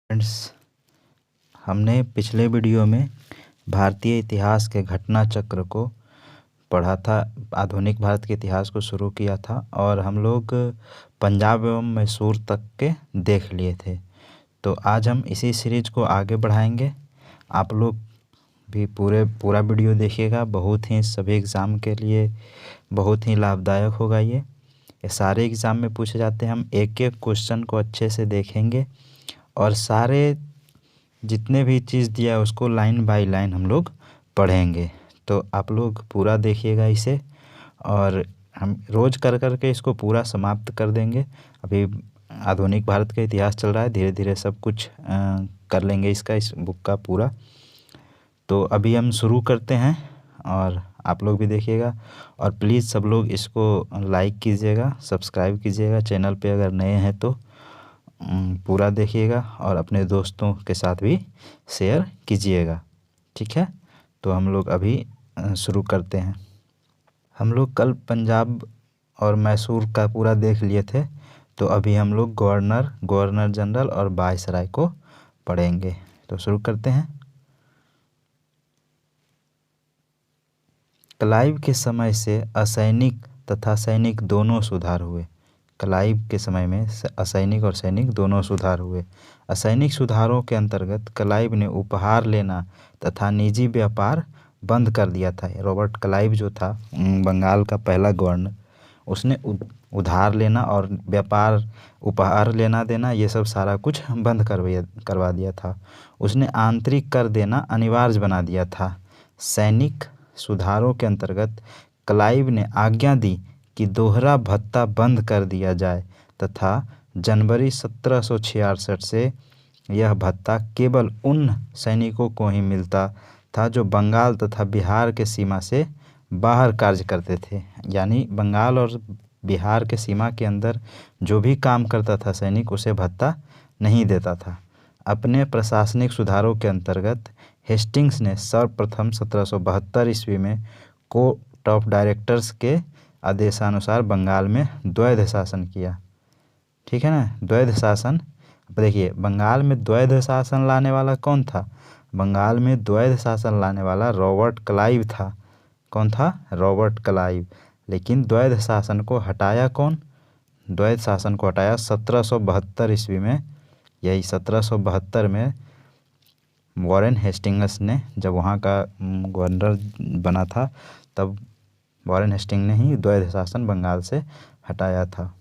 Friends, हमने पिछले video में भारतीय इतिहास के घटना चक्र को पढ़ा था। आधुनिक भारत के इतिहास को शुरू किया था और हम लोग पंजाब एवं मैसूर तक के देख लिए थे। तो आज हम इसी सीरीज को आगे बढ़ाएंगे। आप लोग भी पूरा वीडियो देखिएगा। बहुत ही सभी एग्ज़ाम के लिए बहुत ही लाभदायक होगा। ये सारे एग्ज़ाम में पूछे जाते हैं। हम एक एक क्वेश्चन को अच्छे से देखेंगे और सारे जितने भी चीज़ दिया है उसको लाइन बाय लाइन हम लोग पढ़ेंगे। तो आप लोग पूरा देखिएगा इसे और हम रोज़ कर के इसको पूरा समाप्त कर देंगे। अभी आधुनिक भारत का इतिहास चल रहा है, धीरे धीरे सब कुछ कर लेंगे इस बुक का पूरा। तो अभी हम शुरू करते हैं और आप लोग भी देखिएगा और प्लीज़ सब लोग इसको लाइक कीजिएगा, सब्सक्राइब कीजिएगा चैनल पे अगर नए हैं तो पूरा देखिएगा और अपने दोस्तों के साथ भी शेयर कीजिएगा। ठीक है, तो हम लोग अभी शुरू करते हैं। हम लोग कल पंजाब और मैसूर का पूरा देख लिए थे, तो अभी हम लोग गवर्नर जनरल और वायसराय को पढ़ेंगे। तो शुरू करते हैं। क्लाइव के समय से असैनिक तथा सैनिक दोनों सुधार हुए। क्लाइव के समय में असैनिक और सैनिक दोनों सुधार हुए। असैनिक सुधारों के अंतर्गत क्लाइव ने उपहार लेना तथा निजी व्यापार बंद कर दिया था। रॉबर्ट क्लाइव जो था बंगाल का पहला गवर्नर, उसने उधार लेना और व्यापार उपहार लेना देना ये सब सारा कुछ बंद करवा दिया था। उसने आंतरिक कर देना अनिवार्य बना दिया था। सैनिक सुधारों के अंतर्गत क्लाइव ने आज्ञा दी कि दोहरा भत्ता बंद कर दिया जाए तथा जनवरी 1766 से यह भत्ता केवल उन सैनिकों को ही मिलता था जो बंगाल तथा बिहार के सीमा से बाहर कार्य करते थे। यानी बंगाल और बिहार के सीमा के अंदर जो भी काम करता था सैनिक, उसे भत्ता नहीं देता था। अपने प्रशासनिक सुधारों के अंतर्गत हेस्टिंग्स ने सर्वप्रथम 1772 ईस्वी में कोर्ट ऑफ डायरेक्टर्स के आदेशानुसार बंगाल में द्वैध शासन किया। ठीक है ना, द्वैध शासन। देखिए, बंगाल में द्वैध शासन लाने वाला कौन था? बंगाल में द्वैध शासन लाने वाला रॉबर्ट क्लाइव था। कौन था? Robert Clive. लेकिन द्वैध शासन को हटाया कौन? द्वैध शासन को हटाया 1772 ईस्वी में। यही 1772 में वॉरेन हेस्टिंग्स ने, जब वहाँ का गवर्नर बना था, तब वॉरेन हेस्टिंग्स ने ही द्वैध शासन बंगाल से हटाया था।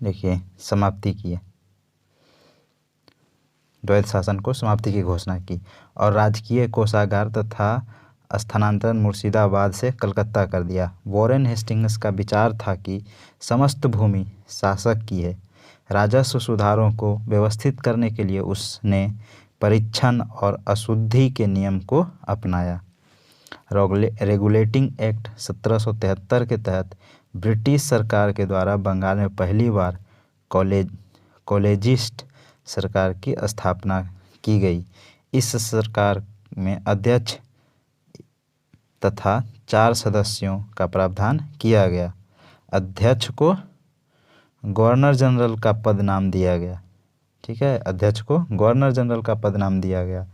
देखिए, समाप्ति की, द्वैध शासन को समाप्ति की घोषणा की और राजकीय कोषागार तथा स्थानांतरण मुर्शिदाबाद से कलकत्ता कर दिया। वॉरेन हेस्टिंग्स का विचार था कि समस्त भूमि शासक की है। राजस्व सुधारों को व्यवस्थित करने के लिए उसने परीक्षण और अशुद्धि के नियम को अपनाया। रेगुलेटिंग एक्ट 1773 के तहत ब्रिटिश सरकार के द्वारा बंगाल में पहली बार कॉलेजिस्ट सरकार की स्थापना की गई। इस सरकार में अध्यक्ष तथा 4 सदस्यों का प्रावधान किया गया। अध्यक्ष को गवर्नर जनरल का पद नाम दिया गया। ठीक है, अध्यक्ष को गवर्नर जनरल का पद नाम दिया गया।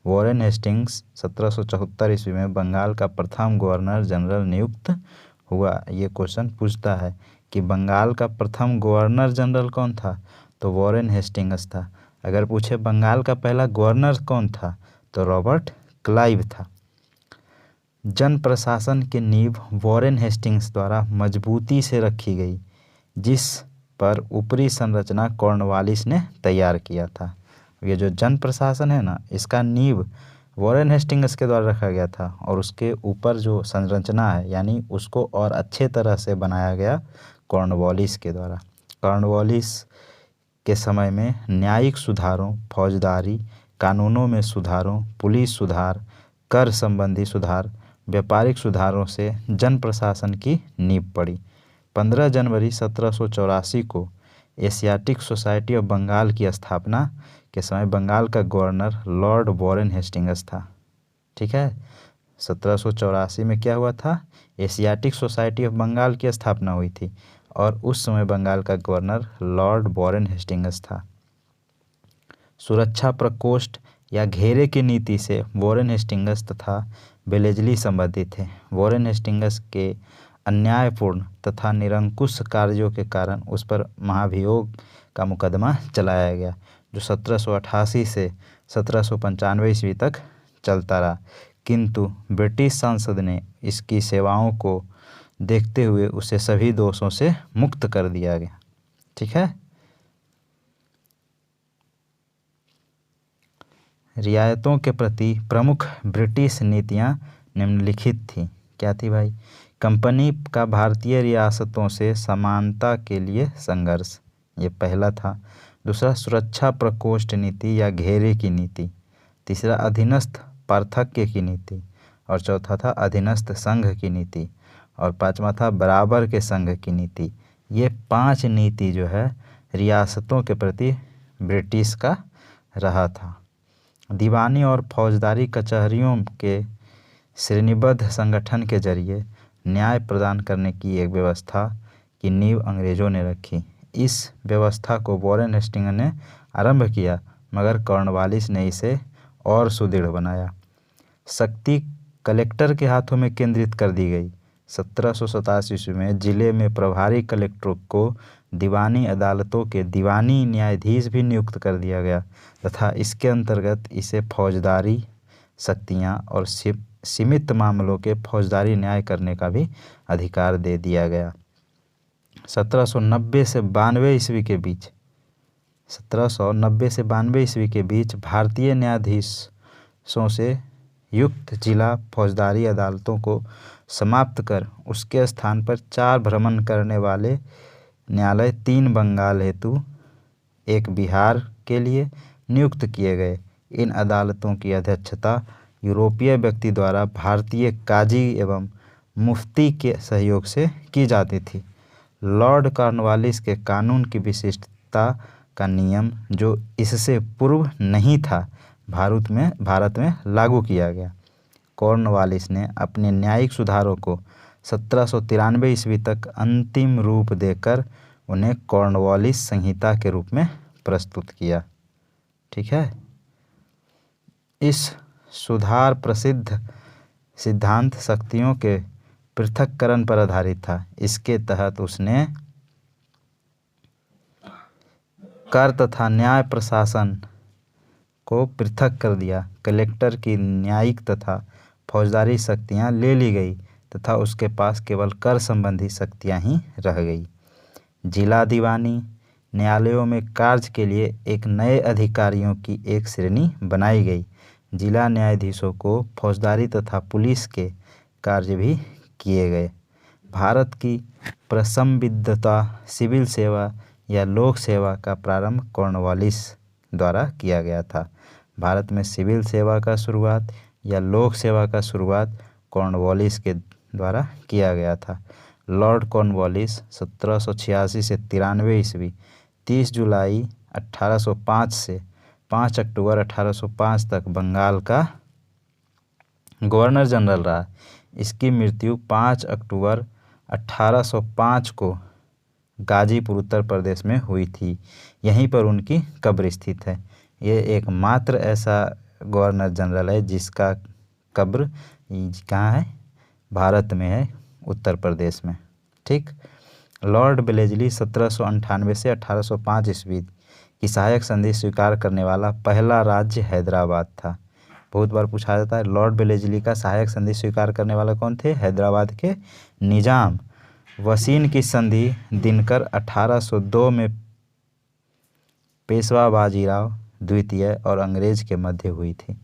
वॉरेन हेस्टिंग्स 1774 ईस्वी में बंगाल का प्रथम गवर्नर जनरल नियुक्त हुआ। ये क्वेश्चन पूछता है कि बंगाल का प्रथम गवर्नर जनरल कौन था? तो वॉरेन हेस्टिंग्स था। अगर पूछे बंगाल का पहला गवर्नर कौन था, तो रॉबर्ट क्लाइव था। जन प्रशासन की नींव वॉरेन हेस्टिंग्स द्वारा मजबूती से रखी गई, जिस पर ऊपरी संरचना कॉर्नवालिस ने तैयार किया था। ये जो जन प्रशासन है ना, इसका नींव वॉरेन हेस्टिंग्स के द्वारा रखा गया था और उसके ऊपर जो संरचना है, यानी उसको और अच्छे तरह से बनाया गया कॉर्नवालिस के द्वारा। कॉर्नवालिस के समय में न्यायिक सुधारों, फौजदारी कानूनों में सुधारों, पुलिस सुधार, कर संबंधी सुधार, व्यापारिक सुधारों से जन प्रशासन की नींव पड़ी। 15 जनवरी 1784 को एशियाटिक सोसाइटी ऑफ बंगाल की स्थापना के समय बंगाल का गवर्नर लॉर्ड वॉरेन हेस्टिंग्स था। ठीक है, 1784 में क्या हुआ था? एशियाटिक सोसाइटी ऑफ बंगाल की स्थापना हुई थी और उस समय बंगाल का गवर्नर लॉर्ड वॉरेन हेस्टिंग्स था। सुरक्षा प्रकोष्ठ या घेरे की नीति से वॉरेन हेस्टिंग्स तथा वेलेस्ली संबंधित थे। वॉरेन हेस्टिंग्स के अन्यायपूर्ण तथा निरंकुश कार्यों के कारण उस पर महाभियोग का मुकदमा चलाया गया, जो 1788 से 1795 ईस्वी तक चलता रहा, किंतु ब्रिटिश संसद ने इसकी सेवाओं को देखते हुए उसे सभी दोषों से मुक्त कर दिया गया। ठीक है। रियायतों के प्रति प्रमुख ब्रिटिश नीतियां निम्नलिखित थी। क्या थी भाई? कंपनी का भारतीय रियासतों से समानता के लिए संघर्ष, ये पहला था। दूसरा, सुरक्षा प्रकोष्ठ नीति या घेरे की नीति। तीसरा, अधीनस्थ पार्थक्य की नीति। और चौथा था अधीनस्थ संघ की नीति। और पांचवा था बराबर के संघ की नीति। ये 5 नीति जो है रियासतों के प्रति ब्रिटिश का रहा था। दीवानी और फौजदारी कचहरियों के श्रेणीबद्ध संगठन के जरिए न्याय प्रदान करने की एक व्यवस्था की नींव अंग्रेजों ने रखी। इस व्यवस्था को वॉरेन हेस्टिंग्स ने आरंभ किया, मगर कॉर्नवालिस ने इसे और सुदृढ़ बनाया। शक्ति कलेक्टर के हाथों में केंद्रित कर दी गई। 1787 ईस्वी में जिले में प्रभारी कलेक्टरों को दीवानी अदालतों के दीवानी न्यायाधीश भी नियुक्त कर दिया गया तथा इसके अंतर्गत इसे फौजदारी शक्तियां और सीमित मामलों के फौजदारी न्याय करने का भी अधिकार दे दिया गया। 1790 से 92 ईस्वी के बीच 1790 से 92 ईस्वी के बीच भारतीय न्यायाधीशों से युक्त जिला फौजदारी अदालतों को समाप्त कर उसके स्थान पर 4 भ्रमण करने वाले न्यायालय 3 बंगाल हेतु 1 बिहार के लिए नियुक्त किए गए। इन अदालतों की अध्यक्षता यूरोपीय व्यक्ति द्वारा भारतीय काजी एवं मुफ्ती के सहयोग से की जाती थी। लॉर्ड कॉर्नवालिस के कानून की विशिष्टता का नियम, जो इससे पूर्व नहीं था, भारत में लागू किया गया। कॉर्नवालिस ने अपने न्यायिक सुधारों को 1793 ईस्वी तक अंतिम रूप देकर उन्हें कॉर्नवालिस संहिता के रूप में प्रस्तुत किया। ठीक है। इस सुधार प्रसिद्ध सिद्धांत शक्तियों के पृथक्करण पर आधारित था। इसके तहत उसने कर तथा न्याय प्रशासन को पृथक कर दिया। कलेक्टर की न्यायिक तथा फौजदारी शक्तियां ले ली गई तथा उसके पास केवल कर संबंधी शक्तियां ही रह गई। जिला दीवानी न्यायालयों में कार्य के लिए एक नए अधिकारियों की एक श्रेणी बनाई गई। जिला न्यायाधीशों को फौजदारी तथा पुलिस के कार्य भी किए गए। भारत की प्रसंविद्धता सिविल सेवा या लोक सेवा का प्रारंभ कॉर्नवालिस द्वारा किया गया था। भारत में सिविल सेवा का शुरुआत या लोक सेवा का शुरुआत कॉर्नवालिस के द्वारा किया गया था। लॉर्ड कॉर्नवालिस 1786 से 93 ईस्वी 30 जुलाई 1805 से 5 अक्टूबर 1805 तक बंगाल का गवर्नर जनरल रहा। इसकी मृत्यु 5 अक्टूबर 1805 को गाजीपुर उत्तर प्रदेश में हुई थी। यहीं पर उनकी कब्र स्थित है। ये एकमात्र ऐसा गवर्नर जनरल है जिसका कब्र कहाँ है? भारत में है, उत्तर प्रदेश में। ठीक। लॉर्ड वेलेस्ली 1798 से 1805 ईस्वी की सहायक संधि स्वीकार करने वाला पहला राज्य हैदराबाद था। बहुत बार पूछा जाता है लॉर्ड वेलेस्ली का सहायक संधि स्वीकार करने वाला कौन थे? हैदराबाद के निजाम वसीन की संधि दिनकर 1802 में पेशवा बाजीराव द्वितीय और अंग्रेज के मध्य हुई थी।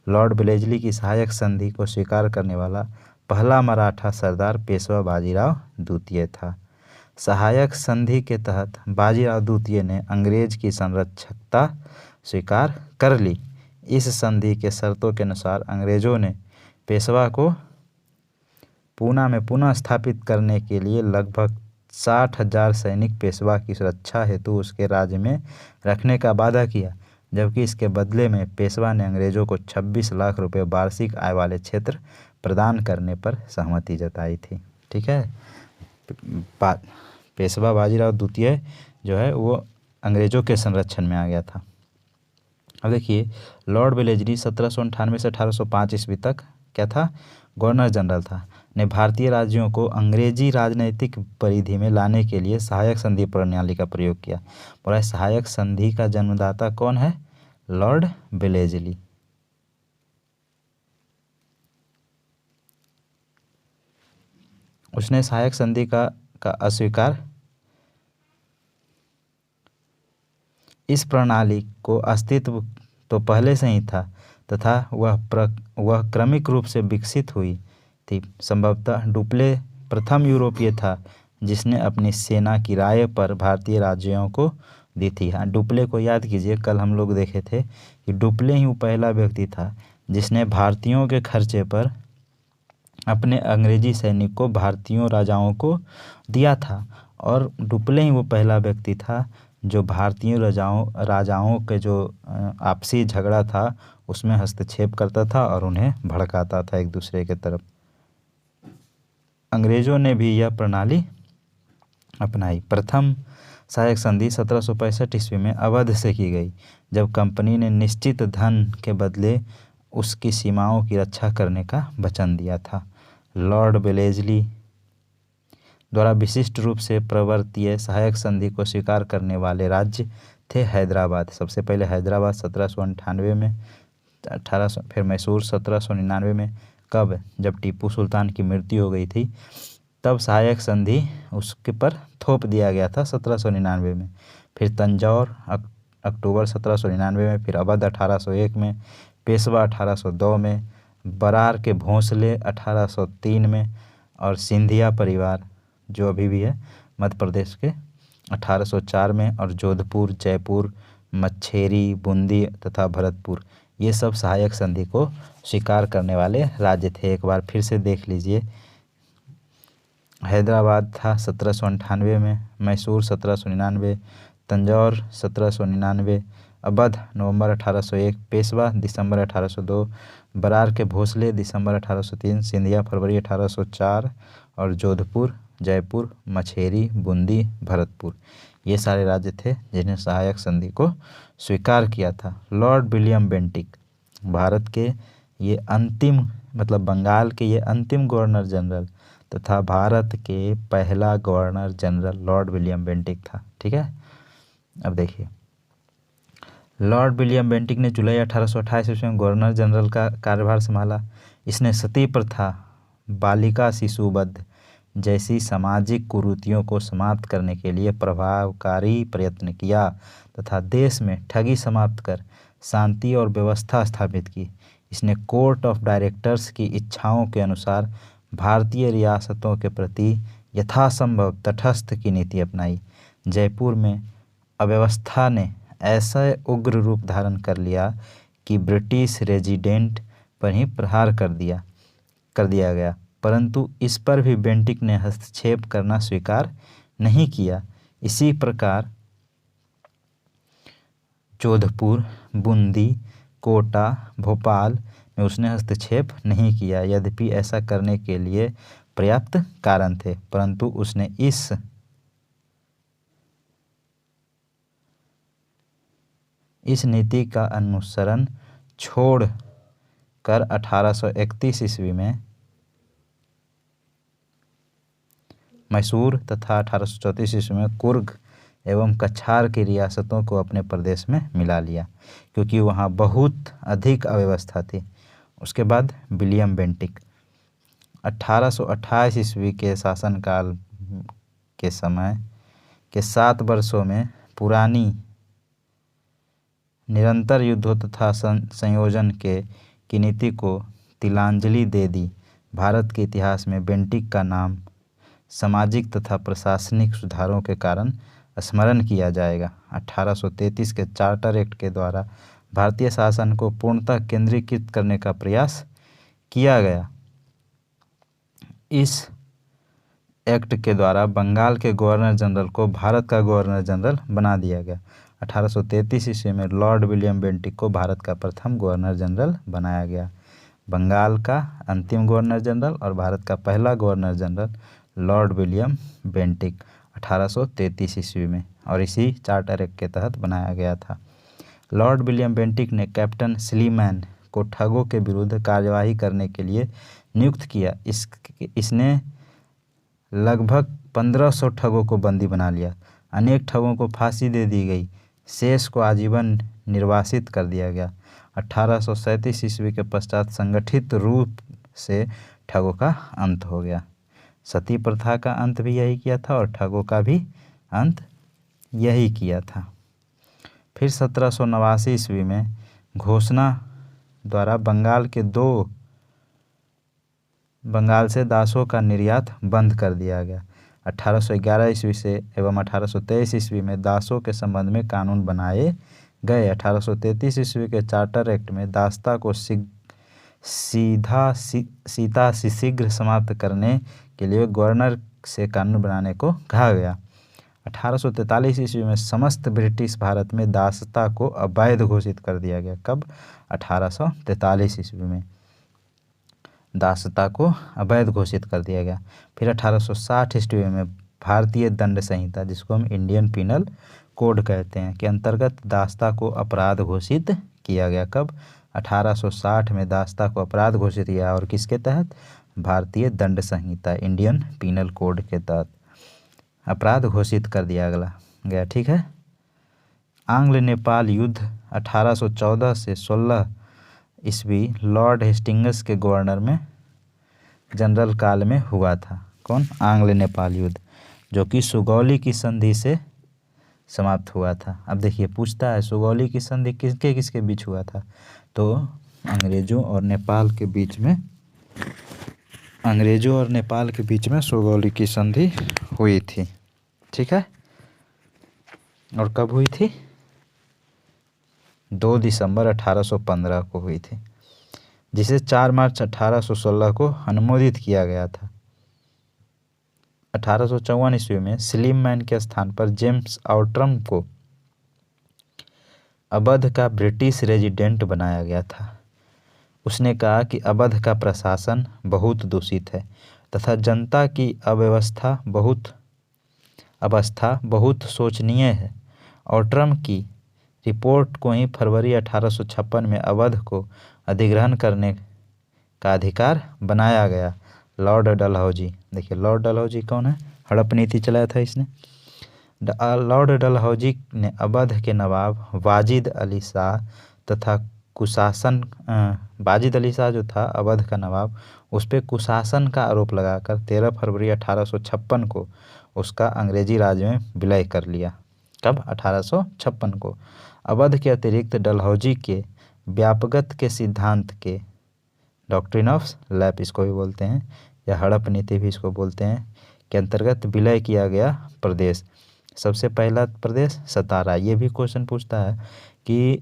लॉर्ड वेलेस्ली की सहायक संधि को स्वीकार करने वाला पहला मराठा सरदार पेशवा बाजीराव द्वितीय था। सहायक संधि के तहत बाजीराव द्वितीय ने अंग्रेज की संरक्षकता स्वीकार कर ली। इस संधि के शर्तों के अनुसार अंग्रेजों ने पेशवा को पूना में पुनः स्थापित करने के लिए लगभग 60,000 सैनिक पेशवा की सुरक्षा हेतु उसके राज्य में रखने का वादा किया, जबकि इसके बदले में पेशवा ने अंग्रेजों को 26 लाख रुपए वार्षिक आय वाले क्षेत्र प्रदान करने पर सहमति जताई थी। ठीक है। पेशवा बाजीराव द्वितीय जो है वो अंग्रेजों के संरक्षण में आ गया था। अब देखिए, लॉर्ड वेलेस्ली 1798 से 1805 ईस्वी तक क्या था, गवर्नर जनरल था, ने भारतीय राज्यों को अंग्रेजी राजनीतिक परिधि में लाने के लिए सहायक संधि प्रणाली का प्रयोग किया। बोला सहायक संधि का जन्मदाता कौन है, लॉर्ड वेलेस्ली। उसने सहायक संधि का अस्वीकार, इस प्रणाली को अस्तित्व तो पहले से ही था तथा वह क्रमिक रूप से विकसित हुई थी। संभवतः डुप्ले प्रथम यूरोपीय था जिसने अपनी सेना किराए पर भारतीय राज्यों को दी थी। हाँ, डुप्ले को याद कीजिए, कल हम लोग देखे थे कि डुप्ले ही वो पहला व्यक्ति था जिसने भारतीयों के खर्चे पर अपने अंग्रेजी सैनिक को भारतीयों राजाओं को दिया था। और डुप्ले ही वो पहला व्यक्ति था जो भारतीय राजाओं के जो आपसी झगड़ा था उसमें हस्तक्षेप करता था और उन्हें भड़काता था एक दूसरे के तरफ। अंग्रेजों ने भी यह प्रणाली अपनाई। प्रथम सहायक संधि 1765 ईस्वी में अवध से की गई, जब कंपनी ने निश्चित धन के बदले उसकी सीमाओं की रक्षा करने का वचन दिया था। लॉर्ड वेलेस्ली द्वारा विशिष्ट रूप से प्रवर्तित सहायक संधि को स्वीकार करने वाले राज्य थे हैदराबाद। सबसे पहले हैदराबाद 1798 में, 1800 फिर मैसूर 1799 में। कब, जब टीपू सुल्तान की मृत्यु हो गई थी तब सहायक संधि उसके पर थोप दिया गया था 1799 में। फिर तंजौर अक्टूबर 1799 में, फिर अवध 1801 में, पेशवा 1802 में, बरार के भोंसले 1803 में और सिंधिया परिवार जो अभी भी है मध्य प्रदेश के 1804 में, और जोधपुर, जयपुर, मच्छेरी, बूंदी तथा भरतपुर, ये सब सहायक संधि को स्वीकार करने वाले राज्य थे। एक बार फिर से देख लीजिए, हैदराबाद था 1798 में, मैसूर 1799, तंजौर 1799, अवध नवंबर 1801, पेशवा दिसंबर 1802, बरार के भोसले दिसंबर 1803, सिंधिया फरवरी 1804 और जोधपुर, जयपुर, मछेरी, बूंदी, भरतपुर, ये सारे राज्य थे जिन्हें सहायक संधि को स्वीकार किया था। लॉर्ड विलियम बेंटिक भारत के ये अंतिम मतलब बंगाल के ये अंतिम गवर्नर जनरल तथा भारत के पहला governor general Lord William Bentinck था। ठीक है, अब देखिए, लॉर्ड विलियम बेंटिक ने जुलाई 1828 ईस्वी में गवर्नर जनरल का कार्यभार संभाला। इसने सती प्रथा, बालिका शिशुवध जैसी सामाजिक कुरीतियों को समाप्त करने के लिए प्रभावकारी प्रयत्न किया तथा देश में ठगी समाप्त कर शांति और व्यवस्था स्थापित की। इसने कोर्ट ऑफ डायरेक्टर्स की इच्छाओं के अनुसार भारतीय रियासतों के प्रति यथासंभव तटस्थ की नीति अपनाई। जयपुर में अव्यवस्था ने ऐसा उग्र रूप धारण कर लिया कि ब्रिटिश रेजिडेंट पर ही प्रहार कर दिया गया, परंतु इस पर भी बेंटिक ने हस्तक्षेप करना स्वीकार नहीं किया। इसी प्रकार जोधपुर, बूंदी, कोटा, भोपाल में उसने हस्तक्षेप नहीं किया, यद्यपि ऐसा करने के लिए पर्याप्त कारण थे, परंतु उसने इस नीति का अनुसरण छोड़ कर 1831 ईस्वी में मैसूर तथा 1834 ईस्वी में कुर्ग एवं कछार की रियासतों को अपने प्रदेश में मिला लिया, क्योंकि वहाँ बहुत अधिक अव्यवस्था थी। उसके बाद विलियम बेंटिक 1828 ईस्वी के शासनकाल के समय के 7 वर्षों में पुरानी निरंतर युद्धों तथा संयोजन की नीति को तिलांजलि दे दी। भारत के इतिहास में बेंटिक का नाम सामाजिक तथा प्रशासनिक सुधारों के कारण स्मरण किया जाएगा। 1833 के चार्टर एक्ट के द्वारा भारतीय शासन को पूर्णतः केंद्रीकृत करने का प्रयास किया गया। इस एक्ट के द्वारा बंगाल के गवर्नर जनरल को भारत का गवर्नर जनरल बना दिया गया। 1833 ईस्वी में लॉर्ड विलियम बेंटिक को भारत का प्रथम गवर्नर जनरल बनाया गया। बंगाल का अंतिम गवर्नर जनरल और भारत का पहला governor general Lord William Bentinck 1833 ईस्वी में, और इसी चार्टर एक्ट के तहत बनाया गया था। लॉर्ड विलियम बेंटिक ने कैप्टन स्लीमैन को ठगों के विरुद्ध कार्यवाही करने के लिए नियुक्त किया। इसने लगभग 1500 ठगों को बंदी बना लिया। अनेक ठगों को फांसी दे दी गई, शेष को आजीवन निर्वासित कर दिया गया। 1837 ईस्वी के पश्चात संगठित रूप से ठगों का अंत हो गया। सती प्रथा का अंत भी यही किया था और ठगों का भी अंत यही किया था। फिर 1789 ईस्वी में घोषणा द्वारा बंगाल से दासों का निर्यात बंद कर दिया गया। 1811 ईस्वी से एवं 1823 ईस्वी में दासों के संबंध में कानून बनाए गए। 1833 ईस्वी के चार्टर एक्ट में दासता को शीघ्र समाप्त करने के लिए गवर्नर से कानून बनाने को कहा गया। 1843 ईस्वी में समस्त ब्रिटिश भारत में दासता को अवैध घोषित कर दिया गया। कब? 1843 ईस्वी में दासता को अवैध घोषित कर दिया गया। फिर 1860 ईस्वी में भारतीय दंड संहिता, जिसको हम इंडियन पिनल कोड कहते हैं, के अंतर्गत दासता को अपराध घोषित किया गया। कब? 1860 में दासता को अपराध घोषित किया, और किसके तहत? भारतीय दंड संहिता, इंडियन पिनल कोड के तहत अपराध घोषित कर दिया गया। ठीक है। आंग्ल नेपाल युद्ध 1814 से 16 ईस्वी लॉर्ड हेस्टिंग्स के गवर्नर में जनरल काल में हुआ था। कौन? आंग्ल नेपाल युद्ध, जो कि सुगौली की संधि से समाप्त हुआ था। अब देखिए पूछता है सुगौली की संधि किसके किसके बीच हुआ था? तो अंग्रेजों और नेपाल के बीच में सुगौली की संधि हुई थी। ठीक है। और कब हुई थी? 2 दिसंबर 1815 को हुई थी, जिसे 4 मार्च 1816 को अनुमोदित किया गया था। 1854 ईस्वी में स्लीमैन के स्थान पर जेम्स आउट्रम को अवध का ब्रिटिश रेजिडेंट बनाया गया था। उसने कहा कि अवध का प्रशासन बहुत दूषित है तथा जनता की अवस्था बहुत शोचनीय है। आउट्रम की रिपोर्ट को ही फरवरी 1856 में अवध को अधिग्रहण करने का अधिकार बनाया गया। लॉर्ड डलहौजी, देखिए लॉर्ड डलहौजी कौन है? हड़प नीति चलाया था इसने। लॉर्ड डलहौजी ने अवध के नवाब वाजिद अली शाह तथा वाजिद अली शाह जो था अवध का नवाब, उस पर कुशासन का आरोप लगाकर 13 फरवरी 1856 को उसका अंग्रेजी राज में विलय कर लिया। कब? 1856 को। अवध के अतिरिक्त डलहौजी के व्यापगत के सिद्धांत के, डॉक्ट्रिन ऑफ लैप इसको भी बोलते हैं, या हड़प नीति भी इसको बोलते हैं, के अंतर्गत विलय किया गया प्रदेश। सबसे पहला प्रदेश सतारा। ये भी क्वेश्चन पूछता है कि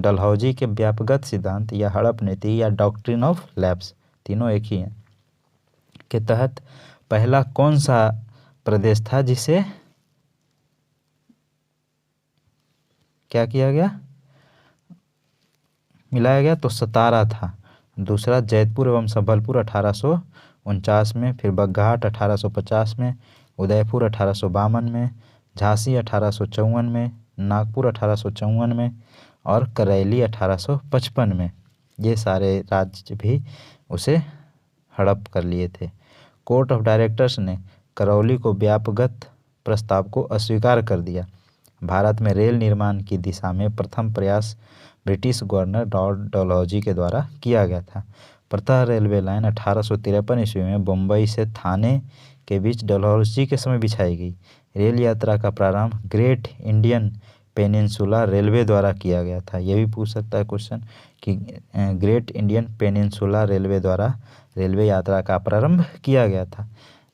डलहौजी के व्यापगत सिद्धांत या हड़प नीति या डॉक्ट्रिन ऑफ लैप्स, तीनों एक ही हैं, के तहत पहला कौन सा प्रदेश था जिसे क्या किया गया? मिलाया गया? तो सतारा था। दूसरा जैतपुर एवं संबलपुर 1849 में, फिर बग्घाट 1850 में, उदयपुर 1852 में, झांसी 1854 में, नागपुर 1854 में और करैली 1855 में। ये सारे राज्य भी उसे हड़प कर लिए थे। कोर्ट ऑफ डायरेक्टर्स ने करौली को व्यापगत प्रस्ताव को अस्वीकार कर दिया। भारत में रेल निर्माण की दिशा में प्रथम प्रयास ब्रिटिश गवर्नर लॉर्ड डलहौजी के द्वारा किया गया था। प्रथम रेलवे लाइन 1853 ईस्वी में बम्बई से थाने के बीच डलहौजी के समय बिछाई गई। रेल यात्रा का प्रारंभ ग्रेट इंडियन पेनिनसुला रेलवे द्वारा किया गया था। ये भी पूछ सकता है क्वेश्चन कि ग्रेट इंडियन पेनिनसुला रेलवे द्वारा रेलवे यात्रा का प्रारंभ किया गया था।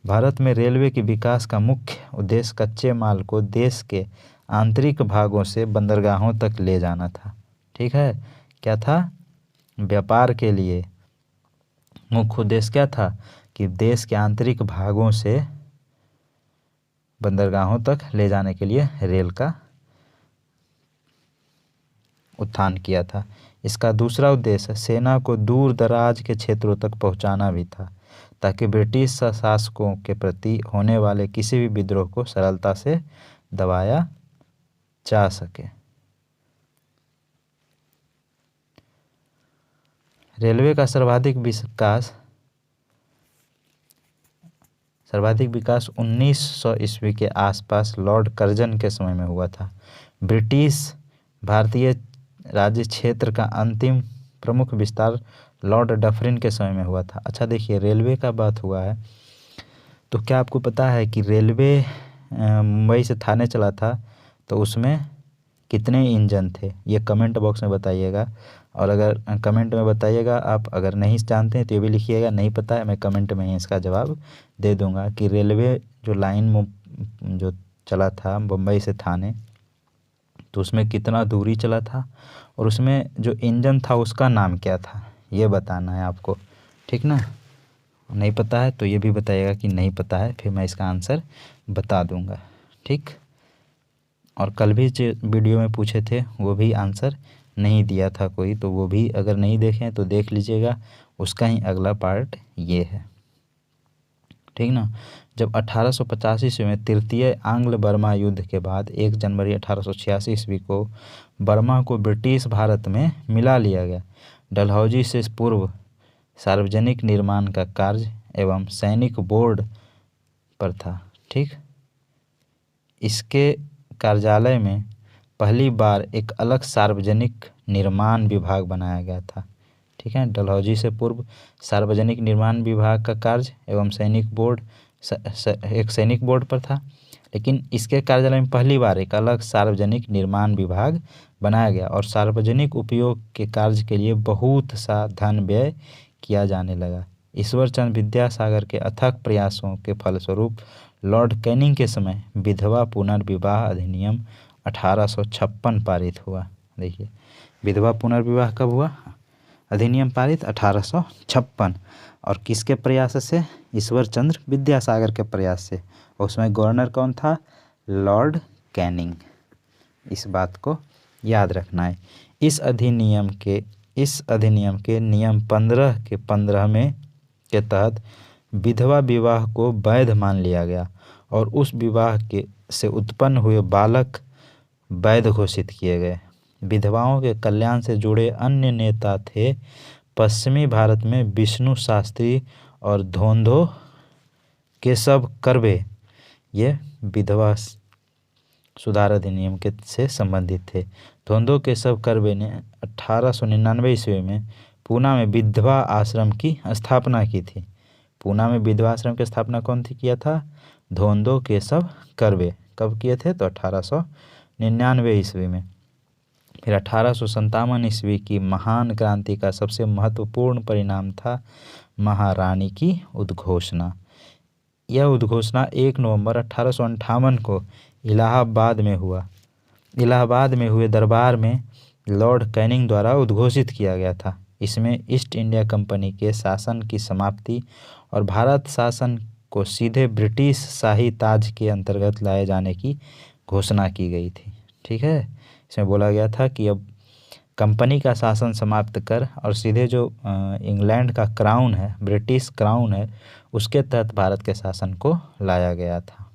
भारत में रेलवे के विकास का मुख्य उद्देश्य कच्चे माल को देश के आंतरिक भागों से बंदरगाहों तक ले जाना था। ठीक है। क्या था? व्यापार के लिए मुख्य उद्देश्य क्या था? कि देश के आंतरिक भागों से बंदरगाहों तक ले जाने के लिए रेल का उत्थान किया था। इसका दूसरा उद्देश्य सेना को दूर दराज के क्षेत्रों तक पहुंचाना भी था ताकि ब्रिटिश शासकों के प्रति होने वाले किसी भी विद्रोह को सरलता से दबाया जा सके। रेलवे का सर्वाधिक विकास 1900 ईस्वी के आसपास लॉर्ड कर्जन के समय में हुआ था। ब्रिटिश भारतीय राज्य क्षेत्र का अंतिम प्रमुख विस्तार लॉर्ड डफरिन के समय में हुआ था। अच्छा देखिए, रेलवे का बात हुआ है तो क्या आपको पता है कि रेलवे मुंबई से थाने चला था तो उसमें कितने इंजन थे? ये कमेंट बॉक्स में बताइएगा। और अगर कमेंट में बताइएगा, आप अगर नहीं जानते हैं तो ये भी लिखिएगा, नहीं पता है मैं कमेंट में ही इसका जवाब दे दूंगा कि रेलवे जो लाइन जो चला था मुंबई से थाने, तो उसमें कितना दूरी चला था और उसमें जो इंजन था उसका नाम क्या था, ये बताना है आपको, ठीक ना। नहीं पता है तो ये भी बताइएगा कि नहीं पता है, फिर मैं इसका आंसर बता दूंगा, ठीक। और कल भी जो वीडियो में पूछे थे वो भी आंसर नहीं दिया था कोई, तो वो भी अगर नहीं देखें तो देख लीजिएगा, उसका ही अगला पार्ट ये है, ठीक ना। जब 1885 ईस्वी में तृतीय आंग्ल बर्मा युद्ध के बाद 1 जनवरी 1886 ईस्वी को बर्मा को ब्रिटिश भारत में मिला लिया गया। डलहौजी से पूर्व सार्वजनिक निर्माण का कार्य एवं सैनिक बोर्ड पर था, ठीक। इसके कार्यालय में पहली बार एक अलग सार्वजनिक निर्माण विभाग बनाया गया था, ठीक है। डलहौजी से पूर्व सार्वजनिक निर्माण विभाग का कार्य एवं सैनिक बोर्ड एक सैनिक बोर्ड पर था, लेकिन इसके कार्यालय में पहली बार एक अलग सार्वजनिक निर्माण विभाग बनाया गया और सार्वजनिक उपयोग के कार्य के लिए बहुत सा धन व्यय किया जाने लगा। ईश्वर चंद्र विद्यासागर के अथक प्रयासों के फलस्वरूप लॉर्ड कैनिंग के समय विधवा पुनर्विवाह अधिनियम 1856 पारित हुआ। देखिए, विधवा पुनर्विवाह कब हुआ? अधिनियम पारित 1856, और किसके प्रयास से? ईश्वर चंद्र विद्यासागर के प्रयास से। और उसमें गवर्नर कौन था? Lord Canning. इस बात को याद रखना है। इस अधिनियम के नियम 15 के 15 के तहत विधवा विवाह को वैध मान लिया गया और उस विवाह के से उत्पन्न हुए बालक वैध घोषित किए गए। विधवाओं के कल्याण से जुड़े अन्य नेता थे पश्चिमी भारत में विष्णु शास्त्री और धोंधो केशव कर्वे। ये विधवा सुधार अधिनियम के से संबंधित थे। धोंधो केशव कर्वे ने 1899 ईस्वी में पूना में विधवा आश्रम की स्थापना की थी। पूना में विधवा आश्रम की स्थापना कौन थी किया था? धोंधो केशव कर्वे। कब किए थे? तो 1899 ईस्वी में। फिर 1857 ईस्वी की महान क्रांति का सबसे महत्वपूर्ण परिणाम था महारानी की उद्घोषणा। यह उद्घोषणा 1 नवंबर 1858 को इलाहाबाद में हुए दरबार में लॉर्ड कैनिंग द्वारा उद्घोषित किया गया था। इसमें ईस्ट इंडिया कंपनी के शासन की समाप्ति और भारत शासन को सीधे ब्रिटिश शाही ताज के अंतर्गत लाए जाने की घोषणा की गई थी, ठीक है। इसमें बोला गया था कि अब कंपनी का शासन समाप्त कर और सीधे जो इंग्लैंड का क्राउन है, ब्रिटिश क्राउन है, उसके तहत भारत के शासन को लाया गया था।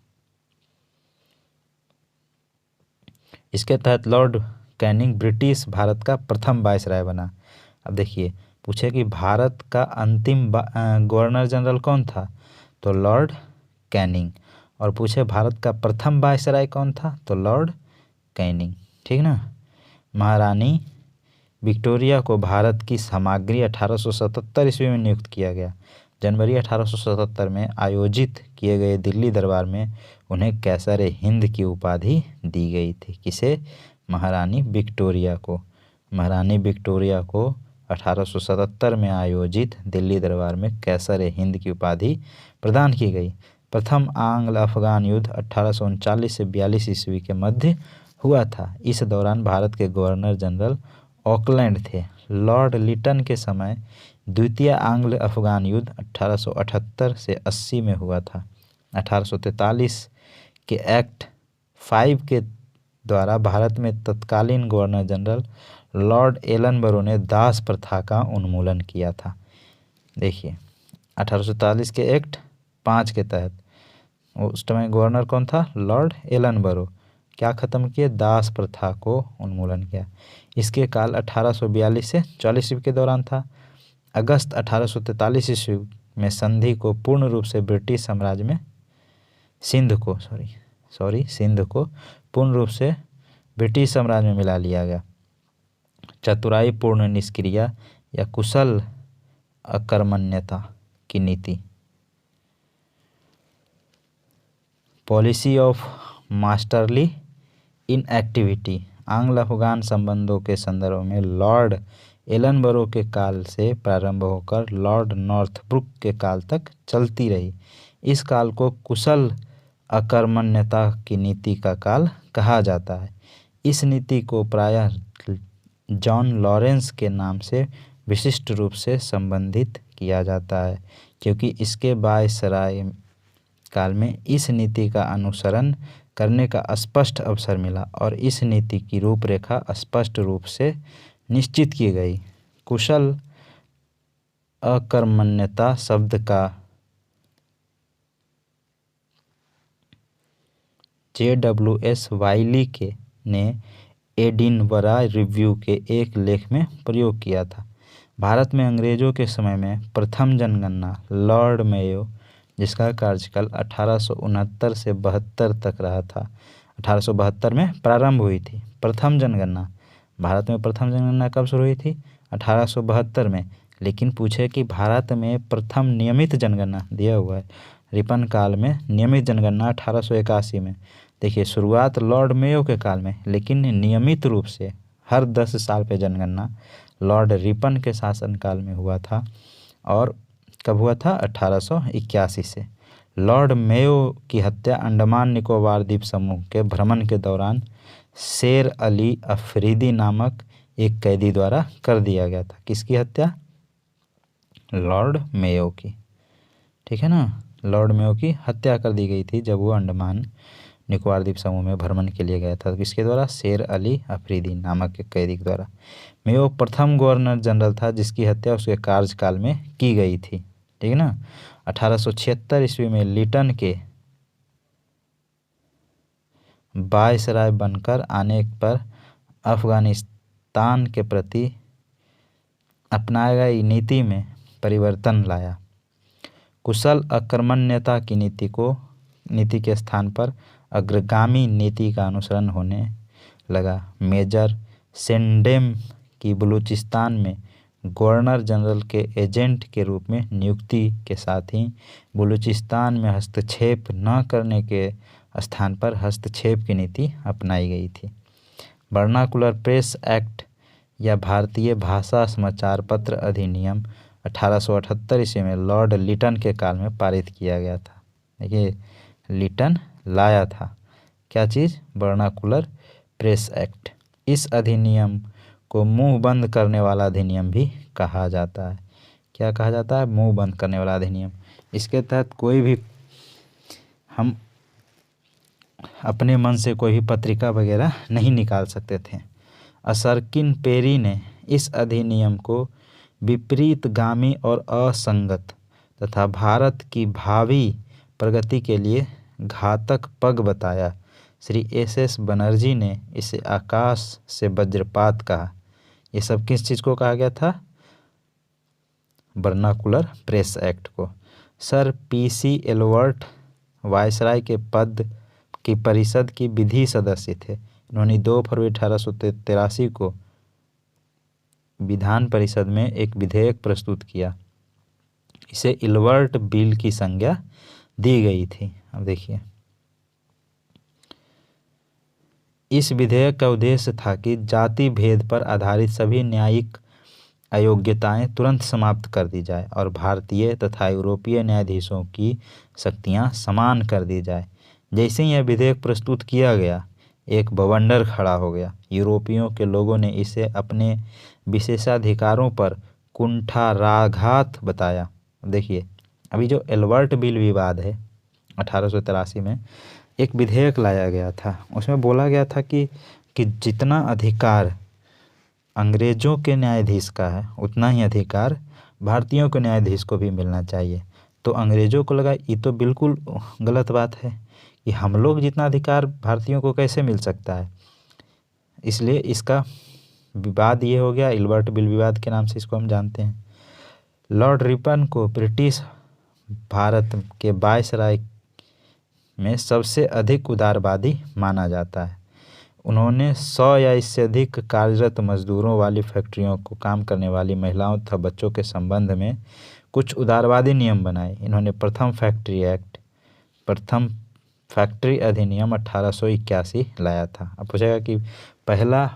इसके तहत लॉर्ड कैनिंग ब्रिटिश भारत का प्रथम वायसराय बना। अब देखिए, पूछे कि भारत का अंतिम गवर्नर जनरल कौन था? तो लॉर्ड कैनिंग। और पूछे भारत का प्रथम वायसराय कौन था? तो लॉर्ड कैनिंग, ठीक ना। महारानी विक्टोरिया को भारत की सामग्री 1877 ईस्वी में नियुक्त किया गया। जनवरी 1877 में आयोजित किए गए दिल्ली दरबार में उन्हें कैसर हिंद की उपाधि दी गई थी। किसे? महारानी विक्टोरिया को। महारानी विक्टोरिया को 1877 में आयोजित दिल्ली दरबार में कैसर हिंद की उपाधि प्रदान की गई। प्रथम आंग्ल अफगान युद्ध 1839 से 42 ईस्वी के मध्य हुआ था। इस दौरान भारत के गवर्नर जनरल ऑकलैंड थे। लॉर्ड लिटन के समय द्वितीय आंग्ल अफगान युद्ध 1878 से 80 में हुआ था। 1843 के एक्ट 5 के द्वारा भारत में तत्कालीन गवर्नर जनरल लॉर्ड एलनबरो ने दास प्रथा का उन्मूलन किया था। देखिए, 1843 के एक्ट 5 के तहत। उस समय गवर्नर कौन था? Lord Ellenborough. क्या खत्म किए? दास प्रथा को उन्मूलन किया। इसके काल 1842 से 40 ईस्वी के दौरान था। अगस्त 1843 ईस्वी में संधि को पूर्ण रूप से ब्रिटिश साम्राज्य में सिंध को पूर्ण रूप से ब्रिटिश साम्राज्य में मिला लिया गया। चतुराई पूर्ण निष्क्रिया या कुशल अकर्मण्यता की नीति, पॉलिसी ऑफ मास्टरली इनएक्टिविटी, आंग्ल अफगान संबंधों के संदर्भ में लॉर्ड एलनबरो के काल से प्रारंभ होकर लॉर्ड नॉर्थब्रुक के काल तक चलती रही। इस काल को कुशल अकर्मण्यता की नीति का काल कहा जाता है। इस नीति को प्रायः जॉन लॉरेंस के नाम से विशिष्ट रूप से संबंधित किया जाता है, क्योंकि इसके वायसराय काल में इस नीति का अनुसरण करने का स्पष्ट अवसर मिला और इस नीति की रूपरेखा स्पष्ट रूप से निश्चित की गई। कुशल अकर्मण्यता शब्द का J.W.S. वाइली ने एडिनबरा रिव्यू के एक लेख में प्रयोग किया था। भारत में अंग्रेजों के समय में प्रथम जनगणना लॉर्ड मेयो, जिसका कार्यकाल 1869 से 72 तक रहा था, 1872 में प्रारंभ हुई थी। प्रथम जनगणना भारत में प्रथम जनगणना कब शुरू हुई थी? 1872 में। लेकिन पूछे कि भारत में प्रथम नियमित जनगणना दिया हुआ है रिपन काल में, नियमित जनगणना 1881 में। देखिए, शुरुआत लॉर्ड मेयो के काल में, लेकिन नियमित रूप से हर 10 साल पे जनगणना लॉर्ड रिपन के शासनकाल में हुआ था। और कब हुआ था? 1881 से। लॉर्ड मेयो की हत्या अंडमान निकोबार द्वीप समूह के भ्रमण के दौरान शेर अली अफरीदी नामक एक कैदी द्वारा कर दिया गया था। किसकी हत्या? लॉर्ड मेयो की। ठीक है ना, लॉर्ड मेयो की हत्या कर दी गई थी जब वो अंडमान निकोबार द्वीप समूह में भ्रमण के लिए गया था। किसके द्वारा? शेर अली अफरीदी नामक एक कैदी के द्वारा। मेयो प्रथम गवर्नर जनरल था जिसकी हत्या उसके कार्यकाल में की गई थी। ठीक है ना। 1876 ईस्वी में लिटन के वायसराय बनकर आने पर अफगानिस्तान के प्रति अपनाई गई नीति में परिवर्तन लाया। कुशल अकर्मण्यता की नीति के स्थान पर अग्रगामी नीति का अनुसरण होने लगा। मेजर सेंडेम की बलूचिस्तान में गवर्नर जनरल के एजेंट के रूप में नियुक्ति के साथ ही बलूचिस्तान में हस्तक्षेप न करने के स्थान पर हस्तक्षेप की नीति अपनाई गई थी। वर्नाकुलर प्रेस एक्ट या भारतीय भाषा समाचार पत्र अधिनियम 1878 ईस्वी में लॉर्ड लिटन के काल में पारित किया गया था। देखिए, लिटन लाया था क्या चीज़? Vernacular press act. इस अधिनियम को मुंह बंद करने वाला अधिनियम भी कहा जाता है। क्या कहा जाता है? मुंह बंद करने वाला अधिनियम। इसके तहत कोई भी हम अपने मन से कोई भी पत्रिका वगैरह नहीं निकाल सकते थे। असरकिन पेरी ने इस अधिनियम को विपरीतगामी और असंगत तथा भारत की भावी प्रगति के लिए घातक पग बताया। श्री एस बनर्जी ने इसे आकाश से वज्रपात कहा। ये सब किस चीज़ को कहा गया था? वर्नाकुलर प्रेस एक्ट को। सर PC एल्बर्ट वायसराय के पद की परिषद की विधि सदस्य थे। इन्होंने 2 फरवरी 1883 को विधान परिषद में एक विधेयक प्रस्तुत किया। इसे एल्बर्ट बिल की संज्ञा दी गई थी। अब देखिए, इस विधेयक का उद्देश्य था कि जाति भेद पर आधारित सभी न्यायिक अयोग्यताएं तुरंत समाप्त कर दी जाए और भारतीय तथा यूरोपीय न्यायाधीशों की शक्तियां समान कर दी जाए। जैसे ही यह विधेयक प्रस्तुत किया गया, एक बवंडर खड़ा हो गया। यूरोपियों के लोगों ने इसे अपने विशेषाधिकारों पर कुंठाराघात बताया। देखिए, अभी जो एल्बर्ट बिल विवाद है 1883 में एक विधेयक लाया गया था। उसमें बोला गया था कि जितना अधिकार अंग्रेजों के न्यायाधीश का है उतना ही अधिकार भारतीयों को न्यायाधीश को भी मिलना चाहिए। तो अंग्रेजों को लगा ये तो बिल्कुल गलत बात है कि हम लोग जितना अधिकार भारतीयों को कैसे मिल सकता है। इसलिए इसका विवाद ये हो गया, इल्बर्ट बिल विवाद के नाम से इसको हम जानते हैं। लॉर्ड रिपन को ब्रिटिश भारत के वायसराय में सबसे अधिक उदारवादी माना जाता है। उन्होंने 100 या इससे अधिक कार्यरत मजदूरों वाली फैक्ट्रियों को काम करने वाली महिलाओं तथा बच्चों के संबंध में कुछ उदारवादी नियम बनाए। इन्होंने प्रथम फैक्ट्री अधिनियम 1881 लाया था। अब पूछेगा कि पहला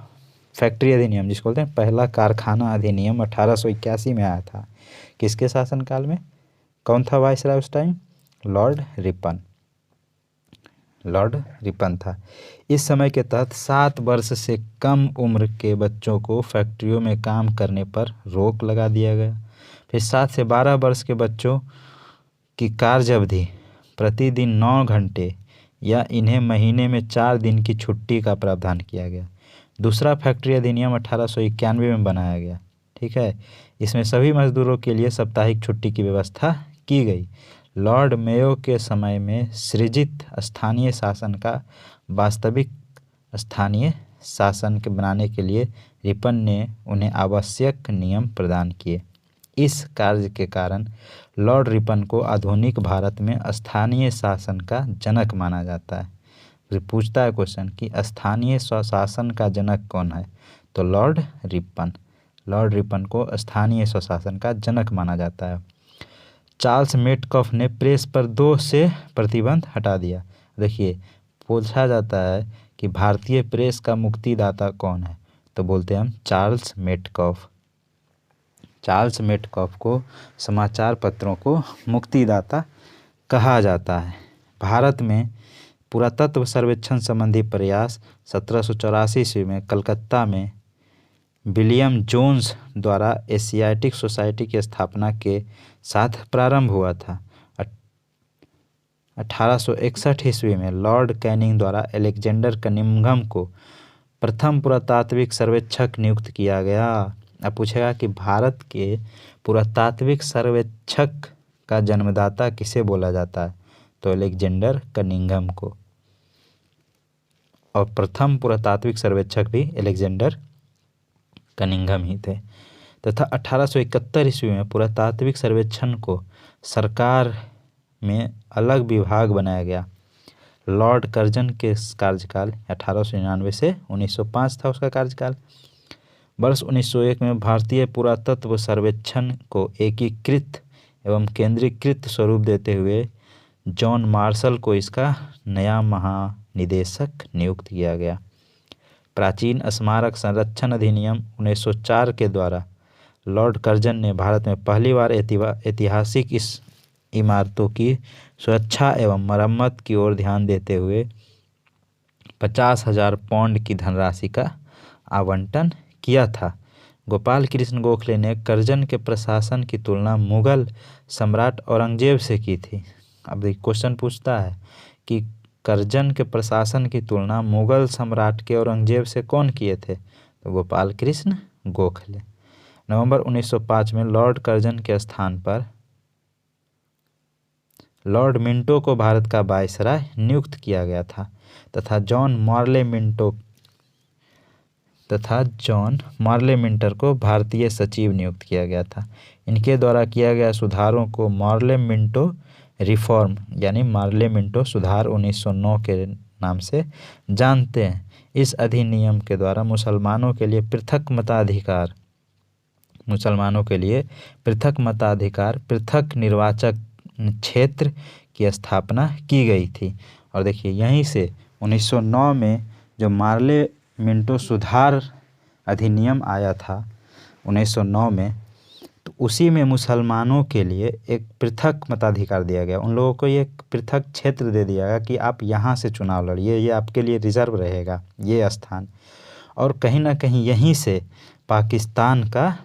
फैक्ट्री अधिनियम जिसको बोलते हैं पहला कारखाना अधिनियम 1881 में आया था। किसके शासनकाल में? कौन था वायसराय उस टाइम? लॉर्ड रिपन था। इस समय के तहत 7 वर्ष से कम उम्र के बच्चों को फैक्ट्रियों में काम करने पर रोक लगा दिया गया। फिर 7 से 12 वर्ष के बच्चों की कार्य अवधि प्रतिदिन 9 घंटे या इन्हें महीने में 4 दिन की छुट्टी का प्रावधान किया गया। दूसरा फैक्ट्री अधिनियम 1891 में बनाया गया। ठीक है, इसमें सभी मजदूरों के लिए साप्ताहिक छुट्टी की व्यवस्था की गई। लॉर्ड मेयो के समय में सृजित स्थानीय शासन का वास्तविक स्थानीय शासन के बनाने के लिए रिपन ने उन्हें आवश्यक नियम प्रदान किए। इस कार्य के कारण लॉर्ड रिपन को आधुनिक भारत में स्थानीय शासन का जनक माना जाता है। फिर पूछता है क्वेश्चन कि स्थानीय स्वशासन का जनक कौन है? तो लॉर्ड रिपन को स्थानीय स्वशासन का जनक माना जाता है। चार्ल्स मेटकॉफ ने प्रेस पर 2 से प्रतिबंध हटा दिया। देखिए, पूछा जाता है कि भारतीय प्रेस का मुक्तिदाता कौन है? तो बोलते हैं हम चार्ल्स मेटकॉफ को समाचार पत्रों को मुक्तिदाता कहा जाता है। भारत में पुरातत्व सर्वेक्षण संबंधी प्रयास 1784 ईस्वी में कलकत्ता में विलियम जोन्स द्वारा एशियाटिक सोसाइटी की स्थापना के साथ प्रारंभ हुआ था। 1861 ईस्वी में लॉर्ड कैनिंग द्वारा अलेक्जेंडर कनिंघम को प्रथम पुरातात्विक सर्वेक्षक नियुक्त किया गया। अब पूछेगा कि भारत के पुरातात्विक सर्वेक्षक का जन्मदाता किसे बोला जाता है? तो अलेक्जेंडर कनिंघम को। और प्रथम पुरातात्विक सर्वेक्षक भी अलेक्जेंडर कनिंघम ही थे। तथा 1871 ईस्वी में पुरातात्विक सर्वेक्षण को सरकार में अलग विभाग बनाया गया। लॉर्ड कर्जन के कार्यकाल 1899 से 1905 था उसका कार्यकाल। वर्ष 1901 में भारतीय पुरातत्व सर्वेक्षण को एकीकृत एवं केंद्रीकृत स्वरूप देते हुए जॉन मार्शल को इसका नया महानिदेशक नियुक्त किया गया। प्राचीन स्मारक संरक्षण अधिनियम 1904 के द्वारा लॉर्ड कर्जन ने भारत में पहली बार ऐतिहासिक इस इमारतों की सुरक्षा एवं मरम्मत की ओर ध्यान देते हुए 50,000 पाउंड की धनराशि का आवंटन किया था। गोपाल कृष्ण गोखले ने कर्जन के प्रशासन की तुलना मुगल सम्राट औरंगजेब से की थी। अब देखिए, क्वेश्चन पूछता है कि कर्जन के प्रशासन की तुलना मुगल सम्राट के औरंगजेब से कौन किए थे? तो गोपाल कृष्ण गोखले। नवंबर 1905 में लॉर्ड कर्जन के स्थान पर लॉर्ड मिंटो को भारत का वायसराय नियुक्त किया गया था तथा जॉन मार्ले मिंटर को भारतीय सचिव नियुक्त किया गया था। इनके द्वारा किया गया सुधारों को मार्ले मिंटो रिफॉर्म यानी मार्ले मिंटो सुधार 1909 के नाम से जानते हैं। इस अधिनियम के द्वारा मुसलमानों के लिए पृथक मताधिकार, पृथक निर्वाचक क्षेत्र की स्थापना की गई थी। और देखिए, यहीं से 1909 में जो मार्ले मिंटो सुधार अधिनियम आया था 1909 में, तो उसी में मुसलमानों के लिए एक पृथक मताधिकार दिया गया। उन लोगों को एक पृथक क्षेत्र दे दिया गया कि आप यहाँ से चुनाव लड़िए, ये आपके लिए रिजर्व रहेगा ये स्थान। और कहीं ना कहीं यहीं से पाकिस्तान का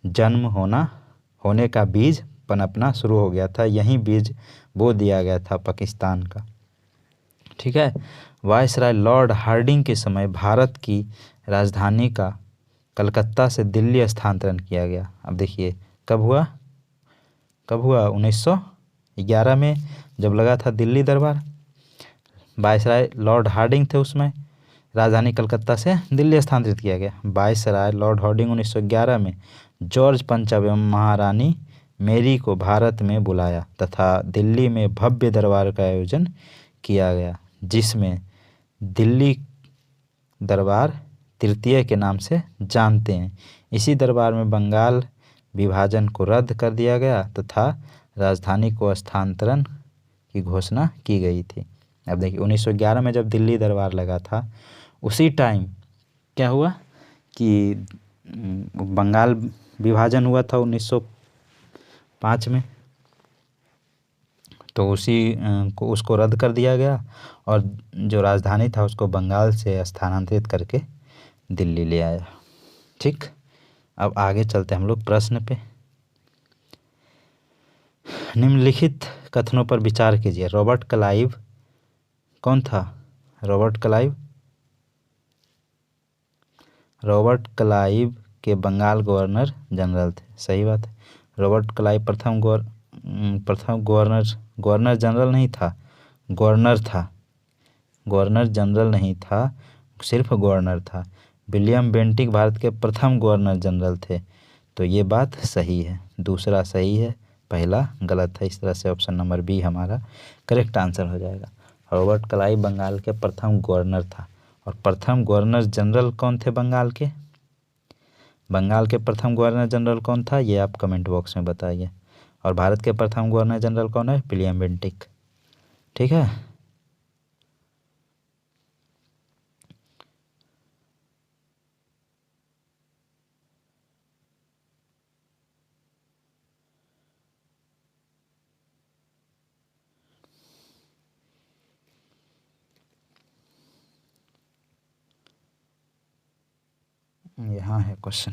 जन्म होने का बीज पनपना शुरू हो गया था। यहीं बीज बो दिया गया था पाकिस्तान का। ठीक है, वायसराय लॉर्ड हार्डिंग के समय भारत की राजधानी का कलकत्ता से दिल्ली स्थानांतरण किया गया। अब देखिए, कब हुआ? 1911 में, जब लगा था दिल्ली दरबार। वायसराय लॉर्ड हार्डिंग थे उसमें, राजधानी कलकत्ता से दिल्ली स्थानांतरित किया गया। वायसराय लॉर्ड हार्डिंग 1911 में जॉर्ज पंचम एवं महारानी मेरी को भारत में बुलाया तथा दिल्ली में भव्य दरबार का आयोजन किया गया, जिसमें दिल्ली दरबार तृतीय के नाम से जानते हैं। इसी दरबार में बंगाल विभाजन को रद्द कर दिया गया तथा राजधानी को स्थानांतरण की घोषणा की गई थी। अब देखिए 1911 में जब दिल्ली दरबार लगा था, उसी टाइम क्या हुआ कि बंगाल विभाजन हुआ था 1905 में, तो उसको रद्द कर दिया गया और जो राजधानी था उसको बंगाल से स्थानांतरित करके दिल्ली ले आया। ठीक, अब आगे चलते हम लोग प्रश्न पे। निम्नलिखित कथनों पर विचार कीजिए। रॉबर्ट क्लाइव कौन था? रॉबर्ट क्लाइव के बंगाल गवर्नर जनरल थे। सही बात है। रॉबर्ट क्लाइव प्रथम गवर्नर जनरल नहीं था, गवर्नर था। गवर्नर जनरल नहीं था, सिर्फ गवर्नर था। विलियम बेंटिक भारत के प्रथम गवर्नर जनरल थे। तो ये बात सही है, दूसरा सही है, पहला गलत है। इस तरह से ऑप्शन नंबर बी हमारा करेक्ट आंसर हो जाएगा। रॉबर्ट क्लाइव बंगाल के प्रथम गवर्नर था। और प्रथम गवर्नर जनरल कौन थे बंगाल के? बंगाल के प्रथम गवर्नर जनरल कौन था, ये आप कमेंट बॉक्स में बताइए। और भारत के प्रथम गवर्नर जनरल कौन है? William Bentinck. ठीक है। यहाँ है क्वेश्चन।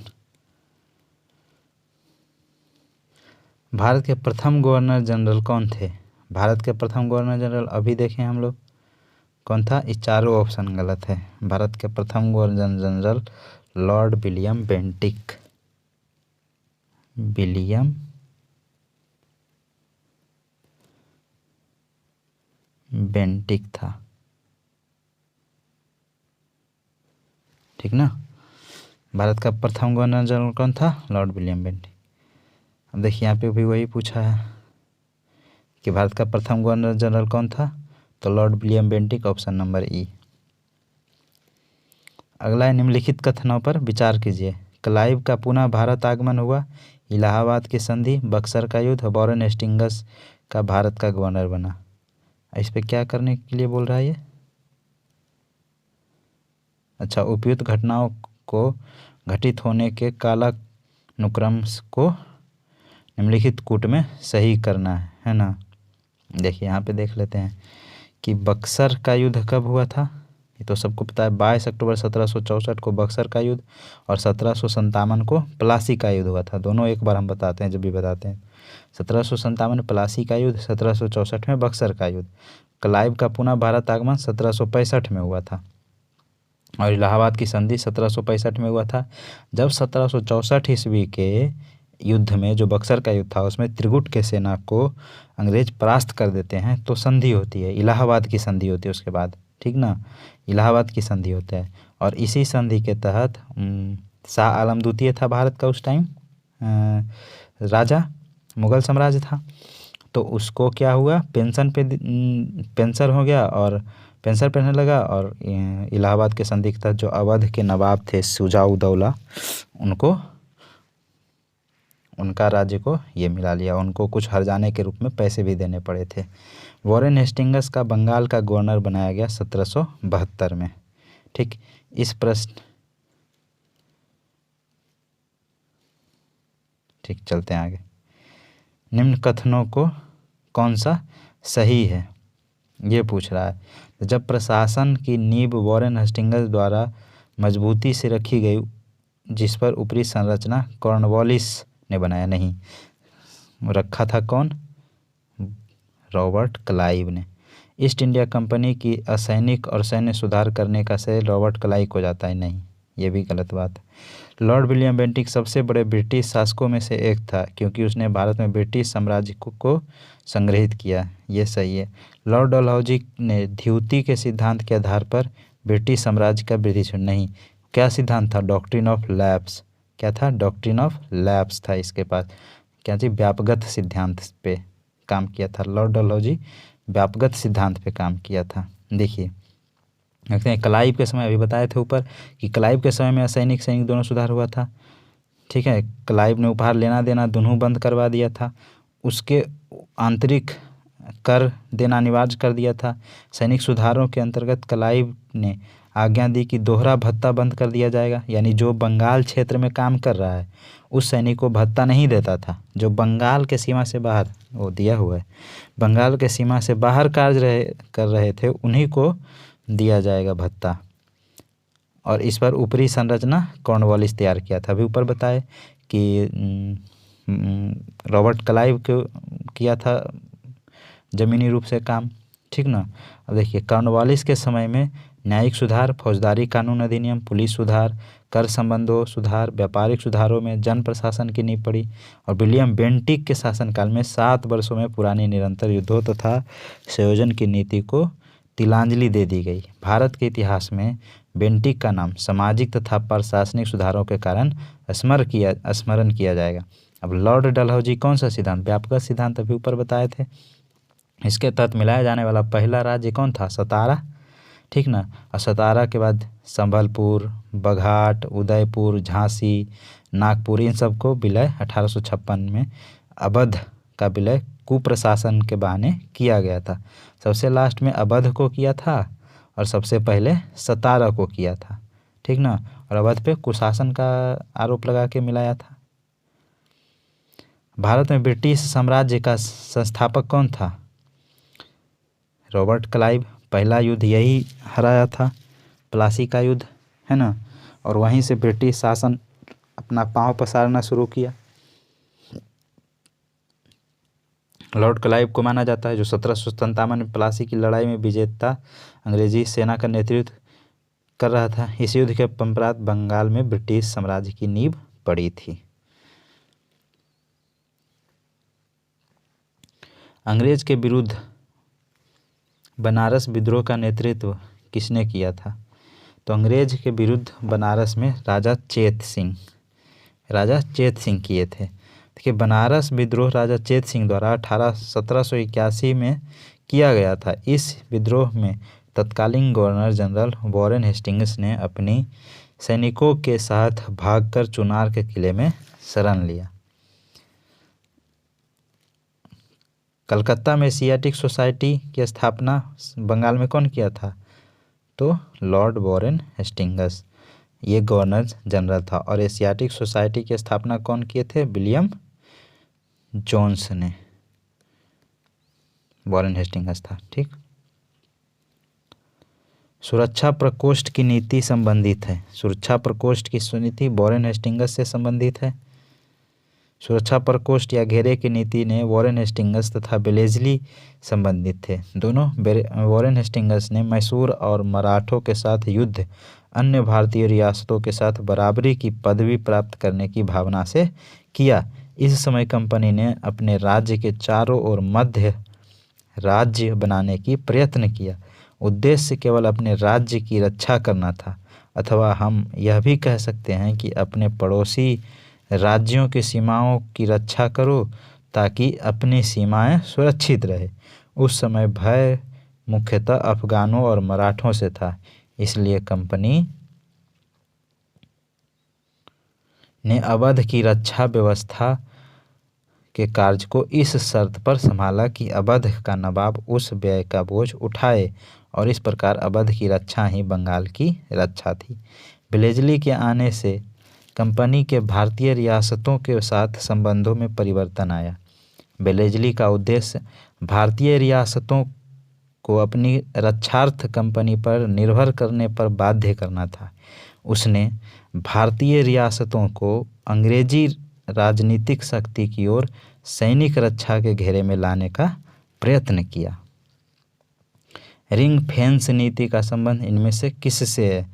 भारत के प्रथम गवर्नर जनरल कौन थे? भारत के प्रथम गवर्नर जनरल अभी देखें हम लोग कौन था। ये चारों ऑप्शन गलत है। भारत के प्रथम governor general Lord William Bentinck था। ठीक ना। भारत का प्रथम गवर्नर जनरल कौन था? Lord William Bentinck. अब देखिए यहाँ पे भी वही पूछा है कि भारत का प्रथम गवर्नर जनरल कौन था, तो Lord William Bentinck, option number ई। अगला है, निम्नलिखित कथनों पर विचार कीजिए। क्लाइव का पुनः भारत आगमन हुआ, इलाहाबाद की संधि, बक्सर का युद्ध, वॉरेन हेस्टिंग्स का भारत का गवर्नर बना। इस पे क्या करने के लिए बोल रहा है ये? अच्छा, उपयुक्त घटनाओं को घटित होने के कालानुक्रम को निम्नलिखित कूट में सही करना है ना। देखिए यहाँ पे देख लेते हैं कि बक्सर का युद्ध कब हुआ था। ये तो सबको पता है, 22 अक्टूबर 1764 को बक्सर का युद्ध, और 1757 को प्लासी का युद्ध हुआ था। दोनों एक बार हम बताते हैं जब भी बताते हैं। 1757 में प्लासी का युद्ध, 1764 में बक्सर का युद्ध। क्लाइव का पुनः भारत आगमन 1765 में हुआ था, और इलाहाबाद की संधि 1765 में हुआ था। जब 1764 ईस्वी के युद्ध में, जो बक्सर का युद्ध था, उसमें त्रिगुट के सेना को अंग्रेज परास्त कर देते हैं, तो संधि होती है, इलाहाबाद की संधि होती है उसके बाद। ठीक ना, इलाहाबाद की संधि होता है। और इसी संधि के तहत शाह आलम द्वितीय था भारत का उस टाइम राजा, मुगल साम्राज्य था। तो उसको क्या हुआ, पेंशन हो गया और पेंशन पहनने लगा। और इलाहाबाद के संधि के तहत जो अवध के नवाब थे शुजा-उद-दौला, उनका राज्य को ये मिला लिया। उनको कुछ हर्जाने के रूप में पैसे भी देने पड़े थे। वॉरेन हेस्टिंग्स का बंगाल का गवर्नर बनाया गया 1772 में। ठीक, इस प्रश्न ठीक, चलते हैं आगे। निम्न कथनों को कौन सा सही है, ये पूछ रहा है। जब प्रशासन की नींव वॉरेन हेस्टिंग्स द्वारा मजबूती से रखी गई, जिस पर ऊपरी संरचना कॉर्नवालिस ने बनाया, नहीं रखा था कौन? रॉबर्ट क्लाइव ने। ईस्ट इंडिया कंपनी की असैनिक और सैन्य सुधार करने का श्रेय रॉबर्ट क्लाइव को जाता है, नहीं। ये भी गलत बात है। लॉर्ड विलियम बेंटिक सबसे बड़े ब्रिटिश शासकों में से एक था क्योंकि उसने भारत में ब्रिटिश साम्राज्य को संग्रहित किया, ये सही है। लॉर्ड डलहौजी ने द्वितीय के सिद्धांत के आधार पर ब्रिटिश साम्राज्य का ब्रिटिश नहीं, क्या सिद्धांत था? Doctrine of lapse. क्या था? डॉक्ट्रिन ऑफ लैप्स था इसके पास। क्या जी? व्यापकगत सिद्धांत पे काम किया था लॉर्ड डलहौजी, व्यापकगत सिद्धांत पे काम किया था। देखिए देखते हैं क्लाइव के समय, अभी बताए थे ऊपर कि क्लाइव के समय में असैनिक सैनिक दोनों सुधार हुआ था। ठीक है, क्लाइव ने उपहार लेना देना दोनों बंद करवा दिया था, उसके आंतरिक कर देना अनिवार्य कर दिया था। सैनिक सुधारों के अंतर्गत क्लाइव ने आज्ञा दी कि दोहरा भत्ता बंद कर दिया जाएगा, यानी जो बंगाल क्षेत्र में काम कर रहा है उस सैनिक को भत्ता नहीं देता था। जो बंगाल के सीमा से बाहर, वो दिया हुआ है, बंगाल के सीमा से बाहर कार्य कर रहे थे उन्हीं को दिया जाएगा भत्ता। और इस पर ऊपरी संरचना कॉर्नवालिस तैयार किया था। अभी ऊपर बताए कि रॉबर्ट क्लाइव को किया था ज़मीनी रूप से काम। ठीक ना। अब देखिए कॉर्नवालिस के समय में न्यायिक सुधार, फौजदारी कानून अधिनियम, पुलिस सुधार, कर संबंधों सुधार, व्यापारिक सुधारों में जन प्रशासन की नींव पड़ी। और विलियम बेंटिक के शासनकाल में 7 वर्षों में पुरानी निरंतर युद्धों तथा संयोजन की नीति को तिलांजलि दे दी गई। भारत के इतिहास में बेंटिक का नाम सामाजिक तथा प्रशासनिक सुधारों के कारण स्मरण किया जाएगा। अब लॉर्ड डलहौजी कौन सा सिद्धांत? व्यापक सिद्धांत अभी ऊपर बताए थे। इसके तहत मिलाया जाने वाला पहला राज्य कौन था? सतारा। ठीक ना। और सतारा के बाद संबलपुर, बघाट, उदयपुर, झांसी, नागपुर, इन सबको विलय 1856 में अवध का विलय कुप्रशासन के बहाने किया गया था। सबसे लास्ट में अवध को किया था और सबसे पहले सतारा को किया था। ठीक ना। और अवध पे कुशासन का आरोप लगा के मिलाया था। भारत में ब्रिटिश साम्राज्य का संस्थापक कौन था? Robert Clive. पहला युद्ध यही हराया था, प्लासी का युद्ध, है ना। और वहीं से ब्रिटिश शासन अपना पांव पसारना शुरू किया। लॉर्ड क्लाइव को माना जाता है जो 1757 में प्लासी की लड़ाई में विजेता अंग्रेजी सेना का नेतृत्व कर रहा था। इस युद्ध के पश्चात बंगाल में ब्रिटिश साम्राज्य की नींव पड़ी थी। अंग्रेज के विरुद्ध बनारस विद्रोह का नेतृत्व किसने किया था? तो अंग्रेज के विरुद्ध बनारस में राजा चेत सिंह किए थे। देखिए बनारस विद्रोह राजा चेत सिंह द्वारा 1781 में किया गया था। इस विद्रोह में तत्कालीन गवर्नर जनरल वॉरेन हेस्टिंग्स ने अपनी सैनिकों के साथ भागकर चुनार के किले में शरण लिया। कलकत्ता में एशियाटिक सोसाइटी की स्थापना बंगाल में कौन किया था? तो लॉर्ड वॉरेन हेस्टिंग्स, ये गवर्नर जनरल था। और एशियाटिक सोसाइटी की स्थापना कौन किए थे? विलियम जोन्स ने। वॉरेन हेस्टिंग्स था। ठीक। सुरक्षा प्रकोष्ठ की नीति संबंधित है। सुरक्षा प्रकोष्ठ की नीति वॉरेन हेस्टिंग्स से संबंधित है। सुरक्षा प्रकोष्ठ या घेरे की नीति ने वॉरेन हेस्टिंग्स तथा बेलेजली संबंधित थे। दोनों वॉरेन हेस्टिंग्स ने मैसूर और मराठों के साथ युद्ध अन्य भारतीय रियासतों के साथ बराबरी की पदवी प्राप्त करने की भावना से किया। इस समय कंपनी ने अपने राज्य के चारों ओर मध्य राज्य बनाने की प्रयत्न किया। उद्देश्य केवल अपने राज्य की रक्षा करना था, अथवा हम यह भी कह सकते हैं कि अपने पड़ोसी राज्यों की सीमाओं की रक्षा करो ताकि अपनी सीमाएं सुरक्षित रहे। उस समय भय मुख्यतः अफगानों और मराठों से था, इसलिए कंपनी ने अवध की रक्षा व्यवस्था के कार्य को इस शर्त पर संभाला कि अवध का नवाब उस व्यय का बोझ उठाए, और इस प्रकार अवध की रक्षा ही बंगाल की रक्षा थी। बेलेजली के आने से कंपनी के भारतीय रियासतों के साथ संबंधों में परिवर्तन आया। बेलेजली का उद्देश्य भारतीय रियासतों को अपनी रक्षार्थ कंपनी पर निर्भर करने पर बाध्य करना था। उसने भारतीय रियासतों को अंग्रेजी राजनीतिक शक्ति की ओर सैनिक रक्षा के घेरे में लाने का प्रयत्न किया। रिंग फेंस नीति का संबंध इनमें से किससे है?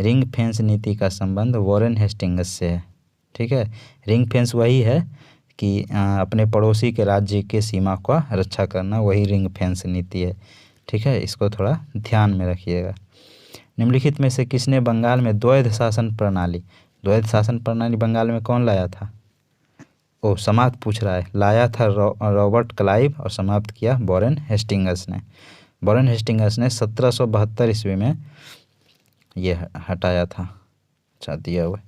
रिंग फेंस नीति का संबंध वॉरेन हेस्टिंग्स से है। ठीक है, रिंग फेंस वही है कि अपने पड़ोसी के राज्य के सीमा का रक्षा करना, वही रिंग फेंस नीति है। ठीक है, इसको थोड़ा ध्यान में रखिएगा। निम्नलिखित में से किसने बंगाल में द्वैध शासन प्रणाली बंगाल में कौन लाया था? समाप्त पूछ रहा है। लाया था रॉबर्ट क्लाइव और समाप्त किया वॉरेन हेस्टिंग्स ने। वॉरेन हेस्टिंग्स ने 1772 ईस्वी में ये हटाया था। अच्छा, दिया हुआ।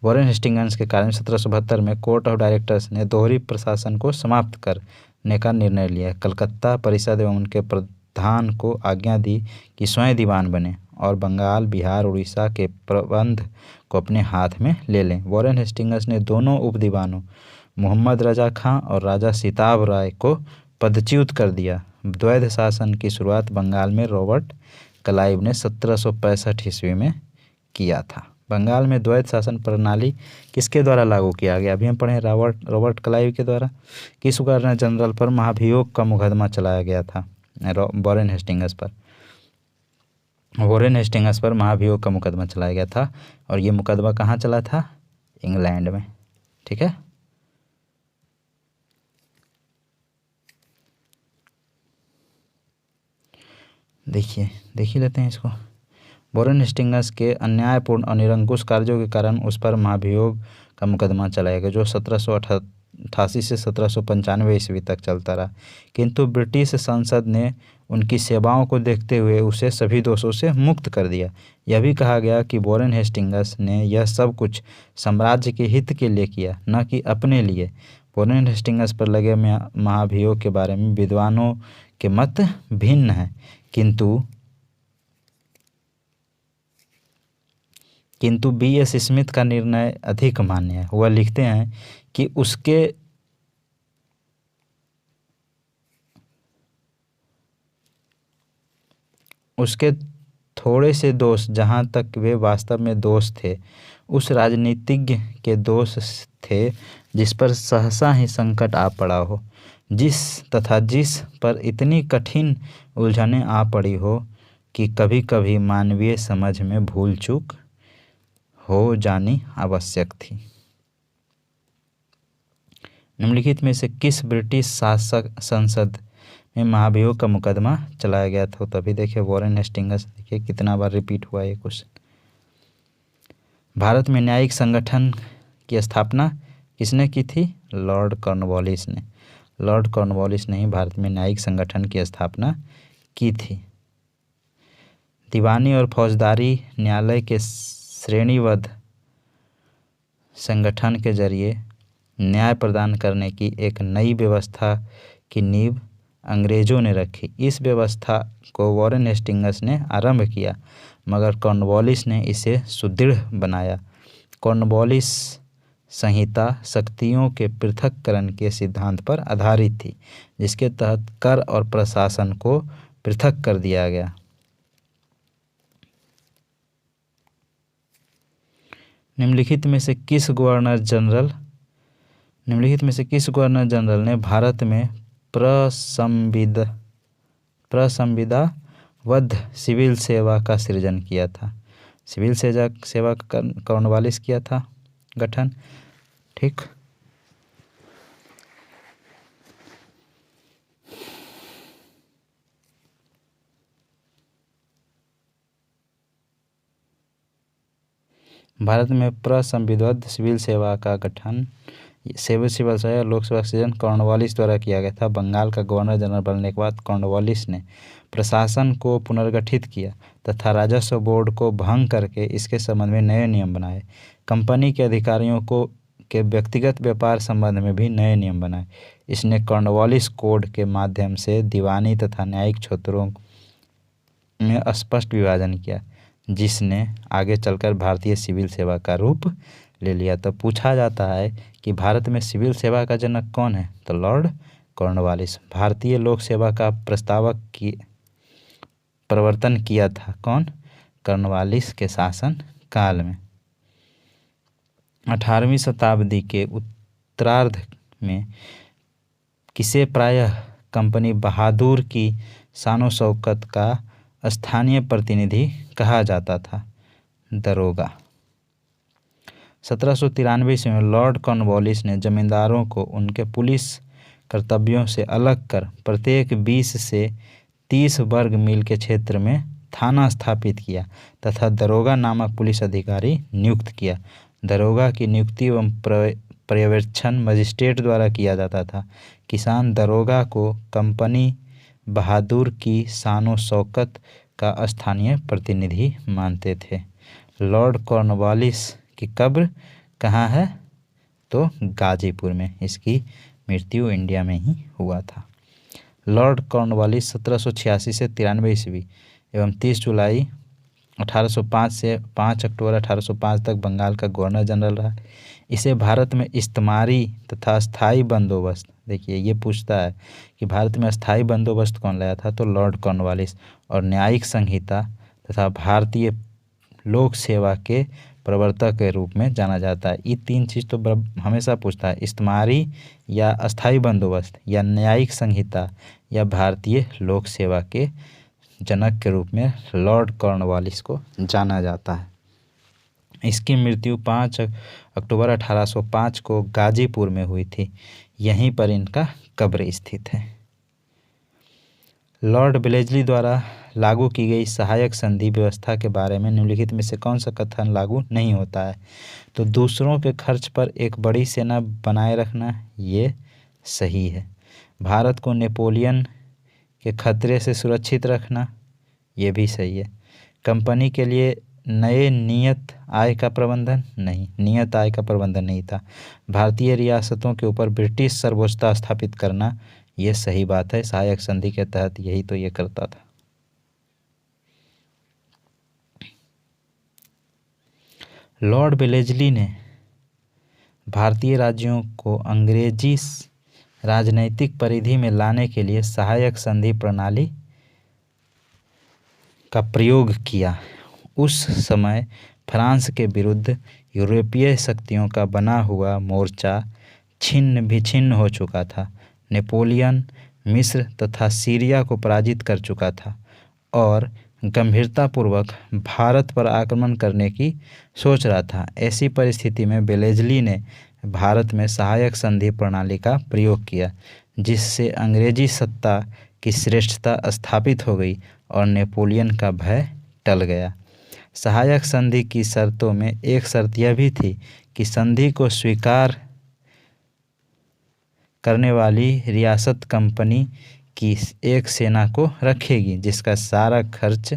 वॉरेन हेस्टिंग्स के कारण 1772 में कोर्ट ऑफ डायरेक्टर्स ने दोहरी प्रशासन को समाप्त करने का निर्णय लिया। कलकत्ता परिषद एवं उनके प्रधान को आज्ञा दी कि स्वयं दीवान बने और बंगाल, बिहार, उड़ीसा के प्रबंध को अपने हाथ में ले लें। वॉरेन हेस्टिंग्स ने दोनों उप दीवानों मोहम्मद रजा खां और राजा सिताब राय को पदच्युत कर दिया। द्वैध शासन की शुरुआत बंगाल में रॉबर्ट क्लाइव ने 1765 ईस्वी में किया था। बंगाल में द्वैध शासन प्रणाली किसके द्वारा लागू किया गया? अभी हम पढ़े रॉबर्ट क्लाइव के द्वारा। किस गवर्नर जनरल पर महाभियोग का मुकदमा चलाया गया था? वॉरेन हेस्टिंग्स पर महाभियोग का मुकदमा चलाया गया था और ये मुकदमा कहाँ चला था? इंग्लैंड में। ठीक है, देख ही लेते हैं इसको। वॉरेन हेस्टिंग्स के अन्यायपूर्ण और निरंकुश कार्यों के कारण उस पर महाभियोग का मुकदमा चलाया गया, जो 1788 से 1795 ईस्वी तक चलता रहा। किंतु ब्रिटिश संसद ने उनकी सेवाओं को देखते हुए उसे सभी दोषों से मुक्त कर दिया। यह भी कहा गया कि वॉरेन हेस्टिंग्स ने यह सब कुछ साम्राज्य के हित के लिए किया, न कि अपने लिए। वॉरेन हेस्टिंग्स पर लगे महाभियोग के बारे में विद्वानों के मत भिन्न हैं, किंतु B.S. स्मिथ का निर्णय अधिक मान्य है। वह लिखते हैं कि उसके थोड़े से दोष, जहाँ तक वे वास्तव में दोष थे, उस राजनीतिज्ञ के दोष थे जिस पर सहसा ही संकट आ पड़ा हो, जिस पर इतनी कठिन उलझनें आ पड़ी हो कि कभी कभी मानवीय समझ में भूल चूक हो जानी आवश्यक थी। निम्नलिखित में से किस ब्रिटिश संसद में महाभियोग का मुकदमा चलाया गया था? तभी देखिए वॉरेन हेस्टिंग्स, देखिए कितना बार रिपीट हुआ ये क्वेश्चन। भारत में न्यायिक संगठन की स्थापना किसने की थी? लॉर्ड कॉर्नवालिस ने। लॉर्ड कॉर्नवालिस ने ही भारत में न्यायिक संगठन की स्थापना की थी। दीवानी और फौजदारी न्यायालय के श्रेणीबद्ध संगठन के जरिए न्याय प्रदान करने की एक नई व्यवस्था की नींव अंग्रेजों ने रखी। इस व्यवस्था को वॉरेन हेस्टिंग्स ने आरंभ किया, मगर कॉर्नवालिस ने इसे सुदृढ़ बनाया। कॉर्नवालिस संहिता शक्तियों के पृथक्करण के सिद्धांत पर आधारित थी, जिसके तहत कर और प्रशासन को पृथक कर दिया गया। निम्नलिखित में से किस गवर्नर जनरल ने भारत में प्रसंविदाबद्ध सिविल सेवा का सृजन किया था? सिविल सेवा का कॉर्नवालिस किया था गठन। ठीक, भारत में प्रसंविदाबद्ध सिविल सेवा का गठन सिविल सेवा लोकसेवा सृजन कॉर्नवालिस द्वारा किया गया था। बंगाल का गवर्नर जनरल बनने के बाद कॉर्नवालिस ने प्रशासन को पुनर्गठित किया तथा राजस्व बोर्ड को भंग करके इसके संबंध में नए नियम बनाए। कंपनी के अधिकारियों के व्यक्तिगत व्यापार संबंध में भी नए नियम बनाए। इसने कॉर्नवालिस कोड के माध्यम से दीवानी तथा न्यायिक क्षेत्रों में स्पष्ट विभाजन किया, जिसने आगे चलकर भारतीय सिविल सेवा का रूप ले लिया। तो पूछा जाता है कि भारत में सिविल सेवा का जनक कौन है? तो लॉर्ड कॉर्नवालिस। भारतीय लोक सेवा का प्रवर्तन किया था कौन? कॉर्नवालिस के शासन काल में। 18वीं शताब्दी के उत्तरार्ध में किसे प्रायः कंपनी बहादुर की शानो शौकत का स्थानीय प्रतिनिधि कहा जाता था? दरोगा। 1793 ईस्वी में लॉर्ड कॉर्नवालिस ने जमींदारों को उनके पुलिस कर्तव्यों से अलग कर प्रत्येक 20 से 30 वर्ग मील के क्षेत्र में थाना स्थापित किया तथा दरोगा नामक पुलिस अधिकारी नियुक्त किया। दरोगा की नियुक्ति एवं पर्यवेक्षण मजिस्ट्रेट द्वारा किया जाता था। किसान दरोगा को कंपनी बहादुर की शान शौकत का स्थानीय प्रतिनिधि मानते थे। लॉर्ड कॉर्नवालिस की कब्र कहाँ है? तो गाजीपुर में। इसकी मृत्यु इंडिया में ही हुआ था। लॉर्ड कॉर्नवालिस 1786 से 93 ईस्वी एवं 30 जुलाई 1805 से 5 अक्टूबर 1805 तक बंगाल का गवर्नर जनरल रहा। इसे भारत में इस्तेमारी तथा स्थायी बंदोबस्त, देखिए ये पूछता है कि भारत में स्थायी बंदोबस्त कौन लाया था, तो लॉर्ड कॉर्नवालिस, और न्यायिक संहिता तथा भारतीय लोक सेवा के प्रवर्तक के रूप में जाना जाता है। ये 3 चीज़ तो हमेशा पूछता है, इस्तेमारी या अस्थायी बंदोबस्त या न्यायिक संहिता या भारतीय लोक सेवा के जनक के रूप में लॉर्ड कॉर्नवालिस को जाना जाता है। इसकी मृत्यु 5 अक्टूबर 1805 को गाजीपुर में हुई थी। यहीं पर इनका कब्र स्थित है। लॉर्ड वेलेस्ली द्वारा लागू की गई सहायक संधि व्यवस्था के बारे में निम्नलिखित में से कौन सा कथन लागू नहीं होता है? तो दूसरों के खर्च पर एक बड़ी सेना बनाए रखना, ये सही है। भारत को नेपोलियन के खतरे से सुरक्षित रखना, ये भी सही है। कंपनी के लिए नए नियत आय का प्रबंधन, नहीं, नियत आय का प्रबंधन नहीं था। भारतीय रियासतों के ऊपर ब्रिटिश सर्वोच्चता स्थापित करना, ये सही बात है। सहायक संधि के तहत यही तो ये करता था। लॉर्ड वेलेस्ली ने भारतीय राज्यों को अंग्रेजी राजनैतिक परिधि में लाने के लिए सहायक संधि प्रणाली का प्रयोग किया। उस समय फ्रांस के विरुद्ध यूरोपीय शक्तियों का बना हुआ मोर्चा छिन्न विछिन्न हो चुका था। नेपोलियन मिस्र तथा सीरिया को पराजित कर चुका था और गंभीरतापूर्वक भारत पर आक्रमण करने की सोच रहा था। ऐसी परिस्थिति में वेलेस्ली ने भारत में सहायक संधि प्रणाली का प्रयोग किया, जिससे अंग्रेजी सत्ता की श्रेष्ठता स्थापित हो गई और नेपोलियन का भय टल गया। सहायक संधि की शर्तों में एक शर्त यह भी थी कि संधि को स्वीकार करने वाली रियासत कंपनी की एक सेना को रखेगी, जिसका सारा खर्च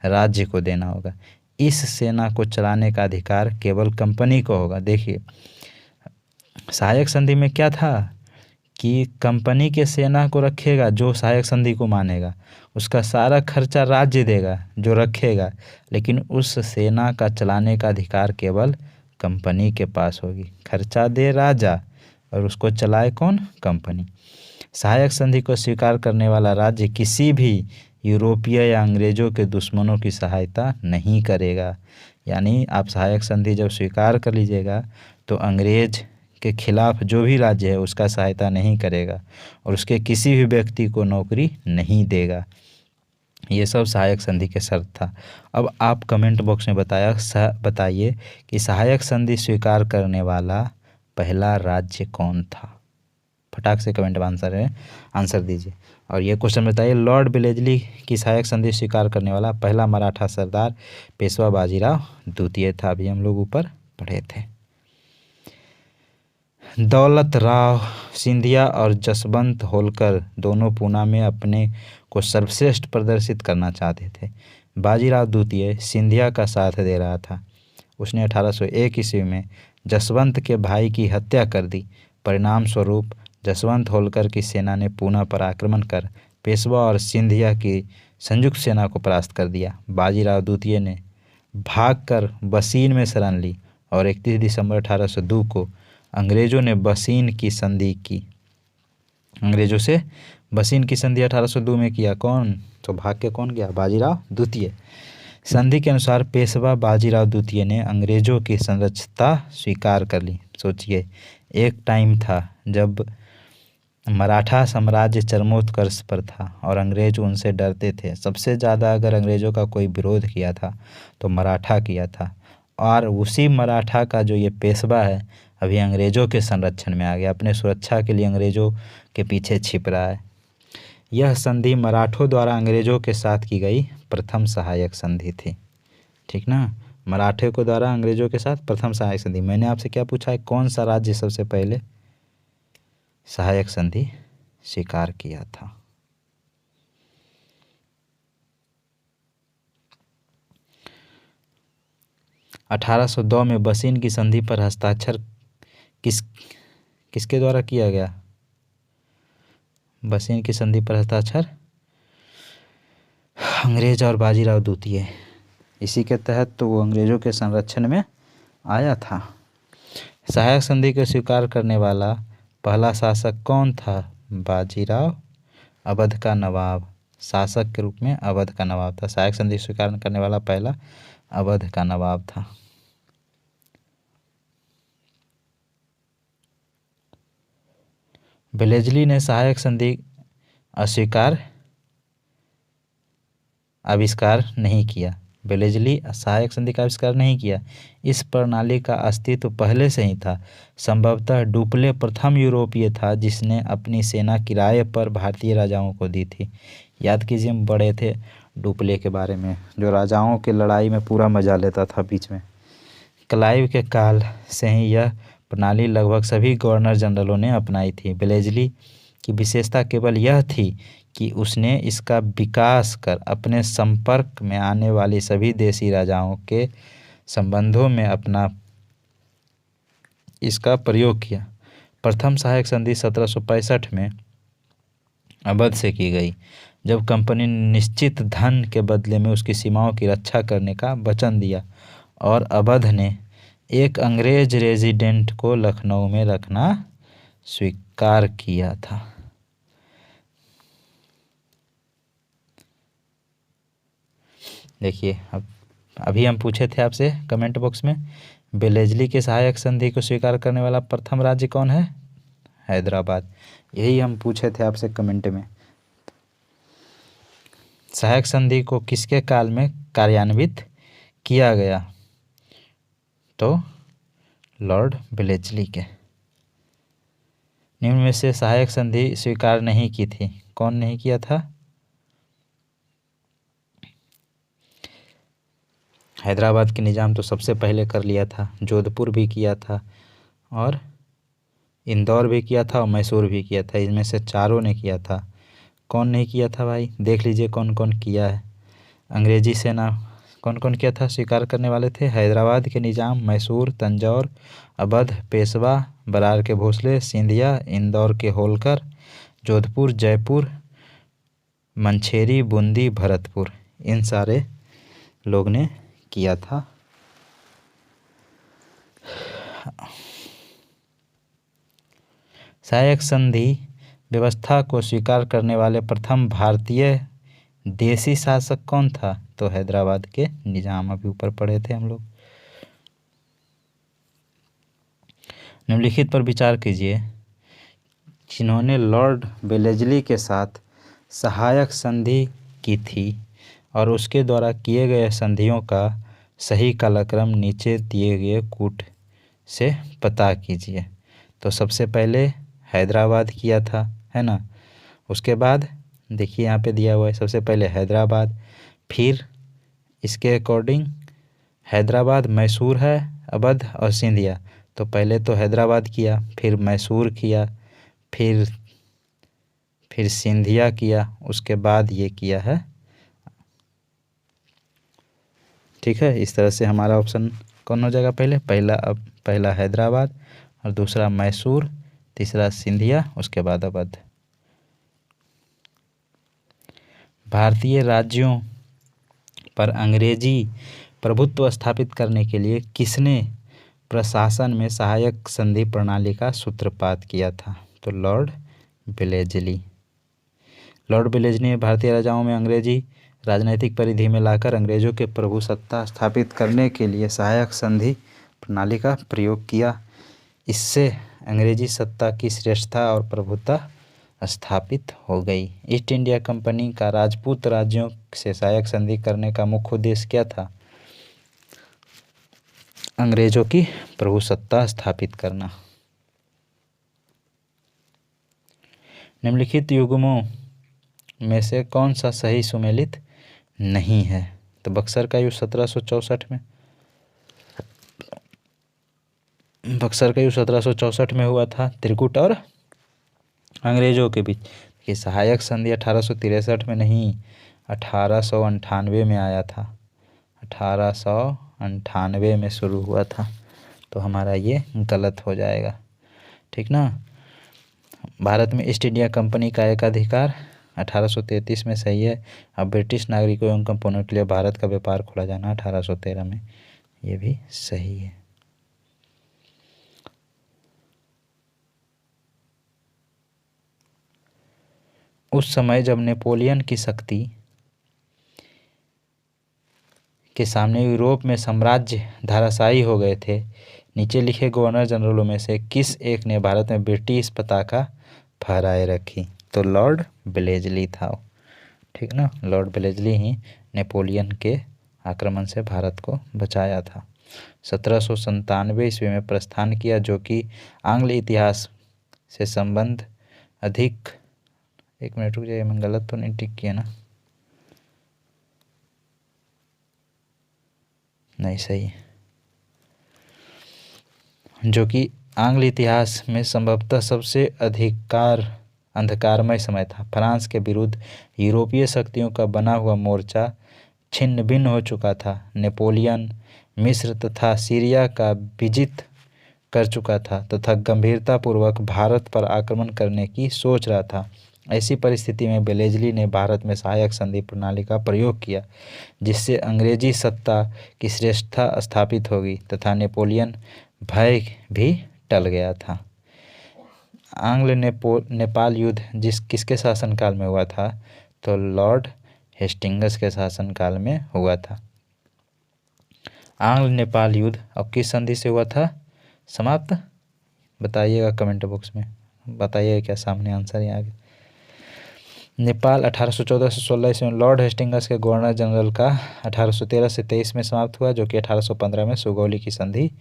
राज्य को देना होगा। इस सेना को चलाने का अधिकार केवल कंपनी को होगा। देखिए, सहायक संधि में क्या था कि कंपनी के सेना को रखेगा जो सहायक संधि को मानेगा, उसका सारा खर्चा राज्य देगा जो रखेगा, लेकिन उस सेना का चलाने का अधिकार केवल कंपनी के पास होगी। खर्चा दे राजा और उसको चलाए कौन? कंपनी। सहायक संधि को स्वीकार करने वाला राज्य किसी भी यूरोपीय या अंग्रेजों के दुश्मनों की सहायता नहीं करेगा। यानी आप सहायक संधि जब स्वीकार कर लीजिएगा तो अंग्रेज के खिलाफ जो भी राज्य है उसका सहायता नहीं करेगा और उसके किसी भी व्यक्ति को नौकरी नहीं देगा। ये सब सहायक संधि के शर्त था। अब आप कमेंट बॉक्स में बताइए कि सहायक संधि स्वीकार करने वाला पहला राज्य कौन था? फटाक से कमेंट में आंसर दीजिए। और ये क्वेश्चन बताइए, लॉर्ड वेलेस्ली की सहायक संधि स्वीकार करने वाला पहला मराठा सरदार पेशवा बाजीराव द्वितीय था। अभी हम लोग ऊपर पढ़े थे। दौलत राव सिंधिया और जसवंत होलकर दोनों पूना में अपने को सर्वश्रेष्ठ प्रदर्शित करना चाहते थे। बाजीराव द्वितीय सिंधिया का साथ दे रहा था। उसने 1801 ईस्वी में जसवंत के भाई की हत्या कर दी। परिणाम स्वरूप जसवंत होलकर की सेना ने पूना पर आक्रमण कर पेशवा और सिंधिया की संयुक्त सेना को परास्त कर दिया। बाजीराव द्वितीय ने भागकर बसीन में शरण ली और 31 दिसंबर 1802 को अंग्रेजों ने बसीन की संधि की। अंग्रेजों से बसीन की संधि 1802 में किया। कौन? तो भाग के कौन गया? बाजीराव द्वितीय। संधि के अनुसार पेशवा बाजीराव द्वितीय ने अंग्रेजों की संरक्षता स्वीकार कर ली। सोचिए, एक टाइम था जब मराठा साम्राज्य चरमोत्कर्ष पर था और अंग्रेज उनसे डरते थे। सबसे ज़्यादा अगर अंग्रेज़ों का कोई विरोध किया था तो मराठा किया था। और उसी मराठा का जो ये पेशवा है अभी अंग्रेज़ों के संरक्षण में आ गया, अपने सुरक्षा के लिए अंग्रेज़ों के पीछे छिप रहा है। यह संधि मराठों द्वारा अंग्रेज़ों के साथ की गई प्रथम सहायक संधि थी। ठीक ना, मराठे को द्वारा अंग्रेज़ों के साथ प्रथम सहायक संधि। मैंने आपसे क्या पूछा है, कौन सा राज्य सबसे पहले सहायक संधि स्वीकार किया था? अठारह सौ 2 में बसीन की संधि पर हस्ताक्षर किसके द्वारा किया गया? बसीन की संधि पर हस्ताक्षर अंग्रेज और बाजीराव द्वितीय, इसी के तहत तो वो अंग्रेज़ों के संरक्षण में आया था। सहायक संधि को स्वीकार करने वाला पहला शासक कौन था? बाजीराव, अवध का नवाब, शासक के रूप में अवध का नवाब था। सहायक संधि स्वीकार करने वाला पहला अवध का नवाब था। वेलेज़ली ने सहायक संधि आविष्कार नहीं किया। वेलेज़ली सहायक संधि का आविष्कार नहीं किया। इस प्रणाली का अस्तित्व पहले से ही था। संभवतः डुप्ले प्रथम यूरोपीय था जिसने अपनी सेना किराए पर भारतीय राजाओं को दी थी। याद कीजिए, हम पढ़े थे डुप्ले के बारे में, जो राजाओं के लड़ाई में पूरा मजा लेता था बीच में। क्लाइव के काल से ही यह प्रणाली लगभग सभी गवर्नर जनरलों ने अपनाई थी। वेलेज़ली की विशेषता केवल यह थी कि उसने इसका विकास कर अपने संपर्क में आने वाली सभी देशी राजाओं के संबंधों में इसका प्रयोग किया। प्रथम सहायक संधि 1765 में अवध से की गई, जब कंपनी ने निश्चित धन के बदले में उसकी सीमाओं की रक्षा करने का वचन दिया और अवध ने एक अंग्रेज रेजिडेंट को लखनऊ में रखना स्वीकार किया था। देखिए, अभी हम पूछे थे आपसे कमेंट बॉक्स में, वेलेज़ली के सहायक संधि को स्वीकार करने वाला प्रथम राज्य कौन है? हैदराबाद। यही हम पूछे थे आपसे कमेंट में। सहायक संधि को किसके काल में कार्यान्वित किया गया? तो लॉर्ड वेलेज़ली के। निम्न में से सहायक संधि स्वीकार नहीं की थी, कौन नहीं किया था? हैदराबाद के निज़ाम तो सबसे पहले कर लिया था, जोधपुर भी किया था और इंदौर भी किया था और मैसूर भी किया था। इनमें से चारों ने किया था। कौन नहीं किया था भाई? देख लीजिए कौन कौन किया है। अंग्रेजी सेना कौन कौन किया था, स्वीकार करने वाले थे? हैदराबाद के निज़ाम, मैसूर, तंजौर, अवध, पेशवा, बरार के भोसले, सिंधिया, इंदौर के होलकर, जोधपुर, जयपुर, मंछेरी, बूंदी, भरतपुर, इन सारे लोग ने किया था। सहायक संधि व्यवस्था को स्वीकार करने वाले प्रथम भारतीय देशी शासक कौन था? तो हैदराबाद के निज़ाम, अभी ऊपर पढ़े थे हम लोग। निम्नलिखित पर विचार कीजिए, जिन्होंने लॉर्ड वेलेज़ली के साथ सहायक संधि की थी और उसके द्वारा किए गए संधियों का सही कालक्रम नीचे दिए गए कूट से पता कीजिए। तो सबसे पहले हैदराबाद किया था, है ना। उसके बाद देखिए यहाँ पे दिया हुआ है, सबसे पहले हैदराबाद, फिर इसके अकॉर्डिंग हैदराबाद, मैसूर है, अवध और सिंधिया। तो पहले तो हैदराबाद किया, फिर मैसूर किया, फिर सिंधिया किया, उसके बाद ये किया है। ठीक है, इस तरह से हमारा ऑप्शन कौन हो जाएगा? पहला हैदराबाद और दूसरा मैसूर, तीसरा सिंधिया, उसके बाद अवध। भारतीय राज्यों पर अंग्रेजी प्रभुत्व स्थापित करने के लिए किसने प्रशासन में सहायक संधि प्रणाली का सूत्रपात किया था? तो लॉर्ड वेलेज़ली। लॉर्ड वेलेज़ली ने भारतीय राजाओं में अंग्रेजी राजनीतिक परिधि में लाकर अंग्रेजों के प्रभुसत्ता स्थापित करने के लिए सहायक संधि प्रणाली का प्रयोग किया। इससे अंग्रेजी सत्ता की श्रेष्ठता और प्रभुत्व स्थापित हो गई। ईस्ट इंडिया कंपनी का राजपूत राज्यों से सहायक संधि करने का मुख्य उद्देश्य क्या था? अंग्रेजों की प्रभुसत्ता स्थापित करना। निम्नलिखित युग्मों में से कौन सा सही सुमेलित नहीं है? तो बक्सर का युद्ध 1764 में, हुआ था। त्रिकूट और अंग्रेजों के बीच की सहायक संधि 1863 में नहीं, 1898 में आया था। 1898 में शुरू हुआ था, तो हमारा ये गलत हो जाएगा, ठीक ना। भारत में ईस्ट इंडिया कंपनी का एकाधिकार 1833 में सही है। अब ब्रिटिश नागरिकों एवं कंपनियों के लिए भारत का व्यापार खोला जाना 1813 में, ये भी सही है। उस समय जब नेपोलियन की शक्ति के सामने यूरोप में साम्राज्य धराशायी हो गए थे, नीचे लिखे गवर्नर जनरलों में से किस एक ने भारत में ब्रिटिश पताका फहराए रखी? तो लॉर्ड वेलेस्ली था, ठीक ना। लॉर्ड वेलेस्ली ही नेपोलियन के आक्रमण से भारत को बचाया था। 1797 ईस्वी में प्रस्थान किया, जो कि आंग्ल इतिहास से संबंध अधिक। एक मिनट रुक जाइए, मैं गलत तो नहीं टिक किया ना? नहीं, सही है। जो कि आंग्ल इतिहास में संभवतः सबसे अंधकारमय समय था। फ्रांस के विरुद्ध यूरोपीय शक्तियों का बना हुआ मोर्चा छिन्न भिन्न हो चुका था। नेपोलियन मिस्र तथा सीरिया का विजित कर चुका था तथा गंभीरतापूर्वक भारत पर आक्रमण करने की सोच रहा था। ऐसी परिस्थिति में वेलेस्ली ने भारत में सहायक संधि प्रणाली का प्रयोग किया, जिससे अंग्रेजी सत्ता की श्रेष्ठता स्थापित होगी तथा नेपोलियन भय भी टल गया था। आंग्ल नेपाल युद्ध किसके शासनकाल में हुआ था? तो लॉर्ड हेस्टिंग्स के शासनकाल में हुआ था। आंग्ल नेपाल युद्ध अब किस संधि से हुआ था समाप्त? बताइएगा कमेंट बॉक्स में, बताइएगा क्या सामने आंसर है आगे। नेपाल 1814 से 16 ईस्वी में लॉर्ड हेस्टिंग्स के गवर्नर जनरल का 1813 से 23 में समाप्त हुआ, जो कि 1815 में सुगौली की संधि।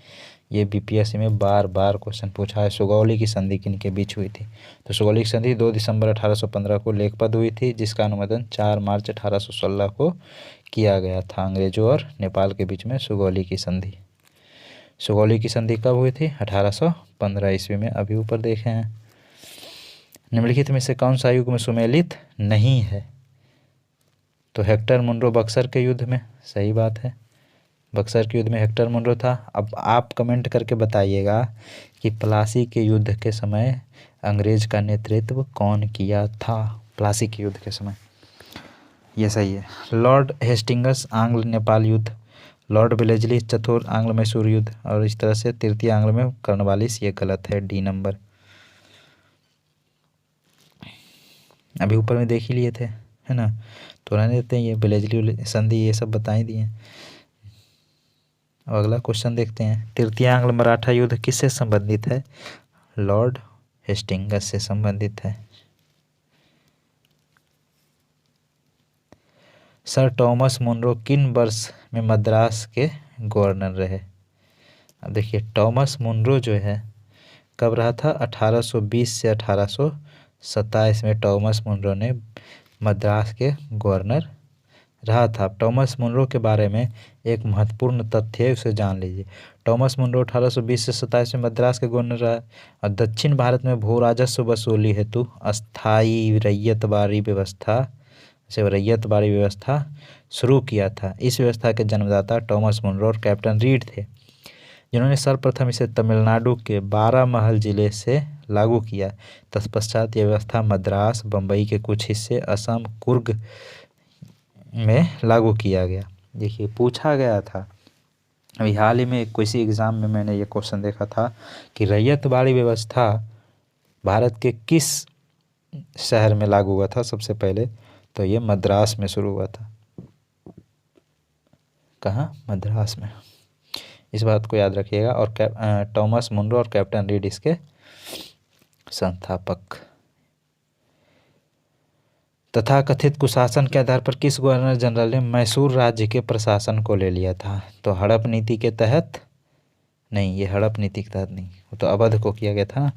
ये बीपीएससी में बार बार क्वेश्चन पूछा है, सुगौली की संधि किन के बीच हुई थी? तो सुगौली की संधि 2 दिसंबर 1815 को लेखपद हुई थी, जिसका अनुमोदन 4 मार्च 1816 को किया गया था। अंग्रेजों और नेपाल के बीच में सुगौली की संधि। सुगौली की संधि कब हुई थी? 1815 ईस्वी में, अभी ऊपर देखे हैं। निम्नलिखित में से कौन सा युग में सुमेलित नहीं है? तो हेक्टर मुनरो बक्सर के युद्ध में, सही बात है। बक्सर के युद्ध में हेक्टर मुनरो था। अब आप कमेंट करके बताइएगा कि प्लासी के युद्ध के समय अंग्रेज का नेतृत्व कौन किया था? प्लासी के युद्ध के समय, ये सही है। लॉर्ड हेस्टिंग्स आंग्ल नेपाल युद्ध, लॉर्ड वेलेस्ली चतुर्थ आंग्ल मैसूर युद्ध, और इस तरह से तृतीय आंग्ल में कर्नवालिस, ये गलत है, डी नंबर। अभी ऊपर में देख ही लिए थे, है ना, तो रहने देते हैं। ये वेलेस्ली संधि ये सब बता ही दिए। अब अगला क्वेश्चन देखते हैं। तृतीय आंग्ल मराठा युद्ध किससे संबंधित है? लॉर्ड हेस्टिंग्स से संबंधित है। सर टॉमस मुनरो किन वर्ष में मद्रास के गवर्नर रहे? अब देखिए, टॉमस मुनरो जो है कब रहा था? 1820 से 1827 में टॉमस मुनरो ने मद्रास के गवर्नर रहा था। टॉमस मुनरो के बारे में एक महत्वपूर्ण तथ्य है, उसे जान लीजिए। टॉमस मुनरो 1820 से 27 में मद्रास के गवर्नर रहा और दक्षिण भारत में भू राजस्व वसूली हेतु अस्थायी रैयतबारी व्यवस्था शुरू किया था। इस व्यवस्था के जन्मदाता टॉमस मुनरो और कैप्टन रीड थे, जिन्होंने सर्वप्रथम इसे तमिलनाडु के बारामहल जिले से लागू किया। तत्पश्चात यह व्यवस्था मद्रास, बम्बई के कुछ हिस्से, असम, कुर्ग में लागू किया गया। देखिए, पूछा गया था अभी हाल ही में किसी एग्ज़ाम में, मैंने ये क्वेश्चन देखा था कि रैयतबाड़ी व्यवस्था भारत के किस शहर में लागू हुआ था सबसे पहले? तो ये मद्रास में शुरू हुआ था। कहाँ? मद्रास में। इस बात को याद रखिएगा। और टॉमस मुनरो और कैप्टन रीड इसके संस्थापक। तथा कथित कुशासन के आधार पर किस गवर्नर जनरल ने मैसूर राज्य के प्रशासन को ले लिया था? तो हड़प नीति के तहत नहीं, ये हड़प नीति के तहत नहीं, वो तो अवध को किया गया था ना,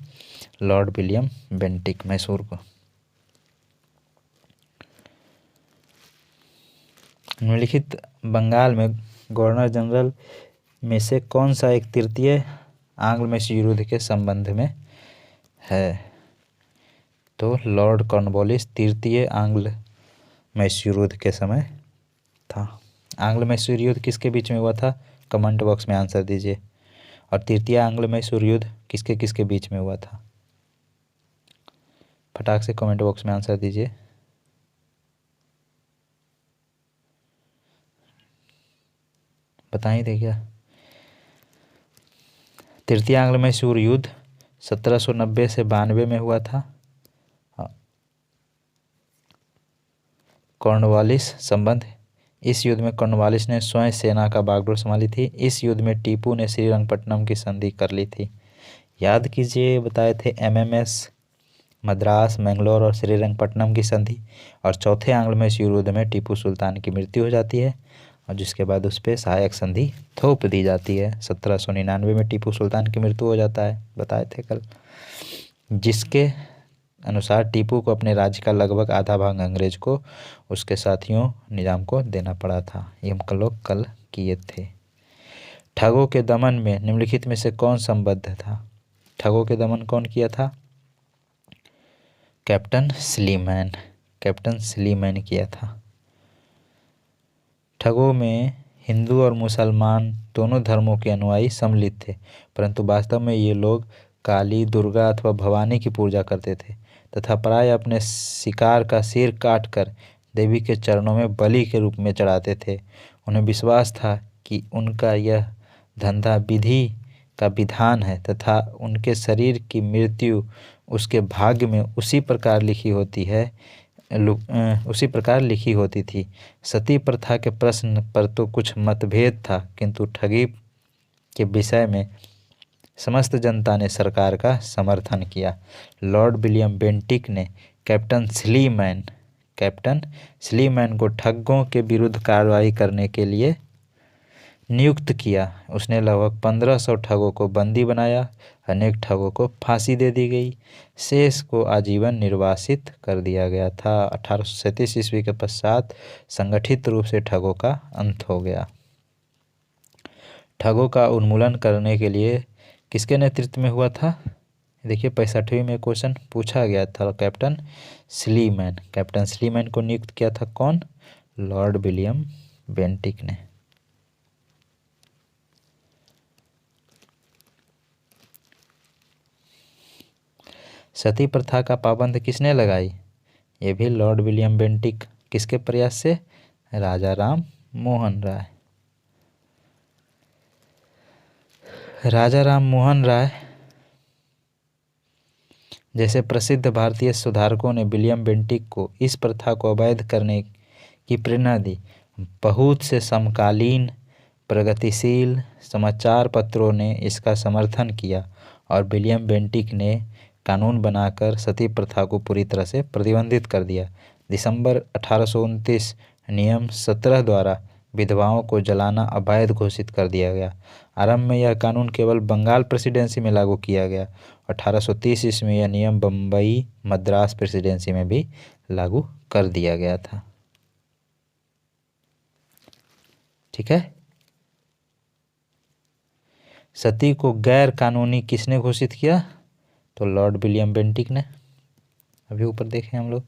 लॉर्ड विलियम बेंटिक, मैसूर को। निम्नलिखित बंगाल में गवर्नर जनरल में से कौन सा एक तृतीय आंग्ल मैसूर युद्ध के संबंध में है? तो लॉर्ड कॉर्नवालिस तृतीय आंग्ल मैसूर युद्ध के समय था। आंग्ल मैसूर युद्ध किसके बीच में हुआ था? कमेंट बॉक्स में आंसर दीजिए। और तृतीय आंग्ल मैसूर युद्ध किसके किसके बीच में हुआ था? फटाक से कमेंट बॉक्स में आंसर दीजिए। बता ही दे क्या? तृतीय आंग्ल मैसूर युद्ध 1790 से 92 में हुआ था। कॉर्नवालिस संबंध, इस युद्ध में कॉर्नवालिस ने स्वयं सेना का बागडोर संभाली थी। इस युद्ध में टीपू ने श्रीरंगपट्टनम की संधि कर ली थी। याद कीजिए, बताए थे एमएमएस मद्रास, मैंगलोर और श्रीरंगपट्टनम की संधि। और चौथे आंग्ल मैसूर युद्ध में टीपू सुल्तान की मृत्यु हो जाती है और जिसके बाद उस पर सहायक संधि थोप दी जाती है। 1799 में टीपू सुल्तान की मृत्यु हो जाता है, बताए थे कल, जिसके अनुसार टीपू को अपने राज्य का लगभग आधा भाग अंग्रेज को, उसके साथियों निजाम को देना पड़ा था। ये हम लोग कल किए थे। ठगों के दमन में निम्नलिखित में से कौन संबद्ध था? ठगों के दमन कौन किया था? कैप्टन स्लीमैन, कैप्टन स्लीमैन किया था। ठगों में हिंदू और मुसलमान दोनों धर्मों के अनुयायी सम्मिलित थे, परंतु वास्तव में ये लोग काली, दुर्गा अथवा भवानी की पूजा करते थे तथा प्राय अपने शिकार का सिर काटकर देवी के चरणों में बलि के रूप में चढ़ाते थे। उन्हें विश्वास था कि उनका यह धंधा विधि का विधान है तथा उनके शरीर की मृत्यु उसके भाग्य में उसी प्रकार लिखी होती थी। सती प्रथा के प्रश्न पर तो कुछ मतभेद था, किंतु ठगी के विषय में समस्त जनता ने सरकार का समर्थन किया। लॉर्ड विलियम बेंटिक ने कैप्टन स्लीमैन को ठगों के विरुद्ध कार्रवाई करने के लिए नियुक्त किया। उसने लगभग 1500 ठगों को बंदी बनाया, अनेक ठगों को फांसी दे दी गई, शेष को आजीवन निर्वासित कर दिया गया था। 1837 ईस्वी के पश्चात संगठित रूप से ठगों का अंत हो गया। ठगों का उन्मूलन करने के लिए किसके नेतृत्व में हुआ था? देखिए 65वीं में क्वेश्चन पूछा गया था। कैप्टन स्लीमैन को नियुक्त किया था कौन? लॉर्ड विलियम बेंटिक ने। सती प्रथा का पाबंद किसने लगाई? ये भी लॉर्ड विलियम बेंटिक। किसके प्रयास से? राजा राम मोहन राय। राजा राम मोहन राय जैसे प्रसिद्ध भारतीय सुधारकों ने विलियम बेंटिक को इस प्रथा को अवैध करने की प्रेरणा दी। बहुत से समकालीन प्रगतिशील समाचार पत्रों ने इसका समर्थन किया और विलियम बेंटिक ने कानून बनाकर सती प्रथा को पूरी तरह से प्रतिबंधित कर दिया। दिसंबर 1829 नियम 17 द्वारा विधवाओं को जलाना अवैध घोषित कर दिया गया। आरंभ में यह कानून केवल बंगाल प्रेसिडेंसी में लागू किया गया। 1830 ईस्वी में यह नियम बम्बई मद्रास प्रेसिडेंसी में भी लागू कर दिया गया था। ठीक है। सती को गैर कानूनी किसने घोषित किया? तो लॉर्ड विलियम बेंटिक ने। अभी ऊपर देखें हम लोग,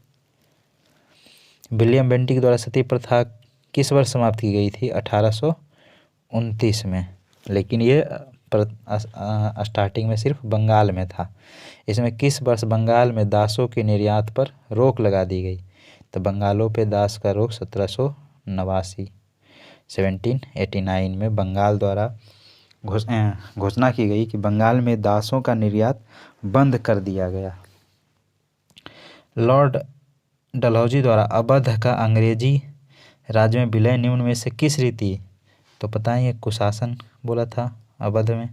विलियम बेंटिक द्वारा सती प्रथा किस वर्ष समाप्त की गई थी? 1829 में। लेकिन ये स्टार्टिंग में सिर्फ बंगाल में था। इसमें किस वर्ष बंगाल में दासों के निर्यात पर रोक लगा दी गई? तो बंगालों पे दास का रोक 1789 में बंगाल द्वारा घोषणा की गई कि बंगाल में दासों का निर्यात बंद कर दिया गया। लॉर्ड डलहौजी द्वारा अवध का अंग्रेजी राज्य में विलय निम्न में से किस रीति? तो पता ही है, कुशासन बोला था। अवध में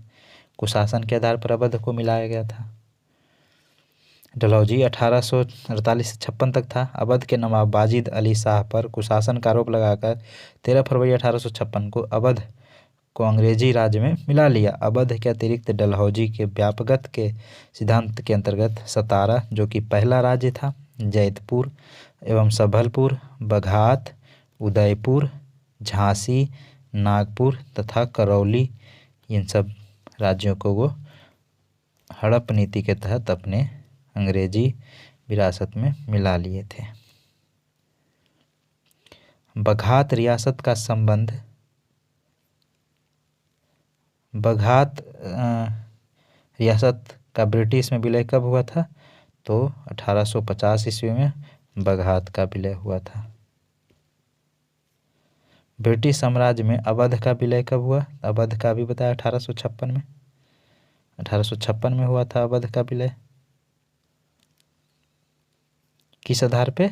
कुशासन के आधार पर अवध को मिलाया गया था। डलहौजी 1848 से 56 तक था। अवध के नवाब वाजिद अली शाह पर कुशासन का आरोप लगाकर 13 फरवरी 1856 को अवध को अंग्रेजी राज्य में मिला लिया। अवध के अतिरिक्त डलहौजी के व्यापकता के सिद्धांत के अंतर्गत सतारा, जो कि पहला राज्य था, जैतपुर एवं संबलपुर, बघात, उदयपुर, झांसी, नागपुर तथा करौली, इन सब राज्यों को वो हड़प नीति के तहत अपने अंग्रेजी विरासत में मिला लिए थे। बघात रियासत का संबंध, बघात रियासत का ब्रिटिश में विलय कब हुआ था? तो 1850 ईस्वी में बघात का विलय हुआ था। ब्रिटिश साम्राज्य में अवध का विलय कब हुआ? अवध का भी बताया 1856 में, 1856 में हुआ था अवध का विलय। किस आधार पे?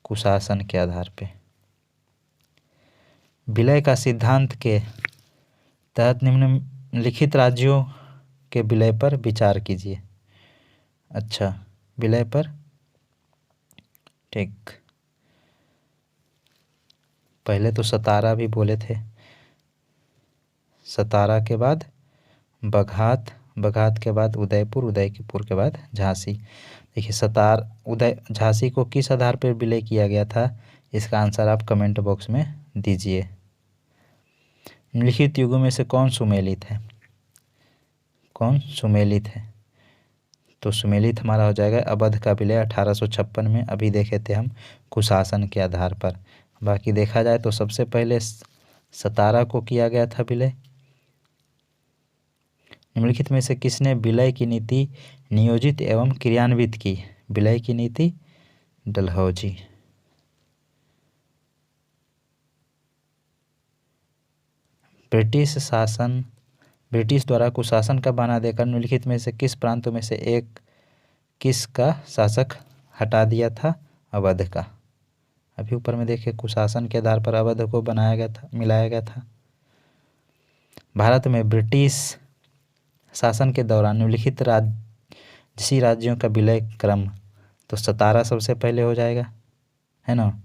कुशासन के आधार पे। विलय का सिद्धांत के तहत निम्नलिखित राज्यों के विलय पर विचार कीजिए। अच्छा, विलय पर, ठीक। पहले तो सतारा भी बोले थे, सतारा के बाद बघात, बघात के बाद उदयपुर, उदयपुर के बाद झांसी। देखिए झांसी को किस आधार पर विलय किया गया था? इसका आंसर आप कमेंट बॉक्स में दीजिए। निम्नलिखित युगों में से कौन सुमेलित है? कौन सुमेलित है? तो सुमेलित हमारा हो जाएगा अवध का विलय 1856 में, अभी देखे थे हम कुशासन के आधार पर। बाकी देखा जाए तो सबसे पहले सतारा को किया गया था विलय। निम्नलिखित में से किसने विलय की नीति नियोजित एवं क्रियान्वित की? विलय की नीति डलहौजी। ब्रिटिश द्वारा कुशासन का बहाना देकर निम्नलिखित में से किस प्रांतों में से एक किसका शासक हटा दिया था? अवध का। अभी ऊपर में देखिए कुशासन के आधार पर अवध को बनाया गया था, मिलाया गया था। भारत में ब्रिटिश शासन के दौरान निम्नलिखित राज्यों का विलय क्रम, तो सतारा सबसे पहले हो जाएगा, है ना।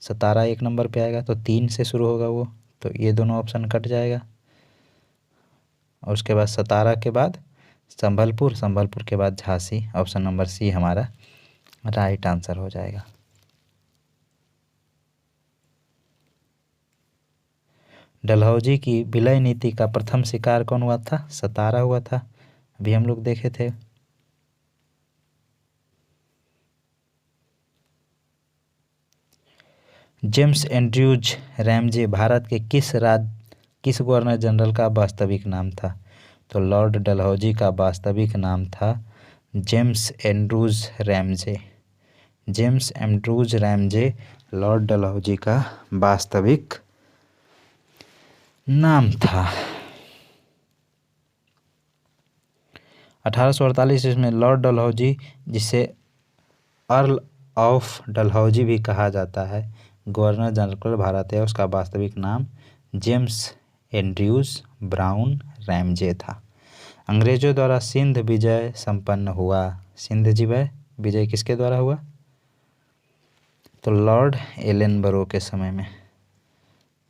सतारा 1 नंबर पे आएगा, तो 3 से शुरू होगा वो, तो ये दोनों ऑप्शन कट जाएगा। और उसके बाद सतारा के बाद संबलपुर, संबलपुर के बाद झांसी, ऑप्शन नंबर सी हमारा राइट आंसर हो जाएगा। डलहौजी की विलय नीति का प्रथम शिकार कौन हुआ था? सतारा हुआ था, अभी हम लोग देखे थे। जेम्स एंड्रयूज रैमजे भारत के किस गवर्नर जनरल का वास्तविक नाम था? तो लॉर्ड डलहौजी का वास्तविक नाम था James Andrews Ramsay. James Andrews Ramsay Lord Dalhousie का वास्तविक नाम था। 1848 में लॉर्ड डलहौजी, जिसे अर्ल ऑफ डलहौजी भी कहा जाता है, गवर्नर जनरल भारत है, उसका वास्तविक नाम जेम्स एंड्रयूज ब्राउन रैमजे था। अंग्रेजों द्वारा सिंध विजय संपन्न हुआ। सिंध विजय किसके द्वारा हुआ? तो लॉर्ड एलनबरो के समय में,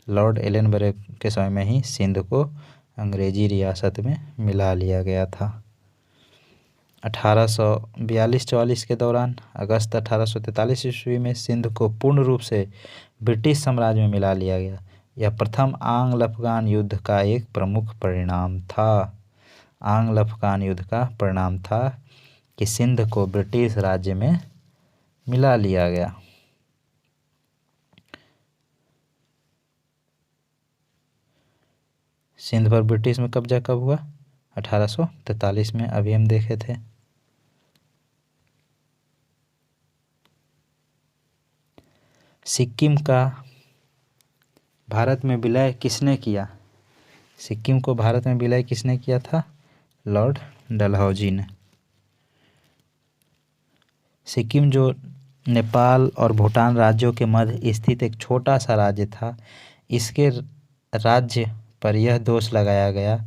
लॉर्ड एलनबरो के समय में ही सिंध को अंग्रेजी रियासत में मिला लिया गया था। 1842-44 के दौरान अगस्त 1843 ईस्वी में सिंध को पूर्ण रूप से ब्रिटिश साम्राज्य में मिला लिया गया। यह प्रथम आंग्ल अफगान युद्ध का एक प्रमुख परिणाम था। आंग्ल अफगान युद्ध का परिणाम था कि सिंध को ब्रिटिश राज्य में मिला लिया गया। सिंध पर ब्रिटिश में कब्जा कब हुआ? 1843 में, अभी हम देखे थे। सिक्किम का भारत में विलय किसने किया? सिक्किम को भारत में विलय किसने किया था? लॉर्ड डलहौजी ने। सिक्किम जो नेपाल और भूटान राज्यों के मध्य स्थित एक छोटा सा राज्य था, इसके राज्य पर यह दोष लगाया गया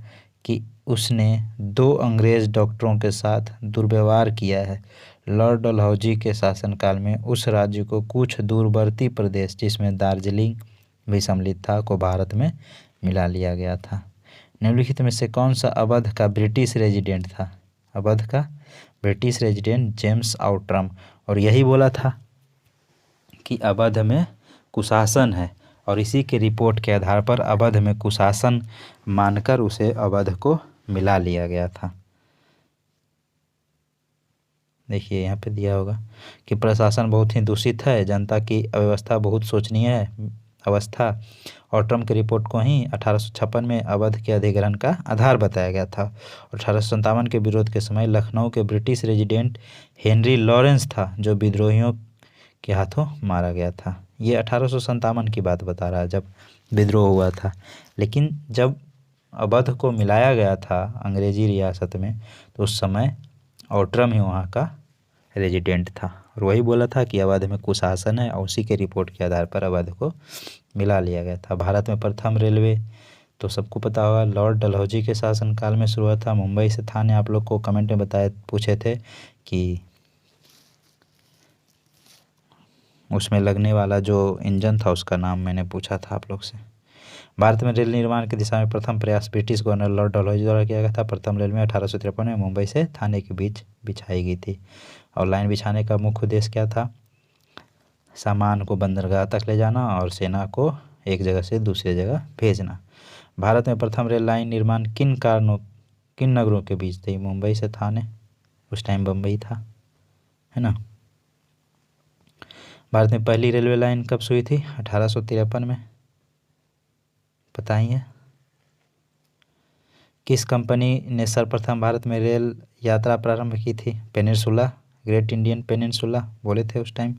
कि उसने 2 अंग्रेज डॉक्टरों के साथ दुर्व्यवहार किया है। लॉर्ड डलहौजी के शासनकाल में उस राज्य को कुछ दूरवर्ती प्रदेश, जिसमें दार्जिलिंग भी सम्मिलित था, को भारत में मिला लिया गया था। निम्नलिखित में से कौन सा अवध का ब्रिटिश रेजिडेंट था? अवध का ब्रिटिश रेजिडेंट जेम्स आउट्रम, और यही बोला था कि अवध में कुशासन है, और इसी के रिपोर्ट के आधार पर अवध में कुशासन मानकर उसे अवध को मिला लिया गया था। देखिए यहाँ पे दिया होगा कि प्रशासन बहुत ही दूषित है, जनता की अव्यवस्था बहुत शोचनीय है अवस्था। ऑट्रम की रिपोर्ट को ही 1856 में अवध के अधिग्रहण का आधार बताया गया था। 1857 के विरोध के समय लखनऊ के ब्रिटिश रेजिडेंट हेनरी लॉरेंस था जो विद्रोहियों के हाथों मारा गया था। ये 1857 की बात बता रहा है जब विद्रोह हुआ था। लेकिन जब अवध को मिलाया गया था अंग्रेजी रियासत में तो उस समय ऑट्रम ही वहाँ का रेजिडेंट था, और वही बोला था कि अवध में कुशासन है, और उसी के रिपोर्ट के आधार पर अवध को मिला लिया गया था। भारत में प्रथम रेलवे तो सबको पता होगा लॉर्ड डलहौजी के शासनकाल में शुरू हुआ था। मुंबई से थाने आप लोग को कमेंट में बताए पूछे थे कि उसमें लगने वाला जो इंजन था उसका नाम मैंने पूछा था आप लोग से। भारत में रेल निर्माण की दिशा में प्रथम प्रयास ब्रिटिश गवर्नर लॉर्ड डलहौजी द्वारा किया गया था। प्रथम रेल में 1853 में मुंबई से थाने के बीच बिछाई गई थी, और लाइन बिछाने का मुख्य उद्देश्य क्या था? सामान को बंदरगाह तक ले जाना और सेना को एक जगह से दूसरी जगह भेजना। भारत में प्रथम रेल लाइन निर्माण किन नगरों के बीच थी? मुंबई से थाने, उस टाइम बम्बई था, है ना। भारत में पहली रेलवे लाइन कब शुरू थी? 1853 में, पता ही है। किस कंपनी ने सर्वप्रथम भारत में रेल यात्रा प्रारंभ की थी? पेनिनसुला, ग्रेट इंडियन पेनिनसुला बोले थे उस टाइम।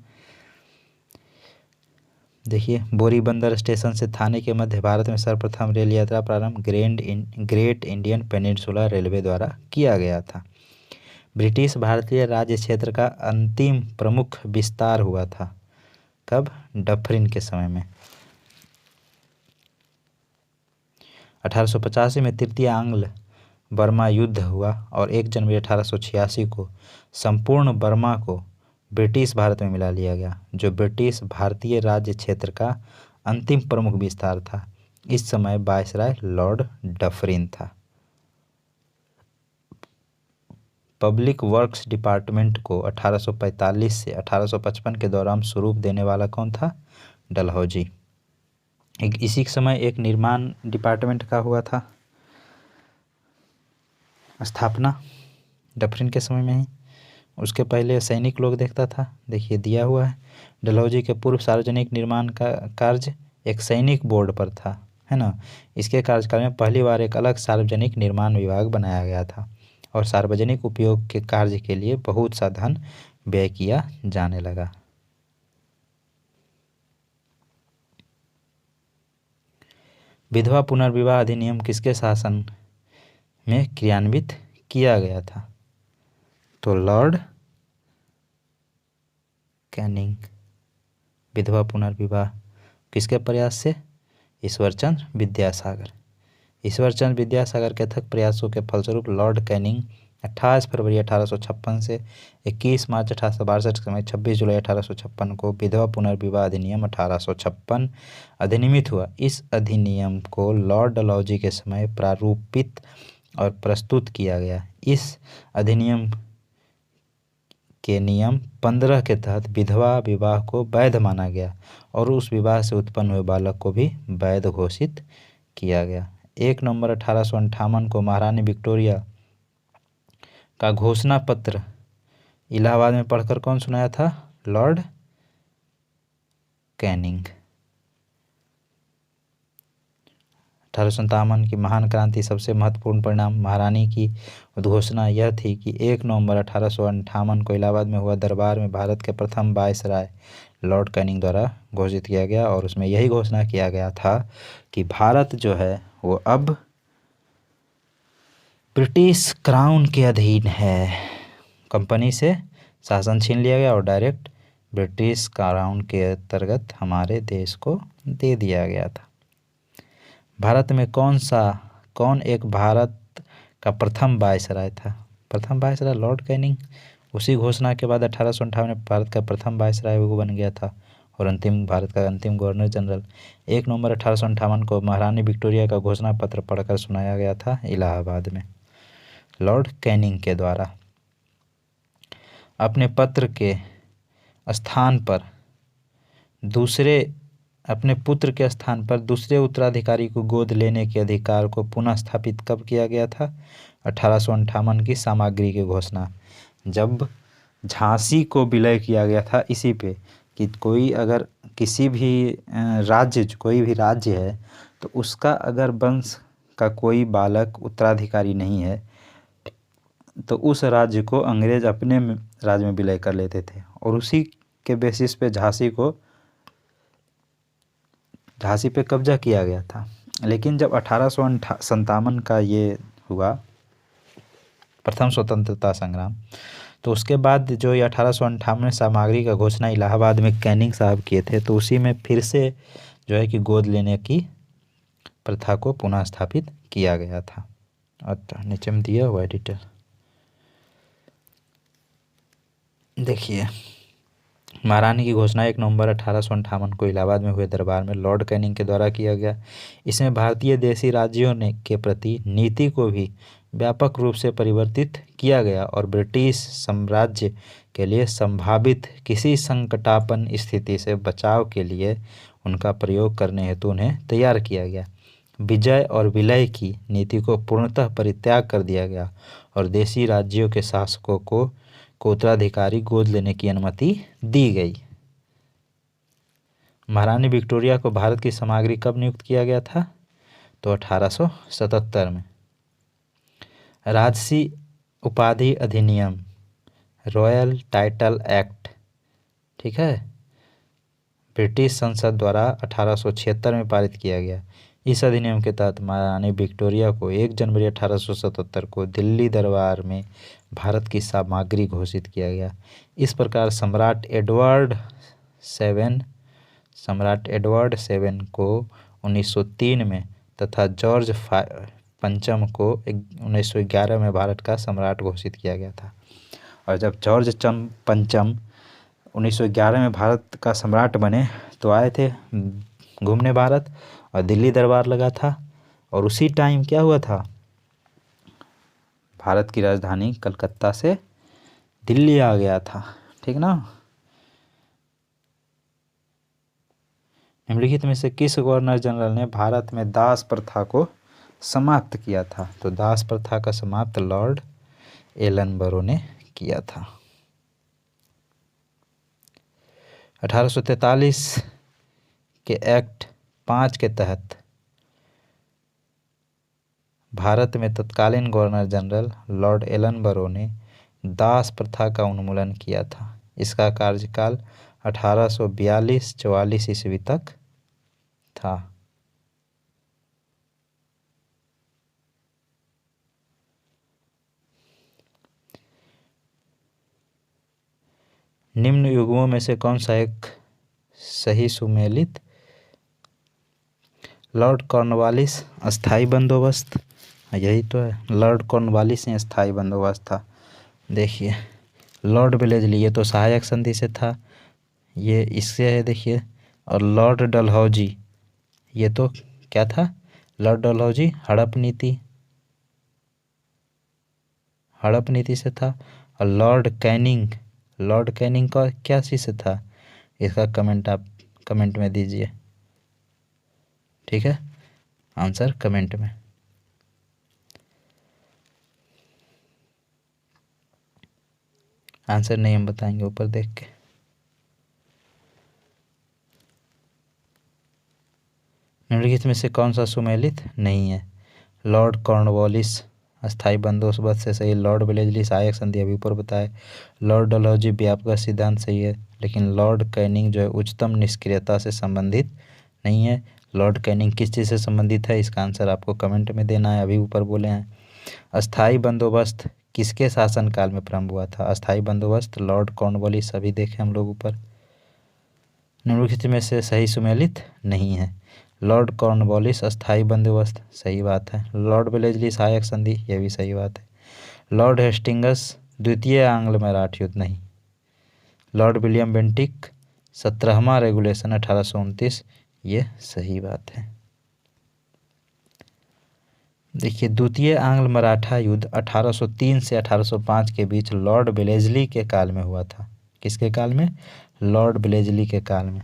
देखिए बोरी बंदर स्टेशन से थाने के मध्य भारत में सर्वप्रथम रेल यात्रा प्रारंभ ग्रेट इंडियन पेनिनसुला रेलवे द्वारा किया गया था। ब्रिटिश भारतीय राज्य क्षेत्र का अंतिम प्रमुख विस्तार हुआ था कब? डफरिन के समय में। 1885 में तृतीय आंग्ल बर्मा युद्ध हुआ और 1 जनवरी 1886 को संपूर्ण बर्मा को ब्रिटिश भारत में मिला लिया गया, जो ब्रिटिश भारतीय राज्य क्षेत्र का अंतिम प्रमुख विस्तार था। इस समय वायसराय लॉर्ड डफरिन था। पब्लिक वर्क्स डिपार्टमेंट को 1845 से 1855 के दौरान स्वरूप देने वाला कौन था? डलहौजी। इसी समय एक निर्माण डिपार्टमेंट का हुआ था स्थापना डफरिन के समय में ही। उसके पहले सैनिक लोग देखता था। देखिए दिया हुआ है डलहौजी के पूर्व सार्वजनिक निर्माण का कार्य एक सैनिक बोर्ड पर था, है ना। इसके कार्यकाल में पहली बार एक अलग सार्वजनिक निर्माण विभाग बनाया गया था और सार्वजनिक उपयोग के कार्य के लिए बहुत सा धन व्यय किया जाने लगा। विधवा पुनर्विवाह अधिनियम किसके शासन में क्रियान्वित किया गया था? तो लॉर्ड कैनिंग। विधवा पुनर्विवाह किसके प्रयास से? ईश्वरचंद्र विद्यासागर। ईश्वरचंद्र विद्यासागर के अथक प्रयासों के फलस्वरूप लॉर्ड कैनिंग 28 फरवरी 1856 से 21 मार्च 1862 के समय 26 जुलाई 1856 को विधवा पुनर्विवाह अधिनियम 1856 अधिनियमित हुआ। इस अधिनियम को लॉर्ड डलहौजी के समय प्रारूपित और प्रस्तुत किया गया। इस अधिनियम के नियम 15 के तहत विधवा विवाह को वैध माना गया और उस विवाह से उत्पन्न हुए बालक को भी वैध घोषित किया गया। 1 नवंबर 1858 को महारानी विक्टोरिया का घोषणा पत्र इलाहाबाद में पढ़कर कौन सुनाया था? Lord Canning. 1857 की महान क्रांति सबसे महत्वपूर्ण परिणाम महारानी की उद्घोषणा यह थी कि 1 नवंबर 1858 को इलाहाबाद में हुआ दरबार में भारत के प्रथम वायसराय लॉर्ड कैनिंग द्वारा घोषित किया गया और उसमें यही घोषणा किया गया था कि भारत जो है वो अब ब्रिटिश क्राउन के अधीन है। कंपनी से शासन छीन लिया गया और डायरेक्ट ब्रिटिश क्राउन के अंतर्गत हमारे देश को दे दिया गया था। भारत में कौन एक भारत का प्रथम वायसराय था? प्रथम वायसराय लॉर्ड कैनिंग। उसी घोषणा के बाद 1858 में भारत का प्रथम वायसराय वो बन गया था। और भारत का अंतिम गवर्नर जनरल। 1 नवंबर 1858 को महारानी विक्टोरिया का घोषणा पत्र पढ़कर सुनाया गया था इलाहाबाद में लॉर्ड कैनिंग के द्वारा। अपने पुत्र के स्थान पर दूसरे उत्तराधिकारी को गोद लेने के अधिकार को पुनः स्थापित कब किया गया था? 1858 की सामग्री की घोषणा, जब झांसी को विलय किया गया था इसी पे कि कोई अगर किसी भी कोई भी राज्य है तो उसका अगर वंश का कोई बालक उत्तराधिकारी नहीं है तो उस राज्य को अंग्रेज अपने राज्य में विलय कर लेते थे और उसी के बेसिस पे झांसी पे कब्जा किया गया था। लेकिन जब 1857 का ये हुआ प्रथम स्वतंत्रता संग्राम, तो उसके बाद जो ये 1858 सामग्री का घोषणा इलाहाबाद में कैनिंग साहब किए थे, तो उसी में फिर से जो है कि गोद लेने की प्रथा को पुनः स्थापित किया गया था। अच्छा, नीचे में दिया हुआ है डिटेल, देखिए। महारानी की घोषणा 1 नवंबर 1858 को इलाहाबाद में हुए दरबार में लॉर्ड कैनिंग के द्वारा किया गया। इसमें भारतीय देशी राज्यों के प्रति नीति को भी व्यापक रूप से परिवर्तित किया गया और ब्रिटिश साम्राज्य के लिए संभावित किसी संकटापन्न स्थिति से बचाव के लिए उनका प्रयोग करने हेतु उन्हें तैयार किया गया। विजय और विलय की नीति को पूर्णतः परित्याग कर दिया गया और देशी राज्यों के शासकों को उत्तराधिकारी गोद लेने की अनुमति दी गई। महारानी विक्टोरिया को भारत की सामग्री कब नियुक्त किया गया था? तो 1877 में। राजसी उपाधि अधिनियम, रॉयल टाइटल एक्ट, ठीक है, ब्रिटिश संसद द्वारा 1876 में पारित किया गया। इस अधिनियम के तहत महारानी विक्टोरिया को 1 जनवरी 1877 को दिल्ली दरबार में भारत की सामग्री घोषित किया गया। इस प्रकार सम्राट एडवर्ड 7 को 1903 में तथा जॉर्ज पंचम को 1911 में भारत का सम्राट घोषित किया गया था। और जब जॉर्ज पंचम 1911 में भारत का सम्राट बने तो आए थे घूमने भारत और दिल्ली दरबार लगा था, और उसी टाइम क्या हुआ था, भारत की राजधानी कलकत्ता से दिल्ली आ गया था, ठीक ना। निम्नलिखित में से किस गवर्नर जनरल ने भारत में दास प्रथा को समाप्त किया था? तो दास प्रथा का समाप्त लॉर्ड एलनबरो ने किया था। 1843 के एक्ट 5 के तहत भारत में तत्कालीन गवर्नर जनरल लॉर्ड एलनबरो ने दास प्रथा का उन्मूलन किया था। इसका कार्यकाल 1842-44 ईस्वी तक था। निम्न युग्मों में से कौन सा एक सही सुमेलित? लॉर्ड कॉर्नवालिस अस्थाई बंदोबस्त, यही तो है, लॉर्ड कॉर्नवालिस में स्थायी बंदोबस्त था। देखिए, लॉर्ड वेलेस्ली ये तो सहायक संधि से था, ये इससे है देखिए। और लॉर्ड डलहौजी ये तो क्या था? लॉर्ड डलहौजी हड़प नीति से था। और लॉर्ड कैनिंग का क्या चीज से था? इसका कमेंट आप कमेंट में दीजिए, ठीक है, आंसर कमेंट में। आंसर नहीं हम बताएंगे ऊपर देख के। निम्नलिखित में से कौन सा सुमेलित नहीं है? लॉर्ड कॉर्नवालिस अस्थाई बंदोबस्त से सही, लॉर्ड वेलेस्ली सहायक संधि अभी ऊपर बताए, लॉर्ड डलहौजी व्यापक सिद्धांत सही है, लेकिन लॉर्ड कैनिंग जो है उच्चतम निष्क्रियता से संबंधित नहीं है। लॉर्ड कैनिंग किस चीज़ से संबंधित है, इसका आंसर आपको कमेंट में देना है, अभी ऊपर बोले हैं। अस्थाई बंदोबस्त किसके शासनकाल में प्रारंभ हुआ था? अस्थाई बंदोबस्त लॉर्ड कॉर्नवालिस, अभी देखे हम लोग ऊपर। निम्नलिखित में से सही सुमेलित नहीं है। लॉर्ड कॉर्नवालिस अस्थाई बंदोबस्त सही बात है। लॉर्ड वेलेस्ली सहायक संधि, यह भी सही बात है। लॉर्ड हेस्टिंगस द्वितीय आंग्ल मराठ युद्ध नहीं। लॉर्ड विलियम बेंटिक 17वां रेगुलेशन 1829 ये सही बात है। देखिए, द्वितीय आंग्ल मराठा युद्ध 1803 से 1805 के बीच लॉर्ड वेलेस्ली के काल में हुआ था। किसके काल में? लॉर्ड वेलेस्ली के काल में।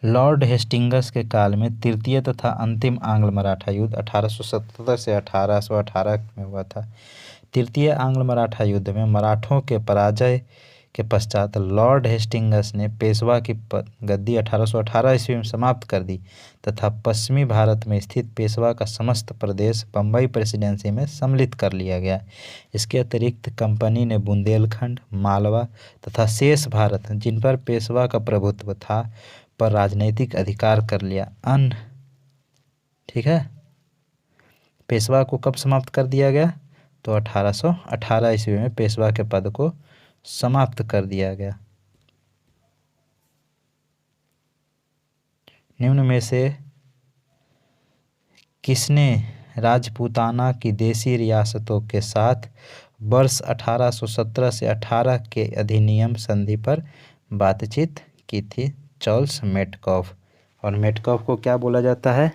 लॉर्ड हेस्टिंगस के काल में तृतीय तथा अंतिम आंग्ल मराठा युद्ध 1877 से 1818 में हुआ था। तृतीय आंग्ल मराठा युद्ध में मराठों के पराजय के पश्चात लॉर्ड हेस्टिंगस ने पेशवा की गद्दी 1818 ईस्वी में समाप्त कर दी तथा पश्चिमी भारत में स्थित पेशवा का समस्त प्रदेश बम्बई प्रेसिडेंसी में सम्मिलित कर लिया गया। इसके अतिरिक्त कंपनी ने बुंदेलखंड, मालवा तथा शेष भारत, जिन पर पेशवा का प्रभुत्व था, पर राजनीतिक अधिकार कर लिया। ठीक है, पेशवा को कब समाप्त कर दिया गया? तो 1818 ईस्वी में पेशवा के पद को समाप्त कर दिया गया। निम्न में से किसने राजपूताना की देशी रियासतों के साथ वर्ष 1817 से 18 के अधिनियम संधि पर बातचीत की थी? Charles Metcalfe. और मेटकॉफ को क्या बोला जाता है?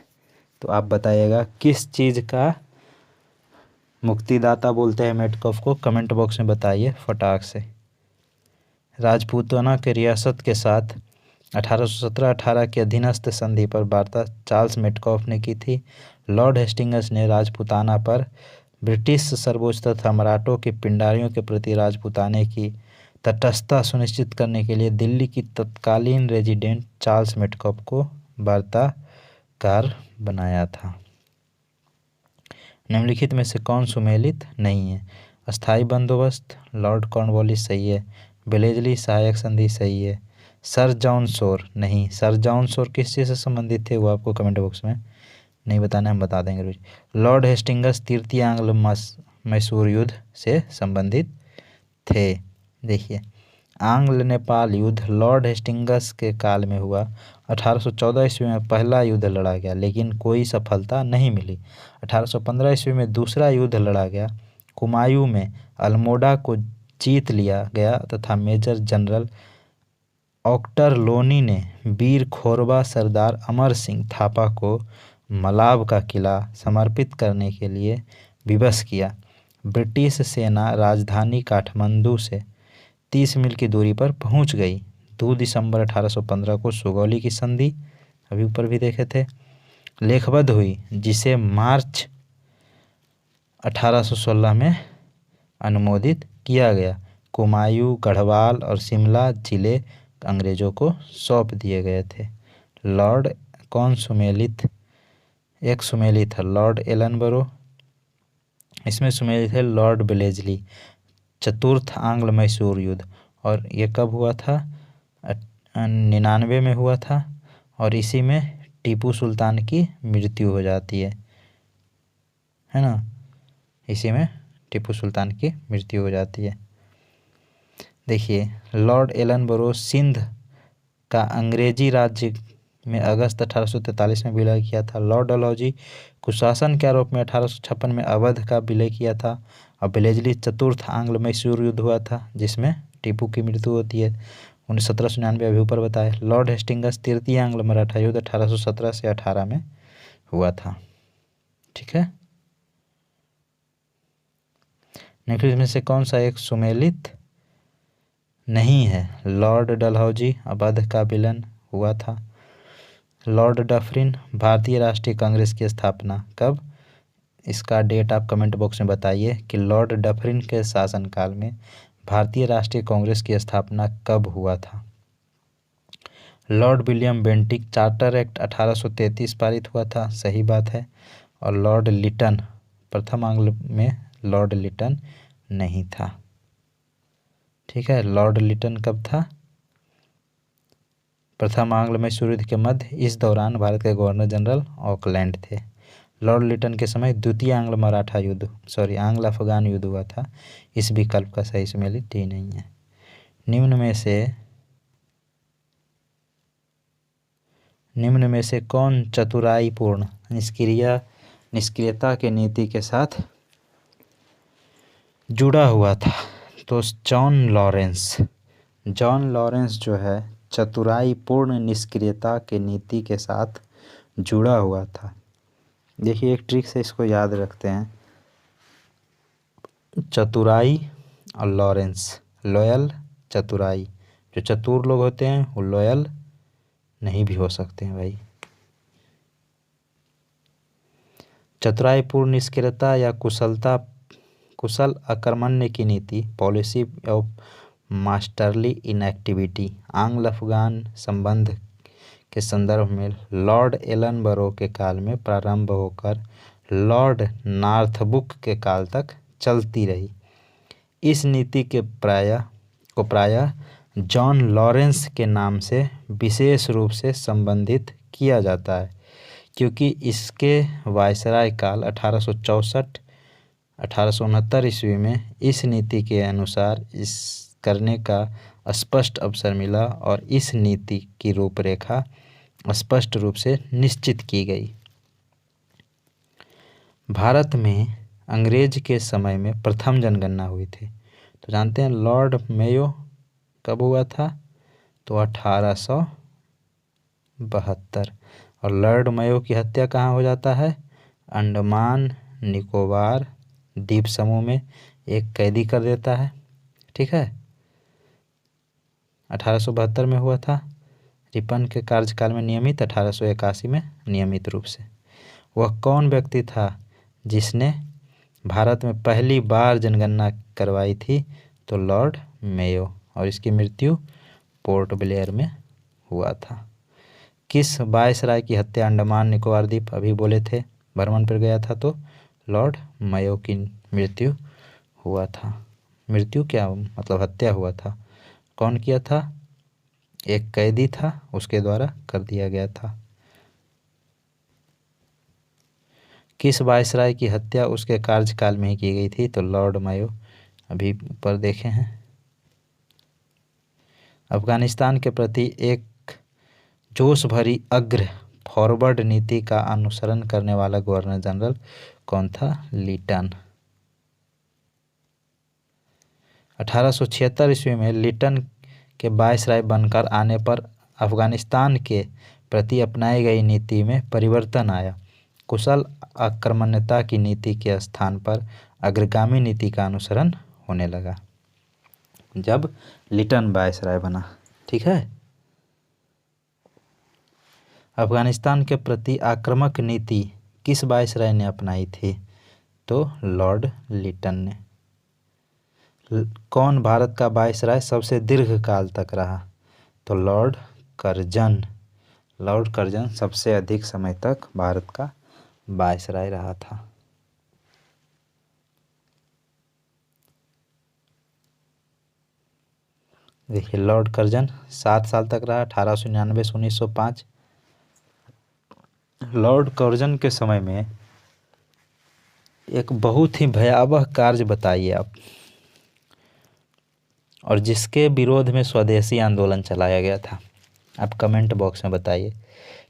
तो आप बताइएगा किस चीज़ का मुक्तिदाता बोलते हैं मेटकॉफ को? कमेंट बॉक्स में बताइए फटाक से। राजपूताना के रियासत के साथ 1817-18 के अधीनस्थ संधि पर वार्ता चार्ल्स मेटकॉफ ने की थी। लॉर्ड हेस्टिंगस ने राजपूताना पर ब्रिटिश सर्वोच्च तथा मराठों के पिंडारियों के प्रति राजपूताने की तटस्थता सुनिश्चित करने के लिए दिल्ली की तत्कालीन रेजिडेंट चार्ल्स मेटकॉफ को वार्ताकार बनाया था। निम्नलिखित में से कौन सुमेलित नहीं है? अस्थाई बंदोबस्त, लॉर्ड कॉर्नवालिस सही है। वेलेस्ली सहायक संधि सही है। सर जॉन शोर नहीं। सर जॉन शोर किस चीज़ से संबंधित थे वो आपको कमेंट बॉक्स में नहीं बताना, हम बता देंगे। लॉर्ड हेस्टिंगस तृतीय आंग्ल मैसूर युद्ध से संबंधित थे। देखिए, आंग्ल नेपाल युद्ध लॉर्ड हेस्टिंगस के काल में हुआ। 1814 ईस्वी में पहला युद्ध लड़ा गया लेकिन कोई सफलता नहीं मिली। 1815 ईस्वी में दूसरा युद्ध लड़ा गया। कुमायूं में अल्मोड़ा को जीत लिया गया तथा मेजर जनरल ऑक्टरलोनी ने वीर खोरबा सरदार अमर सिंह थापा को मलाव का किला समर्पित करने के लिए विवश किया। ब्रिटिश सेना राजधानी काठमांडू से 30 मील की दूरी पर पहुंच गई। 2 दिसंबर 1815 को सुगौली की संधि, अभी ऊपर भी देखे थे, लेखबद्ध हुई, जिसे मार्च 1816 में अनुमोदित किया गया। कुमायूं, गढ़वाल और शिमला जिले अंग्रेजों को सौंप दिए गए थे। लॉर्ड कौन सुमेलित? एक सुमेलित है लॉर्ड एलनबरो, इसमें सुमेलित है लॉर्ड वेलेस्ली। चतुर्थ आंग्ल मैसूर युद्ध, और ये कब हुआ था? 99 में हुआ था, और इसी में टीपू सुल्तान की मृत्यु हो जाती है ना? इसी में टीपू सुल्तान की मृत्यु हो जाती है। देखिए, लॉर्ड एलनबरो सिंध का अंग्रेजी राज्य में अगस्त 1843 में विलय किया था। लॉर्ड डलहौजी कुशासन के आरोप में 1856 में अवध का विलय किया था। और वेलेस्ली चतुर्थ आंग्ल मैसूर युद्ध हुआ था जिसमें टीपू की मृत्यु होती है 1799 अभी ऊपर बताए। लॉर्ड हेस्टिंगस तृतीय आंग्ल मराठा युद्ध 1817 से 18 में हुआ था। ठीक है, निम्नलिखित में से कौन सा एक सुमेलित नहीं है? लॉर्ड डलहौजी अवध का विलय हुआ था। लॉर्ड डफरिन भारतीय राष्ट्रीय कांग्रेस की स्थापना कब? इसका डेट आप कमेंट बॉक्स में बताइए कि लॉर्ड डफरिन के शासनकाल में भारतीय राष्ट्रीय कांग्रेस की स्थापना कब हुआ था। Lord William Bentinck charter act 1833 पारित हुआ था, सही बात है। और लॉर्ड लिटन, प्रथम आंग्ल में लॉर्ड लिटन नहीं था। ठीक है, लॉर्ड लिटन कब था? प्रथम आंग्ल मैसूर युद्ध के मध्य। इस दौरान भारत के गवर्नर जनरल ऑकलैंड थे। लॉर्ड लिटन के समय द्वितीय आंग्ल मराठा युद्ध आंग्ल अफगान युद्ध हुआ था। इस विकल्प का सही सुमेलित डी नहीं है। निम्न में से कौन चतुराईपूर्ण निष्क्रियता की नीति के साथ जुड़ा हुआ था। तो जॉन लॉरेंस जो है चतुराई पूर्ण निष्क्रियता के नीति के साथ जुड़ा हुआ था। देखिए एक ट्रिक से इसको याद रखते हैं, चतुराई और लॉरेंस, लॉयल चतुराई। जो चतुर लोग होते हैं वो लॉयल नहीं भी हो सकते हैं भाई। चतुराई पूर्ण निष्क्रियता या कुशल अकर्मण्य की नीति, पॉलिसी ऑफ मास्टरली इनएक्टिविटी, आंग्ल अफगान संबंध के संदर्भ में लॉर्ड एलनबरो के काल में प्रारंभ होकर लॉर्ड नॉर्थब्रुक के काल तक चलती रही। इस नीति के प्रायः जॉन लॉरेंस के नाम से विशेष रूप से संबंधित किया जाता है, क्योंकि इसके वायसराय काल 1864-1869 ईस्वी में इस नीति के अनुसार इस करने का स्पष्ट अवसर मिला और इस नीति की रूपरेखा स्पष्ट रूप से निश्चित की गई। भारत में अंग्रेज के समय में प्रथम जनगणना हुई थी। तो जानते हैं लॉर्ड मेयो कब हुआ था? तो 1872। और लॉर्ड मेयो की हत्या कहाँ हो जाता है? अंडमान निकोबार द्वीप समूह में एक कैदी कर देता है। ठीक है, 1872 में हुआ था। रिपन के कार्यकाल में नियमित, 1881 में नियमित रूप से। वह कौन व्यक्ति था जिसने भारत में पहली बार जनगणना करवाई थी? तो लॉर्ड मेयो, और इसकी मृत्यु पोर्ट ब्लेयर में हुआ था। किस वायसराय की हत्या अंडमान निकोबार द्वीप अभी बोले थे भ्रमण पर गया था? तो लॉर्ड मेयो की मृत्यु हुआ था। मृत्यु क्या मतलब हत्या हुआ था। कौन किया था? एक कैदी था, उसके द्वारा कर दिया गया था। किस वायसराय की हत्या उसके कार्यकाल में ही की गई थी? तो लॉर्ड मेयो, अभी ऊपर देखे हैं। अफगानिस्तान के प्रति एक जोश भरी अग्र फॉरवर्ड नीति का अनुसरण करने वाला गवर्नर जनरल कौन था? लिटन। 1876 ईस्वी में लिटन के वायसराय बनकर आने पर अफगानिस्तान के प्रति अपनाई गई नीति में परिवर्तन आया। कुशल आक्रमण्यता की नीति के स्थान पर अग्रगामी नीति का अनुसरण होने लगा जब लिटन वायसराय बना। ठीक है, अफगानिस्तान के प्रति आक्रामक नीति किस वायसराय ने अपनाई थी? तो लॉर्ड लिटन ने। कौन भारत का वायसराय सबसे दीर्घ काल तक रहा? तो लॉर्ड कर्जन। लॉर्ड कर्जन सबसे अधिक समय तक भारत का वायसराय रहा था। देखिए लॉर्ड कर्जन 7 साल तक रहा, 1899 से 1905। लॉर्ड कर्जन के समय में एक बहुत ही भयावह कार्य बताइए आप, और जिसके विरोध में स्वदेशी आंदोलन चलाया गया था। आप कमेंट बॉक्स में बताइए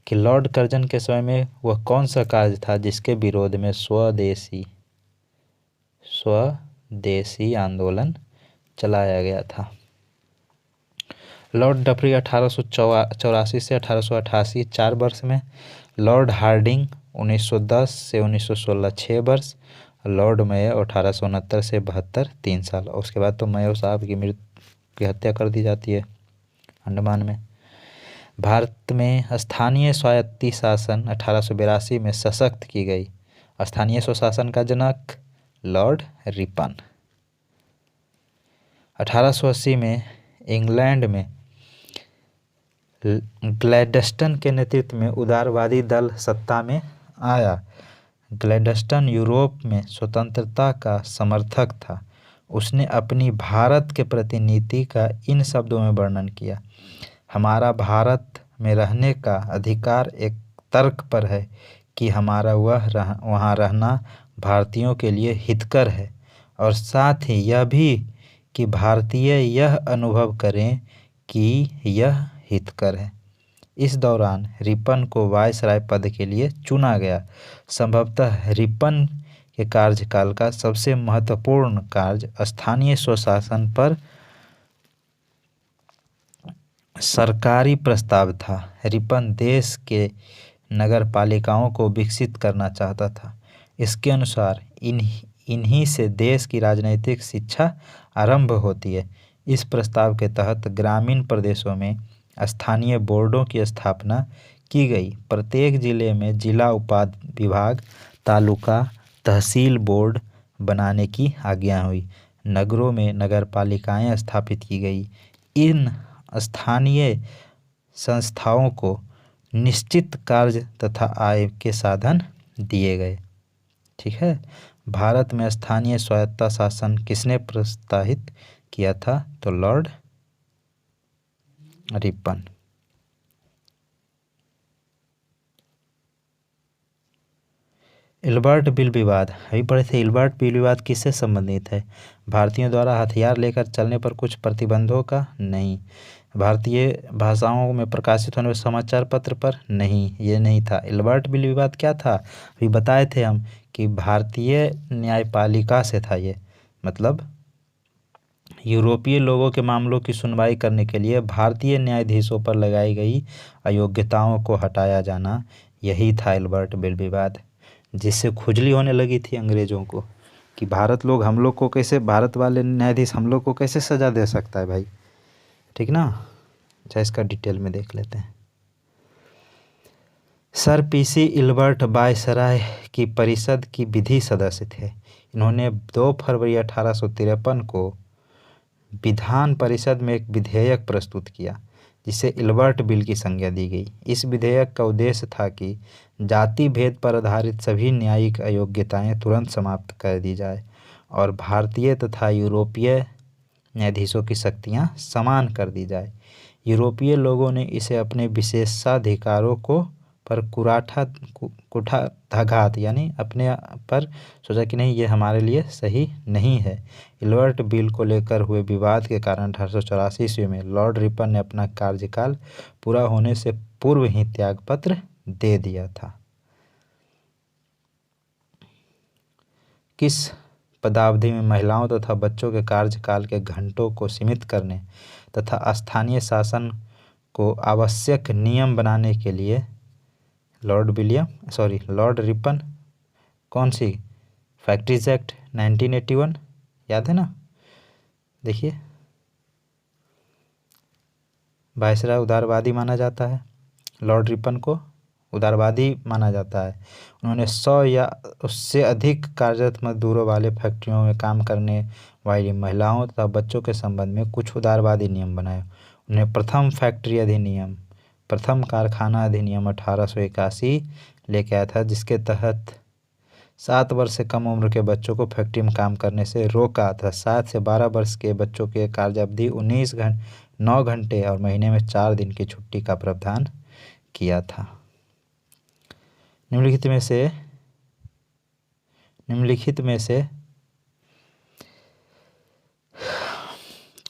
कि लॉर्ड कर्जन के समय में वह कौन सा कार्य था जिसके विरोध में स्वदेशी आंदोलन चलाया गया था। लॉर्ड डफरी 1884 से 1888 4 वर्ष में, लॉर्ड हार्डिंग 1910 से 1916 6 वर्ष, लॉर्ड मेयो 1869 से 72 3 साल। और उसके बाद तो मेयो साहब की हत्या कर दी जाती है अंडमान में। भारत में स्थानीय स्वायत्ती शासन 1882 में सशक्त की गई। स्थानीय स्वशासन का जनक लॉर्ड रिपन। 1880 में इंग्लैंड में ग्लैडस्टन के नेतृत्व में उदारवादी दल सत्ता में आया। ग्लैडस्टन यूरोप में स्वतंत्रता का समर्थक था। उसने अपनी भारत के प्रति नीति का इन शब्दों में वर्णन किया: हमारा भारत में रहने का अधिकार एक तर्क पर है कि हमारा वहाँ रहना भारतीयों के लिए हितकर है, और साथ ही यह भी कि भारतीय यह अनुभव करें कि यह हितकर है। इस दौरान रिपन को वायसराय पद के लिए चुना गया। संभवतः रिपन के कार्यकाल का सबसे महत्वपूर्ण कार्य स्थानीय स्वशासन पर सरकारी प्रस्ताव था। रिपन देश के नगर पालिकाओं को विकसित करना चाहता था। इसके अनुसार इन्हीं से देश की राजनीतिक शिक्षा आरंभ होती है। इस प्रस्ताव के तहत ग्रामीण प्रदेशों में स्थानीय बोर्डों की स्थापना की गई। प्रत्येक जिले में जिला उपाधि विभाग, तालुका, तहसील बोर्ड बनाने की आज्ञा हुई। नगरों में नगर पालिकाएँ स्थापित की गई। इन स्थानीय संस्थाओं को निश्चित कार्य तथा आय के साधन दिए गए। ठीक है। भारत में स्थानीय स्वायत्ता शासन किसने प्रस्तावित किया था? तो लॉर्ड रिपन। इल्बर्ट बिल विवाद, अभी पढ़े थे। इल्बर्ट बिल विवाद किससे संबंधित है? भारतीयों द्वारा हथियार लेकर चलने पर कुछ प्रतिबंधों का? नहीं। भारतीय भाषाओं में प्रकाशित होने वाले समाचार पत्र पर? नहीं, ये नहीं था। इल्बर्ट बिल विवाद क्या था? अभी बताए थे हम कि भारतीय न्यायपालिका से था ये, मतलब यूरोपीय लोगों के मामलों की सुनवाई करने के लिए भारतीय न्यायाधीशों पर लगाई गई अयोग्यताओं को हटाया जाना, यही था इल्बर्ट बिल विवाद, जिससे खुजली होने लगी थी अंग्रेजों को कि भारत लोग हम लोग को कैसे, भारत वाले न्यायाधीश हम लोग को कैसे सजा दे सकता है भाई। ठीक ना। अच्छा, इसका डिटेल में देख लेते हैं। सर पीसी इल्बर्ट वायसराय की परिषद की विधि सदस्य थे। इन्होंने 2 फरवरी 1853 को विधान परिषद में एक विधेयक प्रस्तुत किया जिसे इल्बर्ट बिल की संज्ञा दी गई। इस विधेयक का उद्देश्य था कि जाति भेद पर आधारित सभी न्यायिक अयोग्यताएं तुरंत समाप्त कर दी जाए और भारतीय तथा यूरोपीय न्यायाधीशों की शक्तियां समान कर दी जाए। यूरोपीय लोगों ने इसे अपने विशेषाधिकारों को पर कुठाघात यानी अपने पर सोचा कि नहीं, ये हमारे लिए सही नहीं है। इल्बर्ट बिल को लेकर हुए विवाद के कारण 1884 ईस्वी में लॉर्ड रिपन ने अपना कार्यकाल पूरा होने से पूर्व ही त्यागपत्र दे दिया था। किस पदावधि में महिलाओं तथा बच्चों के कार्यकाल के घंटों को सीमित करने तथा स्थानीय शासन को आवश्यक नियम बनाने के लिए लॉर्ड रिपन कौन सी फैक्ट्रीज एक्ट 1981 याद है ना? देखिए, वायसराय उदारवादी माना जाता है, लॉर्ड रिपन को उदारवादी माना जाता है। उन्होंने 100 या उससे अधिक कार्यरत मजदूरों वाले फैक्ट्रियों में काम करने वाली महिलाओं तथा बच्चों के संबंध में कुछ उदारवादी नियम बनाए। उन्हें प्रथम फैक्ट्री अधिनियम, प्रथम कारखाना अधिनियम 1881 लेके आया था, जिसके तहत 7 वर्ष से कम उम्र के बच्चों को फैक्ट्री में काम करने से रोका था। 7 से 12 वर्ष के बच्चों के कार्य अवधि 9 घंटे और महीने में 4 दिन की छुट्टी का प्रावधान किया था। निम्नलिखित में से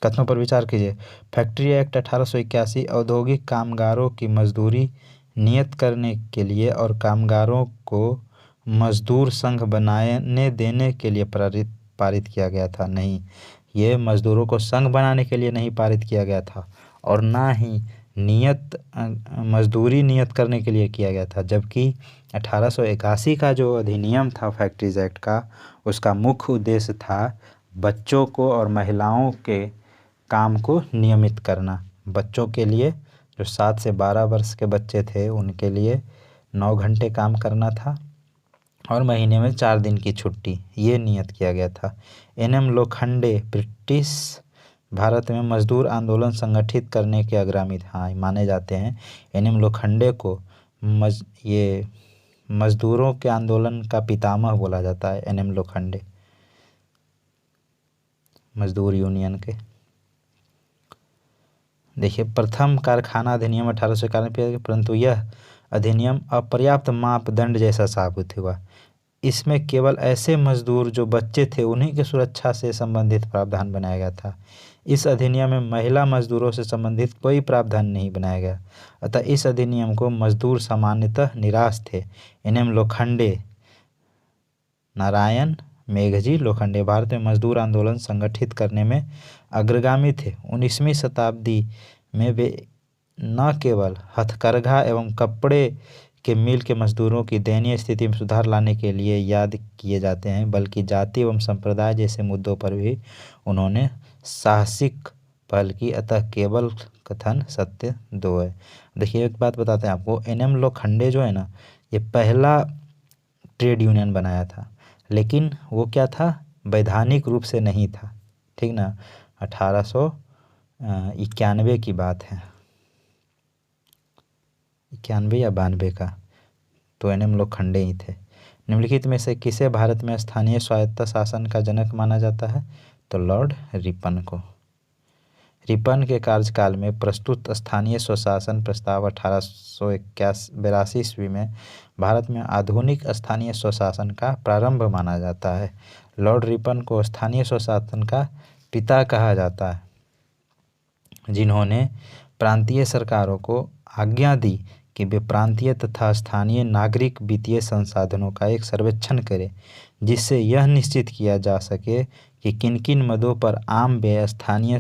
कथनों पर विचार कीजिए। फैक्ट्री एक्ट 1881 औद्योगिक कामगारों की मजदूरी नियत करने के लिए और कामगारों को मजदूर संघ बनाने देने के लिए पारित किया गया था। नहीं, ये मजदूरों को संघ बनाने के लिए नहीं पारित किया गया था और ना ही मजदूरी नियत करने के लिए किया गया था। जबकि 1881 का जो अधिनियम था फैक्ट्रीज एक्ट का, उसका मुख्य उद्देश्य था बच्चों को और महिलाओं के काम को नियमित करना। बच्चों के लिए जो 7 से 12 वर्ष के बच्चे थे उनके लिए 9 घंटे काम करना था और महीने में 4 दिन की छुट्टी, ये नियत किया गया था। एनएम लोखंडे ब्रिटिश भारत में मजदूर आंदोलन संगठित करने के अग्रणी माने जाते हैं। एनएम लोखंडे को ये मजदूरों के आंदोलन का पितामह बोला जाता है। एनएम लोखंडे मजदूर यूनियन के। देखिए, प्रथम कारखाना अधिनियम 1891, परंतु यह अधिनियम अपर्याप्त मापदंड जैसा साबित हुआ। इसमें केवल ऐसे मजदूर जो बच्चे थे उन्हीं की सुरक्षा से संबंधित प्रावधान बनाया गया था। इस अधिनियम में महिला मजदूरों से संबंधित कोई प्रावधान नहीं बनाया गया, अतः इस अधिनियम को मजदूर सामान्यतः निराश थे। एनएम लोखंडे नारायण मेघजी लोखंडे भारत में मजदूर आंदोलन संगठित करने में अग्रगामी थे। 19वीं शताब्दी में वे न केवल हथकरघा एवं कपड़े के मिल के मजदूरों की दयनीय स्थिति में सुधार लाने के लिए याद किए जाते हैं, बल्कि जाति एवं संप्रदाय जैसे मुद्दों पर भी उन्होंने साहसिक पहल की। अतः केवल कथन सत्य दो है। देखिए एक बात बताते हैं आपको, एन.एम. लोखंडे जो है ना, ये पहला ट्रेड यूनियन बनाया था, लेकिन वो क्या था, वैधानिक रूप से नहीं था। ठीक ना, 1891 की बात है, 91 या 92 का। तो एन.एम. लोखंडे ही थे। निम्नलिखित में से किसे भारत में स्थानीय स्वायत्त शासन का जनक माना जाता है? तो लॉर्ड रिपन को। रिपन के कार्यकाल में प्रस्तुत स्थानीय स्वशासन प्रस्ताव 1882 ईस्वी में भारत में आधुनिक स्थानीय स्वशासन का प्रारंभ माना जाता है। लॉर्ड रिपन को स्थानीय स्वशासन का पिता कहा जाता है, जिन्होंने प्रांतीय सरकारों को आज्ञा दी कि वे प्रांतीय तथा स्थानीय नागरिक वित्तीय संसाधनों का एक सर्वेक्षण करें, जिससे यह निश्चित किया जा सके कि किन किन मदों पर आम व्यय स्थानीय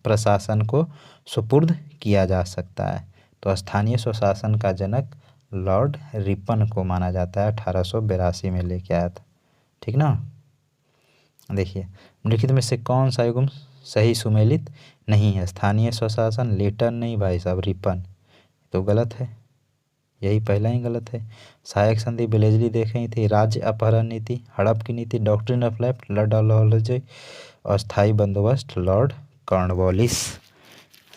प्रशासन को सुपुर्द किया जा सकता है। तो स्थानीय स्वशासन का जनक लॉर्ड रिपन को माना जाता है, 1882 में लेके आया था। ठीक ना। देखिए निम्नलिखित में से कौन सा युग्म सही सुमेलित नहीं है? स्थानीय स्वशासन, लेटर नहीं भाई साहब, रिपन, तो गलत है, यही पहला ही गलत है। सहायक संधि बेलेजली देखे ही थे। राज्य अपहरण नीति, हड़प की नीति, doctrine of left, Lord Dalhousie, और स्थायी बंदोबस्त लॉर्ड कॉर्नवालिस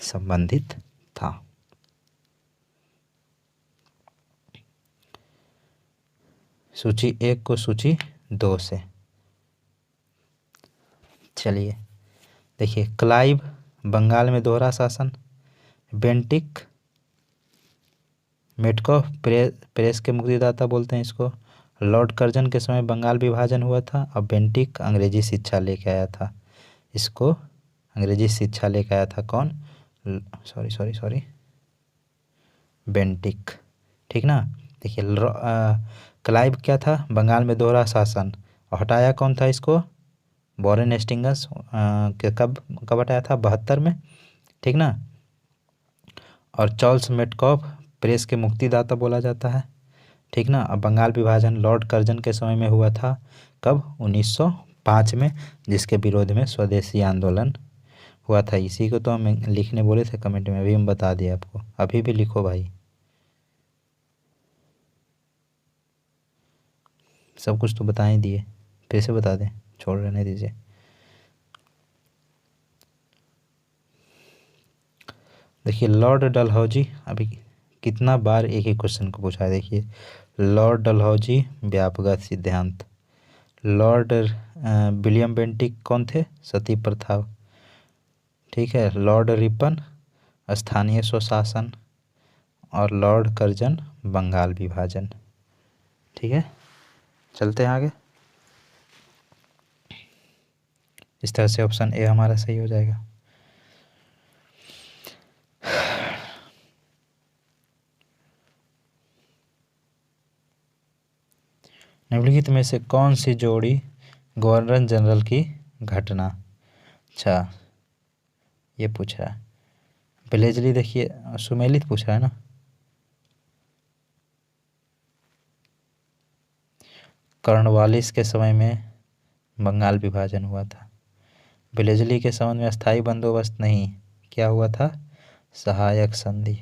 संबंधित था। सूची 1 को सूची 2 से। चलिए देखिए, क्लाइव बंगाल में दोहरा शासन, बेंटिक मेटकॉफ प्रेस के मुक्तिदाता बोलते हैं इसको। लॉर्ड कर्जन के समय बंगाल विभाजन हुआ था और बेंटिक अंग्रेजी शिक्षा लेके आया था। इसको अंग्रेजी शिक्षा लेके आया था कौन? Sorry Bentinck. ठीक ना। देखिए क्लाइव क्या था? बंगाल में दोहरा शासन, और हटाया कौन था इसको? वॉरेन हेस्टिंग्स के कब हटाया था? 72 में। ठीक ना। और चार्ल्स मेटकॉफ प्रेस के मुक्तिदाता बोला जाता है। ठीक ना। अब बंगाल विभाजन लॉर्ड कर्जन के समय में हुआ था, कब? 1905 में, जिसके विरोध में स्वदेशी आंदोलन हुआ था। इसी को तो हम लिखने बोले थे कमेंट में, अभी हम बता दिए आपको, अभी भी लिखो भाई, सब कुछ तो बता ही दिए, फिर से बता दें, छोड़ रहने दीजिए। देखिए लॉर्ड डलहौजी, अभी कितना बार एक ही क्वेश्चन को पूछा है। देखिए लॉर्ड डलहौजी व्यापक सिद्धांत, लॉर्ड विलियम बेंटिक कौन थे? सती प्रथा। ठीक है। लॉर्ड रिपन स्थानीय स्वशासन, और लॉर्ड कर्जन बंगाल विभाजन। ठीक है, चलते हैं आगे। इस तरह से ऑप्शन ए हमारा सही हो जाएगा। निम्नलिखित में से कौन सी जोड़ी गवर्नर जनरल की घटना? अच्छा ये पूछ रहा है बेलेजली। देखिए सुमेलित पूछ रहा है ना। कॉर्नवालिस के समय में बंगाल विभाजन हुआ था। बेलेजली के समय में अस्थाई बंदोबस्त नहीं, क्या हुआ था? सहायक संधि।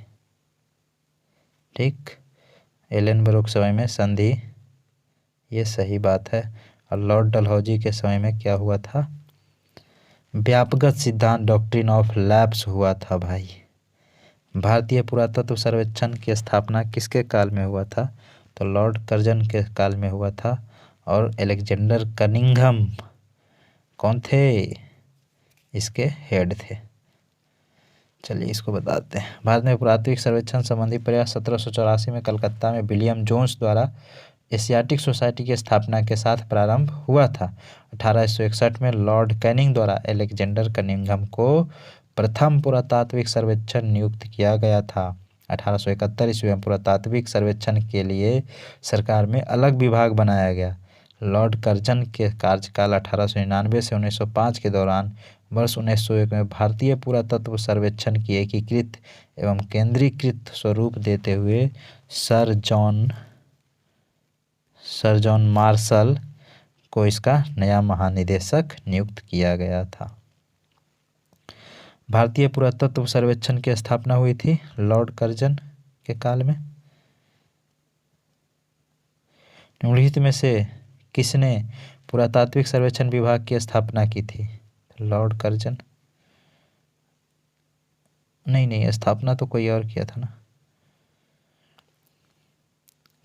ठीक। एलनब्रो के समय में संधि, ये सही बात है। और लॉर्ड डलहौजी के समय में क्या हुआ था? व्यापक सिद्धांत डॉक्ट्रिन ऑफ लैप्स हुआ था भाई। भारतीय पुरातत्व सर्वेक्षण की स्थापना किसके काल में हुआ था? तो लॉर्ड कर्जन के काल में हुआ था। और अलेक्जेंडर कनिंघम कौन थे? इसके हेड थे। चलिए इसको बताते हैं। भारत में पुरातात्विक सर्वेक्षण संबंधी प्रयास 1784 में कलकत्ता में विलियम जोन्स द्वारा एशियाटिक सोसाइटी की स्थापना के साथ प्रारंभ हुआ था। 1861 में लॉर्ड कैनिंग द्वारा अलेक्जेंडर कनिंघम को प्रथम पुरातात्विक सर्वेक्षण नियुक्त किया गया था। 1871 ईस्वी में पुरातात्विक सर्वेक्षण के लिए सरकार में अलग विभाग बनाया गया। लॉर्ड कर्जन के कार्यकाल 1899 से 1905 के दौरान वर्ष 1901 में भारतीय पुरातत्व सर्वेक्षण की एकीकृत एवं केंद्रीकृत स्वरूप देते हुए सर जॉन मार्शल को इसका नया महानिदेशक नियुक्त किया गया था। भारतीय पुरातत्व सर्वेक्षण की स्थापना हुई थी लॉर्ड कर्जन के काल में। निम्नलिखित में से किसने पुरातात्विक सर्वेक्षण विभाग की स्थापना की थी? Lord Curzon. नहीं, स्थापना तो कोई और किया था ना,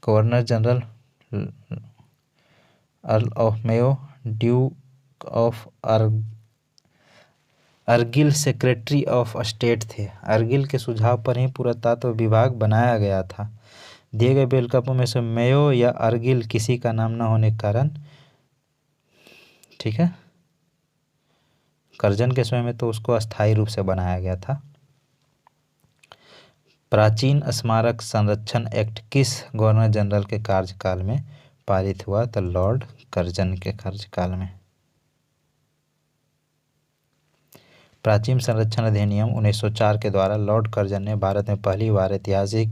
governor general Earl of Mayo, Duke of Argyll secretary of state थे। अर्गिल के सुझाव पर ही पुरातत्व विभाग बनाया गया था। दिए गए विकल्पों में से मेयो या अर्गिल किसी का नाम न होने के कारण, ठीक है, कर्जन के समय में तो उसको अस्थायी रूप से बनाया गया था। प्राचीन स्मारक संरक्षण एक्ट किस गवर्नर जनरल के कार्यकाल में पारित हुआ? तो लॉर्ड कर्जन के कार्यकाल में। प्राचीन संरक्षण अधिनियम 1904 के द्वारा लॉर्ड कर्जन ने भारत में पहली बार ऐतिहासिक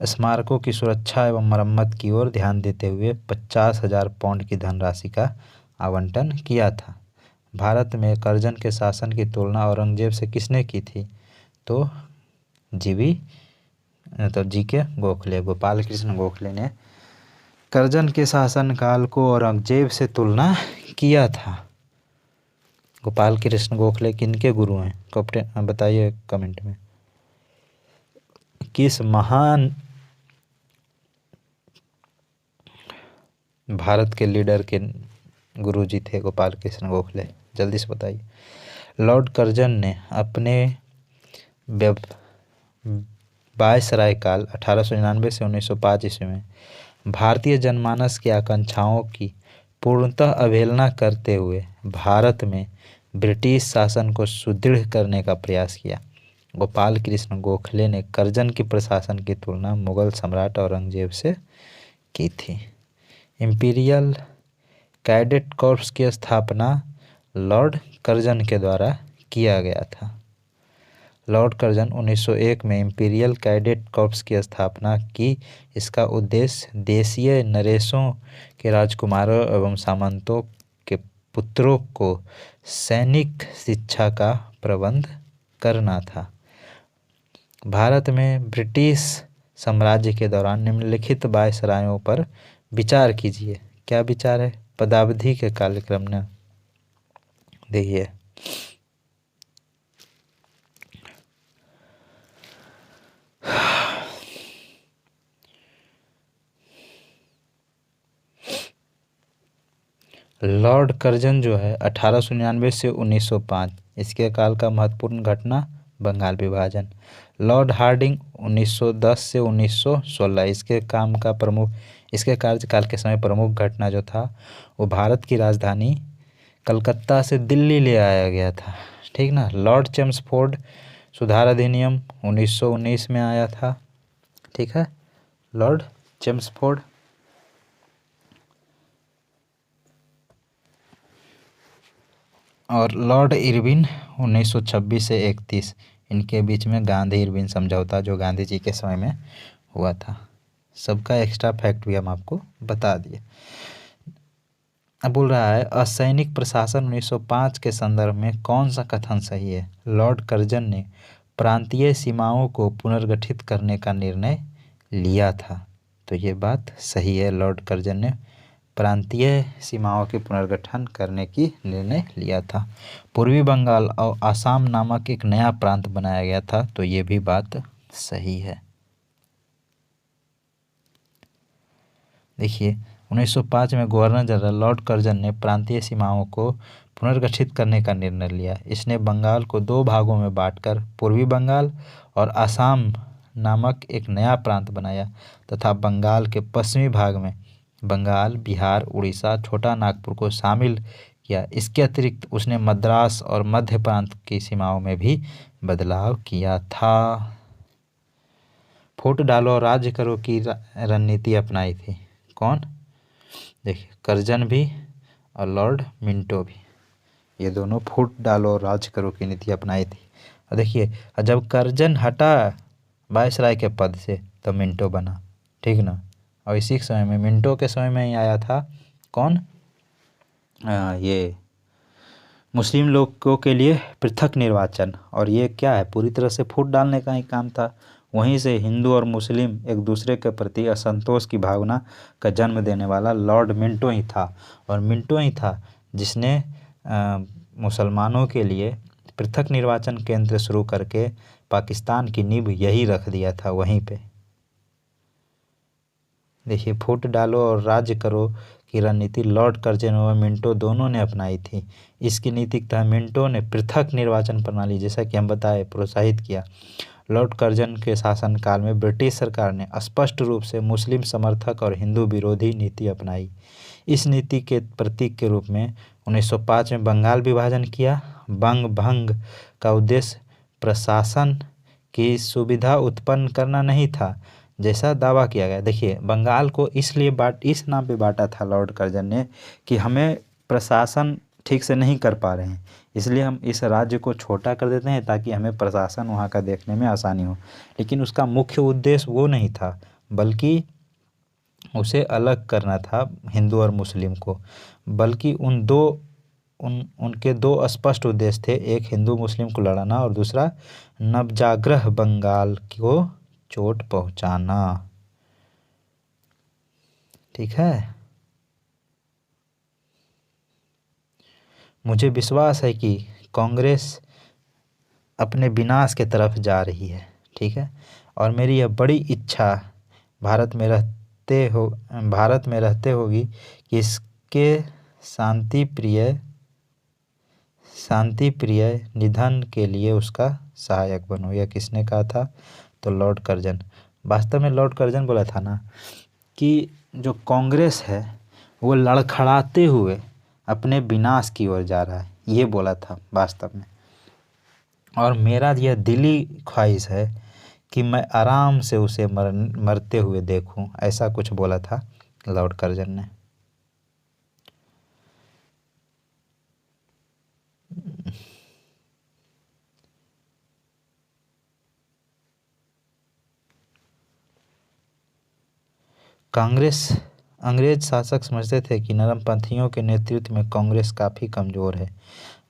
स्मारकों की सुरक्षा एवं मरम्मत की ओर ध्यान देते हुए 50,000 पाउंड की धनराशि का आवंटन किया था। भारत में कर्जन के शासन की तुलना औरंगजेब से किसने की थी? तो जी.के. गोखले, गोपाल कृष्ण गोखले ने कर्जन के शासनकाल को औरंगजेब से तुलना किया था। गोपाल कृष्ण गोखले किनके गुरु हैं? कैप्टन बताइए कमेंट में। किस महान भारत के लीडर के गुरुजी थे गोपाल कृष्ण गोखले? जल्दी से बताइए। लॉर्ड कर्जन ने अपने वायसराय काल 1899 से 1905 ईस्वी में भारतीय जनमानस की आकांक्षाओं की पूर्णतः अवहेलना करते हुए भारत में ब्रिटिश शासन को सुदृढ़ करने का प्रयास किया। गोपाल कृष्ण गोखले ने कर्जन की प्रशासन की तुलना मुगल सम्राट औरंगजेब से की थी। इंपीरियल कैडेट कॉर्प्स की स्थापना लॉर्ड कर्जन के द्वारा किया गया था। लॉर्ड कर्जन 1901 में इंपीरियल कैडेट कॉर्प्स की स्थापना की। इसका उद्देश्य देशीय नरेशों के राजकुमारों एवं सामंतों के पुत्रों को सैनिक शिक्षा का प्रबंध करना था। भारत में ब्रिटिश साम्राज्य के दौरान निम्नलिखित वायसरायों पर विचार कीजिए। क्या विचार है? पदावधि के कार्यक्रम ने देखिए। लॉर्ड कर्जन जो है 1899 से 1905, इसके काल का महत्वपूर्ण घटना बंगाल विभाजन। लॉर्ड हार्डिंग 1910 से 1916, इसके कार्यकाल के समय प्रमुख घटना जो था वो भारत की राजधानी कलकत्ता से दिल्ली ले आया गया था, ठीक ना। लॉर्ड चेम्सफोर्ड सुधार अधिनियम 1919 में आया था, ठीक है, लॉर्ड चेम्सफोर्ड। और लॉर्ड इरविन 1926 से 31, इनके बीच में गांधी इरविन समझौता जो गांधी जी के समय में हुआ था। सबका एक्स्ट्रा फैक्ट भी हम आपको बता दिए। अब बोल रहा है असैनिक प्रशासन 1905 के संदर्भ में कौन सा कथन सही है? लॉर्ड कर्जन ने प्रांतीय सीमाओं को पुनर्गठित करने का निर्णय लिया था, तो ये बात सही है। लॉर्ड कर्जन ने प्रांतीय सीमाओं के पुनर्गठन करने की निर्णय लिया था। पूर्वी बंगाल और आसाम नामक एक नया प्रांत बनाया गया था, तो ये भी बात सही है। देखिए 1905 में गवर्नर जनरल लॉर्ड कर्जन ने प्रांतीय सीमाओं को पुनर्गठित करने का निर्णय लिया। इसने बंगाल को 2 भागों में बांटकर पूर्वी बंगाल और आसाम नामक एक नया प्रांत बनाया तथा बंगाल के पश्चिमी भाग में बंगाल, बिहार, उड़ीसा, छोटा नागपुर को शामिल किया। इसके अतिरिक्त उसने मद्रास और मध्य प्रांत की सीमाओं में भी बदलाव किया था। फूट डालो और राज्य करो की रणनीति अपनाई थी। कौन? देखिए कर्जन भी और लॉर्ड मिंटो भी, ये दोनों फूट डालो और राज करो की नीति अपनाई थी। और देखिए जब कर्जन हटा वायसराय के पद से तो मिंटो बना, ठीक ना। और इसी के समय में मिंटो के समय में ही आया था कौन, ये मुस्लिम लोगों के लिए पृथक निर्वाचन। और ये क्या है, पूरी तरह से फूट डालने का ही काम था। वहीं से हिंदू और मुस्लिम एक दूसरे के प्रति असंतोष की भावना का जन्म देने वाला लॉर्ड मिंटो ही था। और मिंटो ही था जिसने मुसलमानों के लिए पृथक निर्वाचन केंद्र शुरू करके पाकिस्तान की नींव यही रख दिया था वहीं पे। देखिए फूट डालो और राज्य करो की रणनीति लॉर्ड कर्जन और मिंटो दोनों ने अपनाई थी। इसकी नीति के तहत मिंटो ने पृथक निर्वाचन प्रणाली, जैसा कि हम बताए, प्रोत्साहित किया। लॉर्ड कर्जन के शासनकाल में ब्रिटिश सरकार ने स्पष्ट रूप से मुस्लिम समर्थक और हिंदू विरोधी नीति अपनाई। इस नीति के प्रतीक के रूप में 1905 में बंगाल विभाजन किया। बंग भंग का उद्देश्य प्रशासन की सुविधा उत्पन्न करना नहीं था, जैसा दावा किया गया। देखिए बंगाल को इसलिए इस नाम पे बांटा था लॉर्ड कर्जन ने कि हमें प्रशासन ठीक से नहीं कर पा रहे हैं, इसलिए हम इस राज्य को छोटा कर देते हैं ताकि हमें प्रशासन वहाँ का देखने में आसानी हो। लेकिन उसका मुख्य उद्देश्य वो नहीं था, बल्कि उसे अलग करना था हिंदू और मुस्लिम को। बल्कि उनके दो स्पष्ट उद्देश्य थे, एक हिंदू मुस्लिम को लड़ाना और दूसरा नवजागृह बंगाल को चोट पहुंचाना। ठीक है, मुझे विश्वास है कि कांग्रेस अपने विनाश के तरफ जा रही है। ठीक है, और मेरी यह बड़ी इच्छा भारत में रहते होगी कि इसके शांति प्रिय निधन के लिए उसका सहायक बनो। यह किसने कहा था, तो लॉर्ड कर्जन। वास्तव में लॉर्ड कर्जन बोला था ना कि जो कांग्रेस है वो लड़खड़ाते हुए अपने विनाश की ओर जा रहा है, ये बोला था वास्तव में। और मेरा यह दिली ख्वाहिश है कि मैं आराम से उसे मरते हुए देखूं, ऐसा कुछ बोला था लॉर्ड कर्जन ने। अंग्रेज शासक समझते थे कि नरमपंथियों के नेतृत्व में कांग्रेस काफ़ी कमज़ोर है,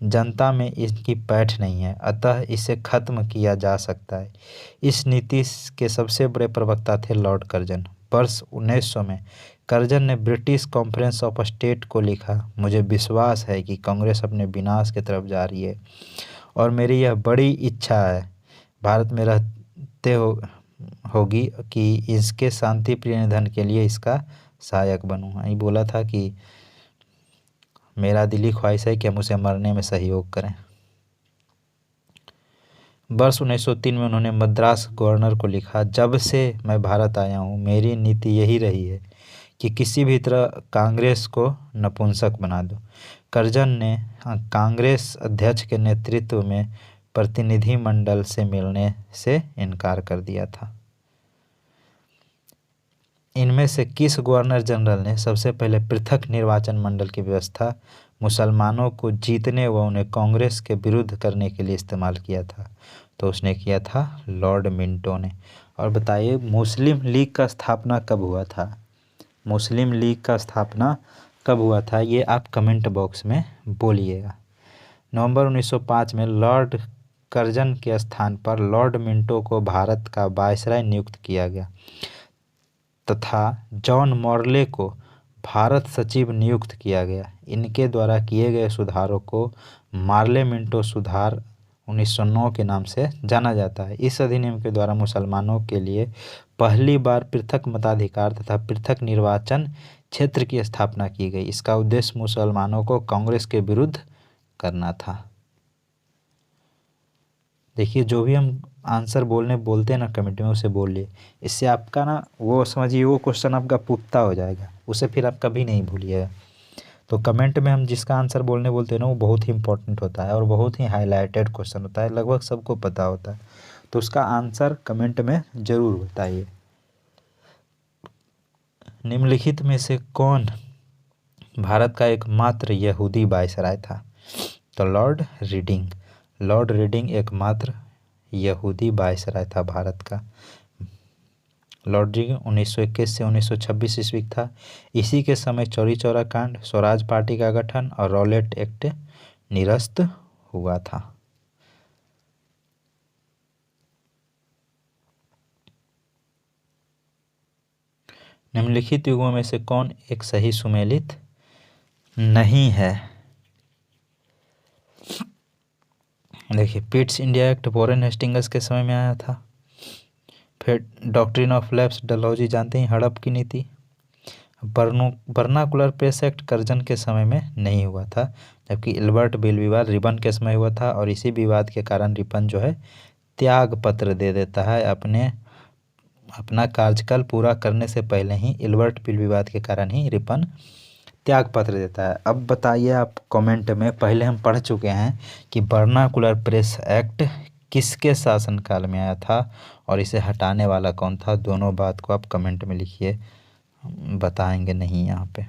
जनता में इसकी पैठ नहीं है, अतः इसे खत्म किया जा सकता है। इस नीति के सबसे बड़े प्रवक्ता थे लॉर्ड कर्जन। वर्ष 1900 में कर्जन ने ब्रिटिश कॉन्फ्रेंस ऑफ स्टेट को लिखा, मुझे विश्वास है कि कांग्रेस अपने विनाश की तरफ जा रही है और मेरी यह बड़ी इच्छा है भारत में रहते होगी कि इसके शांति प्रिय निधन के लिए इसका सहायक बनूँ। ये बोला था कि मेरा दिली ख्वाहिश है कि हम उसे मरने में सहयोग करें। वर्ष 1903 में उन्होंने मद्रास गवर्नर को लिखा, जब से मैं भारत आया हूँ मेरी नीति यही रही है कि किसी भी तरह कांग्रेस को नपुंसक बना दो। कर्जन ने कांग्रेस अध्यक्ष के नेतृत्व में प्रतिनिधिमंडल से मिलने से इनकार कर दिया था। इनमें से किस गवर्नर जनरल ने सबसे पहले पृथक निर्वाचन मंडल की व्यवस्था मुसलमानों को जीतने व उन्हें कांग्रेस के विरुद्ध करने के लिए इस्तेमाल किया था, तो उसने किया था लॉर्ड मिंटो ने। और बताइए मुस्लिम लीग का स्थापना कब हुआ था, मुस्लिम लीग का स्थापना कब हुआ था, ये आप कमेंट बॉक्स में बोलिएगा। नवंबर 1905 में लॉर्ड कर्जन के स्थान पर लॉर्ड मिंटो को भारत का वायसराय नियुक्त किया गया तथा जॉन मॉर्ले को भारत सचिव नियुक्त किया गया। इनके द्वारा किए गए सुधारों को मार्ले मिंटो सुधार 1909 के नाम से जाना जाता है। इस अधिनियम के द्वारा मुसलमानों के लिए पहली बार पृथक मताधिकार तथा पृथक निर्वाचन क्षेत्र की स्थापना की गई। इसका उद्देश्य मुसलमानों को कांग्रेस के विरुद्ध करना था। देखिए जो भी हम आंसर बोलते हैं ना कमेंट में, उसे बोलिए, इससे आपका ना वो समझिए वो क्वेश्चन आपका पुख्ता हो जाएगा, उसे फिर आप कभी नहीं भूलिएगा। तो कमेंट में हम जिसका आंसर बोलते हैं ना वो बहुत ही इंपॉर्टेंट होता है और बहुत ही हाईलाइटेड क्वेश्चन होता है, लगभग सबको पता होता है, तो उसका आंसर कमेंट में ज़रूर बताइए। निम्नलिखित में से कौन भारत का एकमात्र यहूदी वायसराय था? तो लॉर्ड रीडिंग। लॉर्ड रीडिंग एकमात्र यहूदी वायसराय था भारत का। लॉर्ड रीडिंग 1921 से 1926 ईस्वी था। इसी के समय चौरी चौरा कांड, स्वराज पार्टी का गठन और रॉलेट एक्ट निरस्त हुआ था। निम्नलिखित युगों में से कौन एक सही सुमेलित नहीं है? देखिए, Pitt's India act Warren Hastings के समय में आया था। फिर डॉक्ट्रिन ऑफ लैप्स डलहौजी जानते हैं, हड़प की नीति। वर्नाकुलर प्रेस एक्ट कर्जन के समय में नहीं हुआ था, जबकि इल्बर्ट बिल विवाद रिबन के समय हुआ था। और इसी विवाद के कारण रिपन जो है त्याग पत्र दे देता है। अपना कार्यकाल पूरा करने से पहले ही इल्बर्ट बिल विवाद के कारण ही रिपन त्याग पत्र देता है। अब बताइए आप कमेंट में, पहले हम पढ़ चुके हैं कि वर्नाकुलर प्रेस एक्ट किसके शासनकाल में आया था और इसे हटाने वाला कौन था? दोनों बात को आप कमेंट में लिखिए, बताएंगे नहीं यहाँ पे,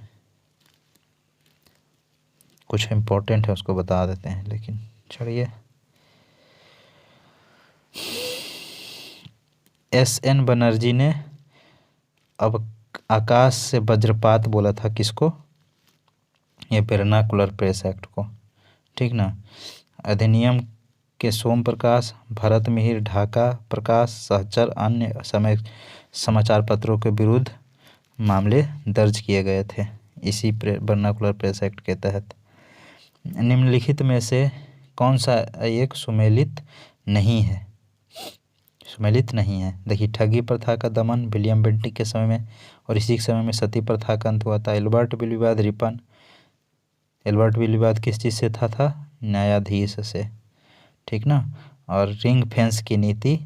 कुछ इम्पोर्टेंट है उसको बता देते हैं। लेकिन चलिए, S.N. बनर्जी ने अब आकाश से वज्रपात बोला था किसको? ये वर्नाकुलर प्रेस एक्ट को, ठीक ना। अधिनियम के सोम प्रकाश, भरत मिहिर, ढाका प्रकाश, सहचर अन्य समय समाचार पत्रों के विरुद्ध मामले दर्ज किए गए थे इसी वर्नाकुलर प्रेस एक्ट के तहत। निम्नलिखित में से कौन सा एक सुमेलित नहीं है? सुमेलित नहीं है, देखिए, ठगी प्रथा का दमन विलियम बेंटिक के समय में, और इसी के समय में सती प्रथा का अंत हुआ था। इल्बर्ट बिल विवाद रिपन, इल्बर्ट बिल विवाद किस चीज़ से था? न्यायाधीश से, ठीक ना। और रिंग फेंस की नीति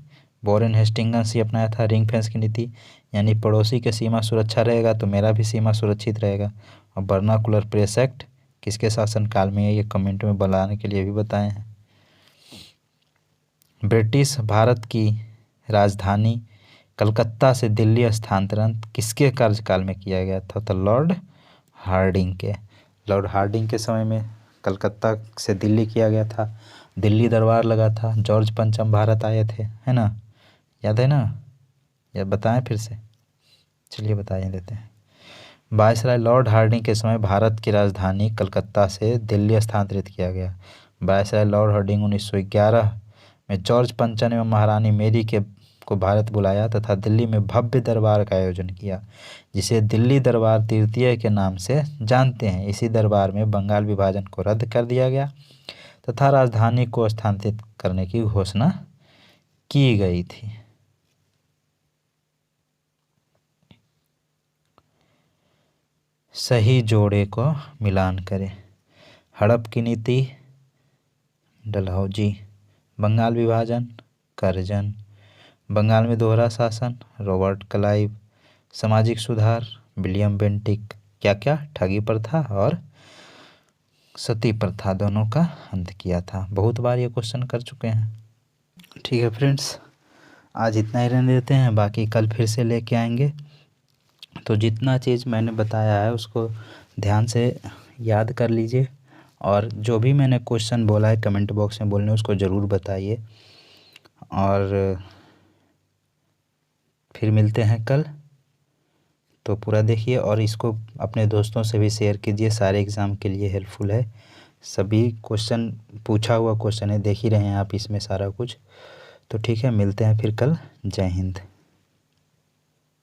वॉरेन हेस्टिंग्स ही अपनाया था। रिंग फेंस की नीति यानी पड़ोसी की सीमा सुरक्षा रहेगा तो मेरा भी सीमा सुरक्षित रहेगा। और वर्नाकुलर प्रेस एक्ट किसके शासनकाल में है? ये कमेंट में बताने के लिए भी बताए हैं। ब्रिटिश भारत की राजधानी कलकत्ता से दिल्ली स्थानांतरण किसके कार्यकाल में किया गया था? तो लॉर्ड हार्डिंग के। लॉर्ड हार्डिंग के समय में कलकत्ता से दिल्ली किया गया था। दिल्ली दरबार लगा था, जॉर्ज पंचम भारत आए थे, है ना, याद है ना? या बताएं फिर से? चलिए बता देते हैं। वायसराय लॉर्ड हार्डिंग के समय भारत की राजधानी कलकत्ता से दिल्ली स्थानांतरित किया गया। वायसराय लॉर्ड हार्डिंग 1911 में जॉर्ज पंचम एवं महारानी मेरी को भारत बुलाया तथा दिल्ली में भव्य दरबार का आयोजन किया, जिसे दिल्ली दरबार तृतीय के नाम से जानते हैं। इसी दरबार में बंगाल विभाजन को रद्द कर दिया गया तथा राजधानी को स्थानांतरित करने की घोषणा की गई थी। सही जोड़े को मिलान करें। हड़प की नीति डलहौजी, बंगाल विभाजन कर्जन, बंगाल में दोहरा शासन रॉबर्ट क्लाइव, सामाजिक सुधार विलियम बेंटिक, क्या क्या? ठगी प्रथा और सती प्रथा दोनों का अंत किया था। बहुत बार ये क्वेश्चन कर चुके हैं। ठीक है फ्रेंड्स, आज इतना ही रहने देते हैं, बाकी कल फिर से लेके आएंगे। तो जितना चीज़ मैंने बताया है उसको ध्यान से याद कर लीजिए, और जो भी मैंने क्वेश्चन बोला है कमेंट बॉक्स में बोलने उसको ज़रूर बताइए। और फिर मिलते हैं कल, तो पूरा देखिए और इसको अपने दोस्तों से भी शेयर कीजिए, सारे एग्ज़ाम के लिए हेल्पफुल है। सभी क्वेश्चन पूछा हुआ क्वेश्चन है, देख ही रहे हैं आप इसमें सारा कुछ। तो ठीक है, मिलते हैं फिर कल। जय हिंद।